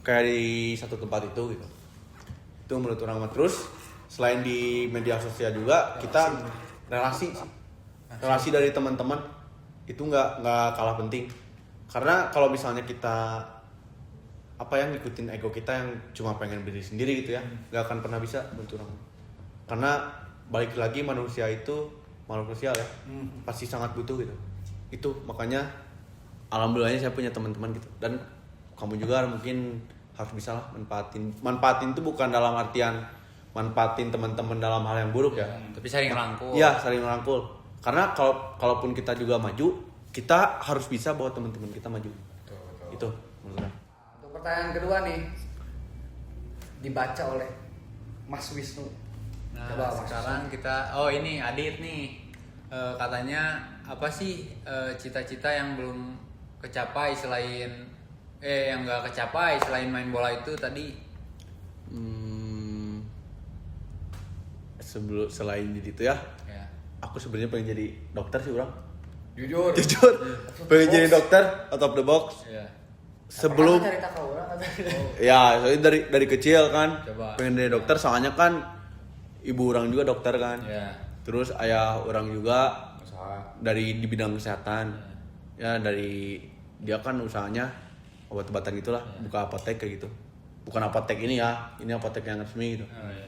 [SPEAKER 3] kayak di satu tempat itu gitu itu menurut orang mah terus selain di media sosial juga kita relasi dari teman-teman itu nggak kalah penting Karena kalau misalnya kita apa yang ngikutin ego kita yang cuma pengen berdiri sendiri gitu ya, nggak akan pernah bisa bentuk orang. Karena balik lagi manusia itu makhluk sosial ya, pasti sangat butuh gitu. Itu makanya alhamdulillahnya saya punya teman-teman gitu, dan kamu juga mungkin harus bisa lah manfaatin itu bukan dalam artian manfaatin teman-teman dalam hal yang buruk ya,
[SPEAKER 2] Tapi saling rangkul.
[SPEAKER 3] iya saling merangkul. Karena kalaupun kita juga maju, kita harus bisa bawa teman-teman kita maju. Itu menurut saya.
[SPEAKER 1] Untuk pertanyaan kedua nih, dibaca oleh Mas Wisnu.
[SPEAKER 2] Nah,
[SPEAKER 1] Coba, Mas.
[SPEAKER 2] sekarang kita ini Adit nih. Katanya apa sih cita-cita yang belum kecapai selain yang nggak kecapai selain main bola itu tadi?
[SPEAKER 3] Selain jadi itu ya,
[SPEAKER 2] Ya.
[SPEAKER 3] aku sebenarnya pengen jadi dokter sih orang.
[SPEAKER 1] Jujur.
[SPEAKER 3] Jujur, pengen jadi dokter out of the box.
[SPEAKER 2] Ya.
[SPEAKER 3] Sebelum
[SPEAKER 1] Pernah cerita ke orang atau?
[SPEAKER 3] ya soalnya dari kecil kan
[SPEAKER 2] Coba.
[SPEAKER 3] pengen jadi dokter, soalnya kan ibu orang juga dokter kan.
[SPEAKER 2] Ya.
[SPEAKER 3] Terus ayah orang juga
[SPEAKER 1] Usaha.
[SPEAKER 3] dari di bidang kesehatan. Ya dari dia kan usahanya obat-obatan gitulah, buka apotek kayak gitu. Bukan apotek ini ya, ini apotek yang resmi gitu.
[SPEAKER 2] Oh, ya.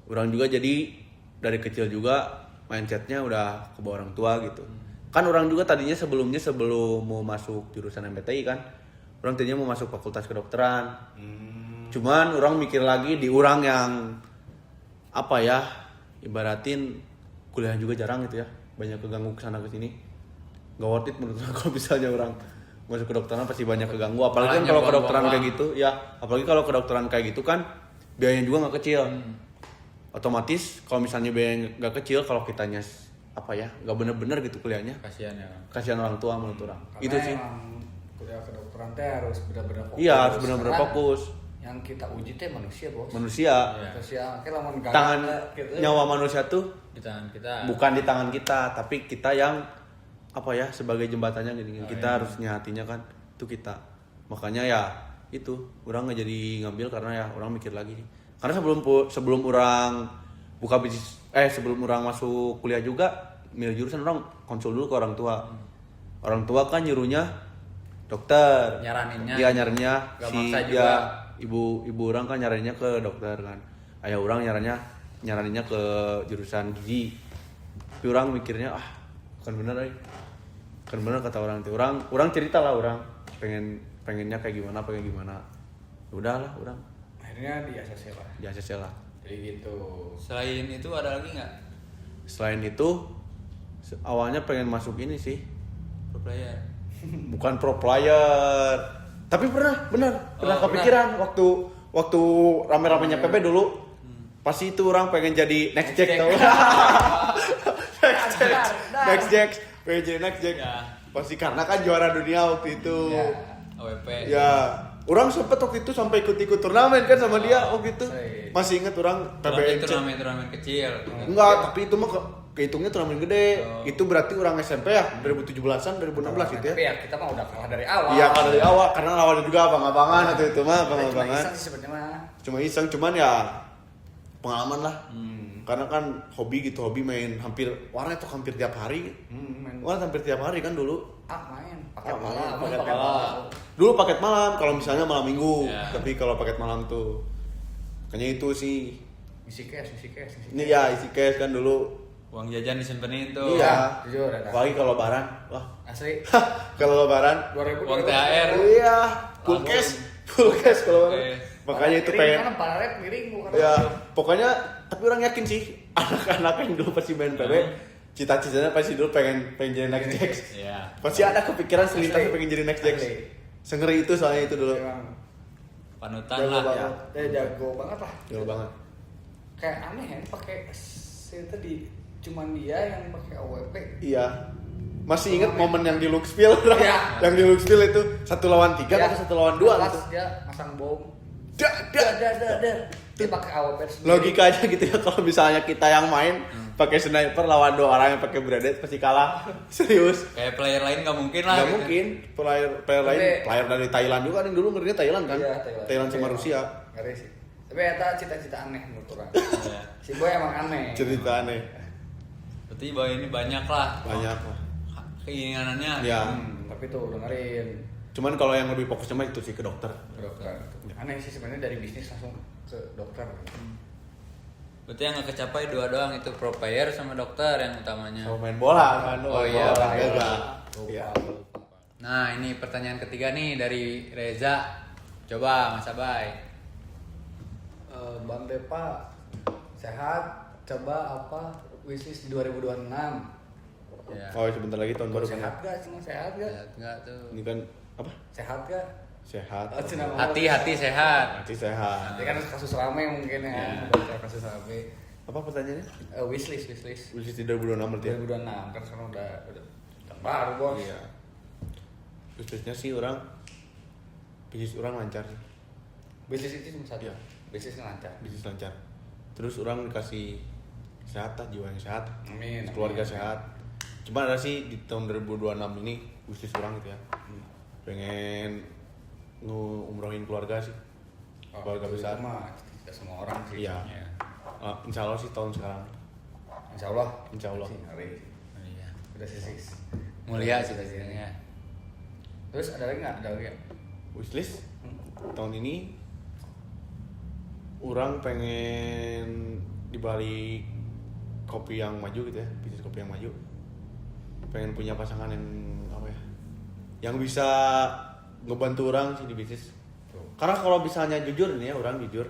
[SPEAKER 3] Orang juga jadi dari kecil juga mindsetnya udah ke bawah orang tua gitu. Kan orang juga tadinya sebelum mau masuk jurusan MBTI kan, orang tadinya mau masuk fakultas kedokteran. Cuman orang mikir lagi di orang yang apa ya, ibaratin kuliah juga jarang gitu ya, banyak keganggu kesana kesini. Gak worth it menurut orang kalau misalnya orang masuk kedokteran pasti banyak keganggu. Apalagi kan
[SPEAKER 2] Banyak
[SPEAKER 3] kalau
[SPEAKER 2] buang-buang
[SPEAKER 3] kedokteran kayak
[SPEAKER 2] uang.
[SPEAKER 3] gitu ya, apalagi kalau kedokteran kayak gitu kan biayanya juga nggak kecil. Otomatis kalau misalnya biaya nggak kecil, kalau kitanya apa ya nggak bener-bener gitu kuliahnya,
[SPEAKER 2] Kasihan ya. Bang.
[SPEAKER 3] kasihan orang tua menurut orang.
[SPEAKER 1] Karena
[SPEAKER 3] Itu sih.
[SPEAKER 1] emang kuliah kedokteran teh harus benar-benar fokus.
[SPEAKER 3] Iya harus bener-bener
[SPEAKER 1] Karena
[SPEAKER 3] fokus.
[SPEAKER 1] Yang kita uji teh manusia, Bos.
[SPEAKER 3] Manusia,
[SPEAKER 2] Iya.
[SPEAKER 1] Manusia, kayak lamun gagal
[SPEAKER 3] tangan
[SPEAKER 1] gitu.
[SPEAKER 3] nyawa manusia tuh
[SPEAKER 2] Di tangan kita.
[SPEAKER 3] bukan di tangan kita, tapi kita yang apa ya sebagai jembatannya gini. Kita harus nyatinya kan itu kita. Makanya ya itu orang nggak jadi ngambil karena ya orang mikir lagi. Karena sebelum orang buka bisnis, sebelum orang masuk kuliah juga milih jurusan, orang konsul dulu ke orang tua. Orang tua kan nyuruhnya dokter.
[SPEAKER 2] Nyaraninnya.
[SPEAKER 3] Iya nyaraninnya
[SPEAKER 2] Gak
[SPEAKER 3] si
[SPEAKER 2] maksa
[SPEAKER 3] dia
[SPEAKER 2] juga.
[SPEAKER 3] ibu orang kan nyaraninnya ke dokter kan. Ayah orang nyaraninnya ke jurusan gizi. Tapi orang mikirnya kan bener kan bener kata orang tuh. Orang cerita lah orang pengennya kayak gimana, pengen gimana. Ya udahlah orang
[SPEAKER 1] Akhirnya di ACC lah.
[SPEAKER 3] di ACC lah.
[SPEAKER 1] Jadi gitu.
[SPEAKER 2] Selain itu ada lagi nggak?
[SPEAKER 3] Selain itu awalnya pengen masuk ini sih,
[SPEAKER 2] Pro player.
[SPEAKER 3] bukan pro player, tapi pernah kepikiran waktu rame-ramenya PB dulu. Pasti itu orang pengen jadi next jack tau. Next jack, pengen jadi next jack.
[SPEAKER 2] Ya.
[SPEAKER 3] Pasti karena kan juara dunia waktu itu.
[SPEAKER 1] Ya.
[SPEAKER 2] AWP.
[SPEAKER 3] Ya, orang sempet waktu itu sampai ikut turnamen kan sama dia waktu itu.
[SPEAKER 1] Iya.
[SPEAKER 3] Masih inget orang PBNC.
[SPEAKER 2] Turnamen kecil.
[SPEAKER 3] Enggak, tapi itu mah kehitungnya turnamen gede.
[SPEAKER 2] Oh.
[SPEAKER 3] Itu berarti orang SMP ya, 2017-an, 2016 gitu ya.
[SPEAKER 1] Tapi ya kita mah udah kalah dari awal.
[SPEAKER 3] Iya, kan dari awal karena lawannya juga abang-abangan atau itu mah
[SPEAKER 1] Cuma
[SPEAKER 3] abang-abangan.
[SPEAKER 1] iseng sih sebenarnya mah.
[SPEAKER 3] Cuma iseng, cuman ya pengalaman lah. Karena kan hobi main hampir warnet tuh hampir tiap hari.
[SPEAKER 1] Main
[SPEAKER 3] Warnet hampir tiap hari kan dulu.
[SPEAKER 1] main pakai
[SPEAKER 3] Main,
[SPEAKER 1] malam,
[SPEAKER 3] paket
[SPEAKER 1] pakai
[SPEAKER 3] malam.
[SPEAKER 1] malam.
[SPEAKER 3] Dulu paket malam kalau misalnya malam minggu,
[SPEAKER 2] Ya.
[SPEAKER 3] tapi kalau paket malam tuh kayaknya itu sih.
[SPEAKER 1] Isi cash.
[SPEAKER 3] Ini ya isi cash kan dulu.
[SPEAKER 2] Uang jajan disimpenin tuh.
[SPEAKER 3] Iya.
[SPEAKER 1] Jujur ada.
[SPEAKER 3] Apalagi kalau lebaran. Wah,
[SPEAKER 1] Asli.
[SPEAKER 3] kalau lebaran
[SPEAKER 1] 2000
[SPEAKER 2] Uang THR.
[SPEAKER 3] iya, full
[SPEAKER 2] Langsung.
[SPEAKER 3] cash, full cash kalau
[SPEAKER 2] Oke.
[SPEAKER 3] lebaran. Makanya itu
[SPEAKER 1] Miring
[SPEAKER 3] pengen.
[SPEAKER 1] kan baret miring bukan.
[SPEAKER 3] Ya, pokoknya tapi orang yakin sih anak-anak yang dulu pasti main PB, cita-citanya pasti dulu pengen jadi next jack.
[SPEAKER 2] Iya.
[SPEAKER 3] Pasti ada kepikiran selintas
[SPEAKER 1] Asli.
[SPEAKER 3] pengen jadi next jack.
[SPEAKER 1] Asli.
[SPEAKER 3] Sengeri itu soalnya itu dulu.
[SPEAKER 1] Emang
[SPEAKER 2] Panutan
[SPEAKER 1] jago
[SPEAKER 2] lah.
[SPEAKER 1] banget. Jago banget lah.
[SPEAKER 3] Jauh banget.
[SPEAKER 1] Kayak aneh ya pakai itu di cuman dia yang pakai AWP.
[SPEAKER 3] Iya. Masih inget momen yang di Luxville?
[SPEAKER 1] Iya.
[SPEAKER 3] Yang di Luxville itu 1 lawan 3
[SPEAKER 1] Ya,
[SPEAKER 3] atau 1 lawan 2
[SPEAKER 1] pas
[SPEAKER 3] gitu.
[SPEAKER 1] dia masang bom.
[SPEAKER 3] Dak, dak.
[SPEAKER 1] Dia pakai AWP sendiri.
[SPEAKER 3] Logikanya gitu ya, kalau misalnya kita yang main pakai sniper lawan 2 orang yang pakai bredet pasti kalah. Serius.
[SPEAKER 2] Kayak player lain nggak mungkin lah.
[SPEAKER 3] Gak
[SPEAKER 2] gitu.
[SPEAKER 3] mungkin player lain,
[SPEAKER 1] Tapi-
[SPEAKER 3] player dari Thailand juga yang dulu ngerinya Thailand kan?
[SPEAKER 1] Iya,
[SPEAKER 3] Thailand sama
[SPEAKER 1] Tapi
[SPEAKER 3] Rusia.
[SPEAKER 1] emang ngeri sih. Tapi eta cita-cita aneh menurut orang.
[SPEAKER 2] Iya.
[SPEAKER 1] Si Boy emang aneh.
[SPEAKER 3] Cerita aneh.
[SPEAKER 2] Berarti bahwa ini banyak lah
[SPEAKER 3] Banyak.
[SPEAKER 2] keinginannya.
[SPEAKER 3] Ya.
[SPEAKER 1] Tapi tapi tuh dengerin
[SPEAKER 3] Cuman kalau yang lebih fokusnya mah itu sih ke dokter.
[SPEAKER 1] ke dokter. Aneh sih sebenarnya dari bisnis langsung ke dokter.
[SPEAKER 2] Berarti yang nggak kecapai dua doang itu pro player sama dokter yang utamanya.
[SPEAKER 3] Sama main bola kan.
[SPEAKER 2] Oh iya,
[SPEAKER 3] bola,
[SPEAKER 2] main bola.
[SPEAKER 3] enggak.
[SPEAKER 1] Lupa,
[SPEAKER 3] Iya.
[SPEAKER 1] lupa.
[SPEAKER 2] Nah ini pertanyaan ketiga nih dari Reza. Coba Mas Abai.
[SPEAKER 1] Bang Depa sehat, coba apa wishlist di 2026?
[SPEAKER 2] Ya.
[SPEAKER 3] Oh, sebentar lagi tahun baru kan.
[SPEAKER 1] Sehat gak? Cuma sehat gak?
[SPEAKER 2] Lihat nggak tuh?
[SPEAKER 3] Ini kan apa?
[SPEAKER 1] Sehat gak?
[SPEAKER 3] Sehat.
[SPEAKER 1] Oh, Cina ngomong.
[SPEAKER 2] Hati-hati sehat.
[SPEAKER 3] Hati sehat.
[SPEAKER 1] Nanti kan kasus rame mungkin ya,
[SPEAKER 2] Ya.
[SPEAKER 1] baca kasus rame.
[SPEAKER 3] Apa pertanyaannya?
[SPEAKER 1] Wishlist.
[SPEAKER 3] Wishlist di 2026 berarti ya?
[SPEAKER 1] 2026 kan sekarang udah tahun baru bos.
[SPEAKER 3] Iya. Wishlistnya sih orang bisnis orang lancar sih.
[SPEAKER 1] Bisnis itu cuma satu.
[SPEAKER 3] Iya.
[SPEAKER 1] Bisnisnya lancar.
[SPEAKER 3] Bisnis lancar. Terus orang dikasih kesehatan, jiwa yang sehat,
[SPEAKER 1] Amin.
[SPEAKER 3] keluarga
[SPEAKER 1] amin.
[SPEAKER 3] sehat. Cuma ada sih di tahun 2026 ini bisnis orang gitu ya. Pengen umrohin keluarga sih. Keluarga
[SPEAKER 1] itu
[SPEAKER 3] besar.
[SPEAKER 1] mah tidak semua orang sih.
[SPEAKER 3] Iya.
[SPEAKER 2] Ya.
[SPEAKER 3] Insya Allah sih tahun sekarang.
[SPEAKER 1] Insya Allah.
[SPEAKER 3] Insya Allah.
[SPEAKER 1] Sih, hari.
[SPEAKER 2] Iya.
[SPEAKER 1] Udah sih.
[SPEAKER 2] Mulia cita-citanya.
[SPEAKER 1] Terus ada lagi nggak? Ada lagi ya?
[SPEAKER 3] Wishlist tahun ini orang pengen dibalik kopi yang maju gitu ya, bisnis kopi yang maju. Pengen punya pasangan yang apa ya? Yang bisa ngebantu orang sih di bisnis. Karena kalau misalnya jujur nih ya, orang jujur.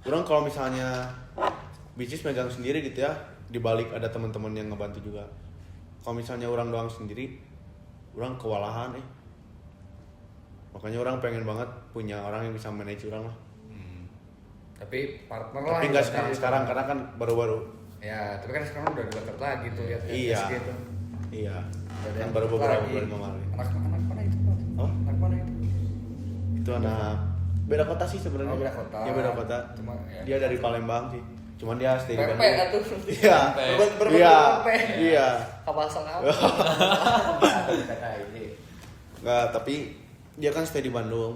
[SPEAKER 3] Orang kalau misalnya bisnis megang sendiri gitu ya, dibalik ada teman-teman yang ngebantu juga. Kalau misalnya orang doang sendiri, orang kewalahan Makanya orang pengen banget punya orang yang bisa manage orang lah.
[SPEAKER 1] Tapi partner lah.
[SPEAKER 3] Tapi nggak
[SPEAKER 1] ibaratnya.
[SPEAKER 3] sekarang karena kan baru-baru.
[SPEAKER 1] Ya, tapi kan sekarang udah deket lagi tuh lihat
[SPEAKER 3] Iya.
[SPEAKER 1] gitu.
[SPEAKER 3] Iya.
[SPEAKER 1] Udah ada
[SPEAKER 3] Kan
[SPEAKER 1] yang
[SPEAKER 3] baru
[SPEAKER 1] deket
[SPEAKER 3] beberapa
[SPEAKER 1] lagi.
[SPEAKER 3] bulan kemarin.
[SPEAKER 1] Anak mana itu? Pak?
[SPEAKER 3] Apa?
[SPEAKER 1] Anak mana itu?
[SPEAKER 3] Itu anak beda kota sih sebenarnya.
[SPEAKER 1] Oh, beda kota.
[SPEAKER 3] Iya beda kota.
[SPEAKER 1] Cuma, ya.
[SPEAKER 3] Dia dari Palembang sih. Cuman dia stay di
[SPEAKER 1] Pepe
[SPEAKER 3] Bandung.
[SPEAKER 1] atuh.
[SPEAKER 3] Iya.
[SPEAKER 1] Berbentuk
[SPEAKER 3] Iya.
[SPEAKER 1] pepe.
[SPEAKER 3] Iya.
[SPEAKER 1] Kapal selam. Kata ini.
[SPEAKER 3] Enggak, tapi dia kan stay di Bandung.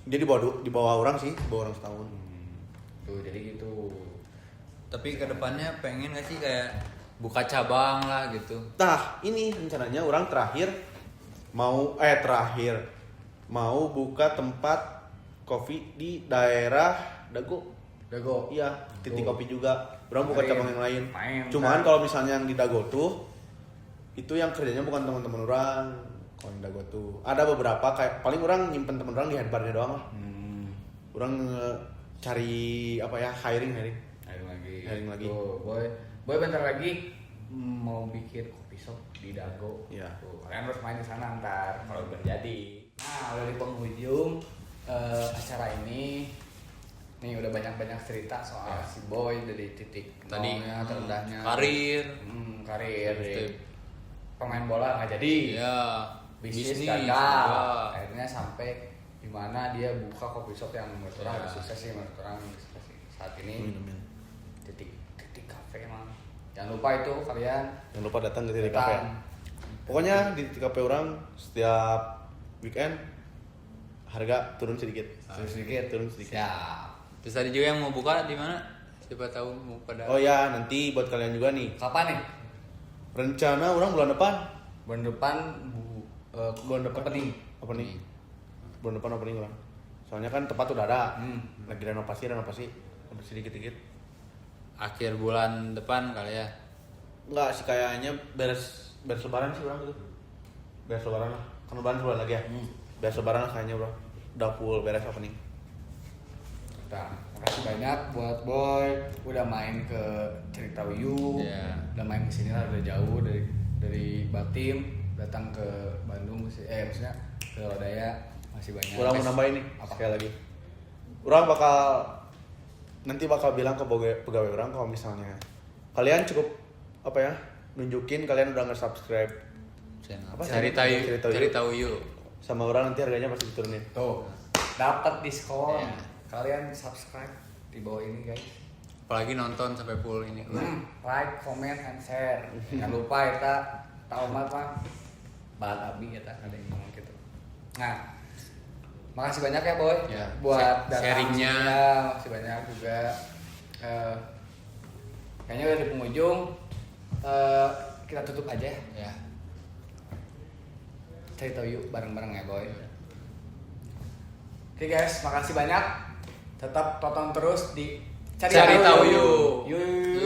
[SPEAKER 3] Dia di bawah orang sih, di bawah orang setahun.
[SPEAKER 1] Tuh, jadi gitu.
[SPEAKER 2] Tapi kedepannya pengen gak sih kayak buka cabang lah gitu?
[SPEAKER 3] Nah, ini rencananya orang terakhir mau buka tempat kopi di daerah Dago.
[SPEAKER 1] Dago.
[SPEAKER 3] Iya, titik
[SPEAKER 1] Tuh.
[SPEAKER 3] kopi juga. Orang buka
[SPEAKER 1] Main.
[SPEAKER 3] cabang yang lain.
[SPEAKER 1] Main,
[SPEAKER 3] Cuman
[SPEAKER 1] kan.
[SPEAKER 3] kalau misalnya yang di Dago tuh itu yang kerjanya bukan teman-teman orang. Kalau yang Dago tuh ada beberapa kayak paling orang nyimpen teman orang di headbarnya doang lah. Orang cari apa ya hiring. Hiring lagi.
[SPEAKER 1] Tuh, boy bentar lagi mau bikin kopi shop di Dago.
[SPEAKER 3] Iya.
[SPEAKER 1] Tuh, kalian harus main di sana ntar kalau udah jadi. Nah, udah di penghujung acara ini. Nih udah banyak cerita soal si Boy dari titik
[SPEAKER 2] Tadi
[SPEAKER 1] nolnya, terendahnya.
[SPEAKER 2] karir.
[SPEAKER 1] Karir.
[SPEAKER 2] Terus
[SPEAKER 1] Pemain bola nggak jadi.
[SPEAKER 2] ya
[SPEAKER 1] Bisnis
[SPEAKER 2] bisnis
[SPEAKER 1] gagal.
[SPEAKER 2] juga.
[SPEAKER 1] Akhirnya sampai di mana dia buka kopi shop yang menurut orang
[SPEAKER 2] Ya.
[SPEAKER 1] udah sukses sih, menurut orang sukses sih. Saat ini titik kafe emang. Jangan lupa itu kalian
[SPEAKER 3] Jangan lupa datang ke titik
[SPEAKER 1] datang.
[SPEAKER 3] kafe. Pokoknya di titik kafe orang setiap weekend harga turun sedikit. Turun sedikit.
[SPEAKER 1] Siap.
[SPEAKER 2] Terus tadi juga yang mau buka di mana? Siapa tahu mau pada.
[SPEAKER 3] Oh ya, nanti buat kalian juga nih.
[SPEAKER 1] Kapan nih?
[SPEAKER 3] Rencana orang bulan depan.
[SPEAKER 1] Bulan depan bulan depan opening.
[SPEAKER 3] Opening. Bulan depan opening orang. Soalnya kan tempat udah ada.
[SPEAKER 1] Hmm.
[SPEAKER 3] Lagi renovasi dikit-dikit.
[SPEAKER 2] Akhir bulan depan kali ya.
[SPEAKER 3] Enggak sih kayaknya beres lebaran sih orang itu. Beres lebaran lah. Kan lebaran sebulan lagi ya. Beres lebaran lah kayaknya bro. Udah full beres opening.
[SPEAKER 1] Nah, makasih banyak buat Boy udah main ke Cerita Wiyu.
[SPEAKER 2] Iya.
[SPEAKER 1] Udah main ke sini lah udah jauh dari Batim datang ke Bandung maksudnya ke Lodaya masih banyak.
[SPEAKER 3] Orang mau nambahin nih
[SPEAKER 1] Apa?
[SPEAKER 3] sekali lagi. Orang nanti bakal bilang ke pegawai orang kalau misalnya kalian cukup apa ya nunjukin kalian udah nge-subscribe
[SPEAKER 2] Channel.
[SPEAKER 3] Apa?
[SPEAKER 2] Cari tahu yuk.
[SPEAKER 3] sama orang nanti harganya pasti diturunin.
[SPEAKER 1] Tuh, dapat diskon.
[SPEAKER 2] Iya.
[SPEAKER 1] Kalian subscribe di bawah ini guys.
[SPEAKER 2] Apalagi nonton sampai full ini.
[SPEAKER 1] Like, comment, and share. Jangan lupa kita tahu apa bahan abi kita ada yang ngomong gitu. Nah, makasih banyak ya Boy
[SPEAKER 2] Ya,
[SPEAKER 1] buat datang
[SPEAKER 2] sharingnya.
[SPEAKER 1] sini ya. Makasih banyak juga. Kayaknya udah di penghujung. Kita tutup aja.
[SPEAKER 2] Ya.
[SPEAKER 1] cari tahu yuk bareng-bareng ya boy. Oke guys, makasih banyak. Tetap tonton terus di
[SPEAKER 2] Cari Tahu Yuk.
[SPEAKER 1] Yuk.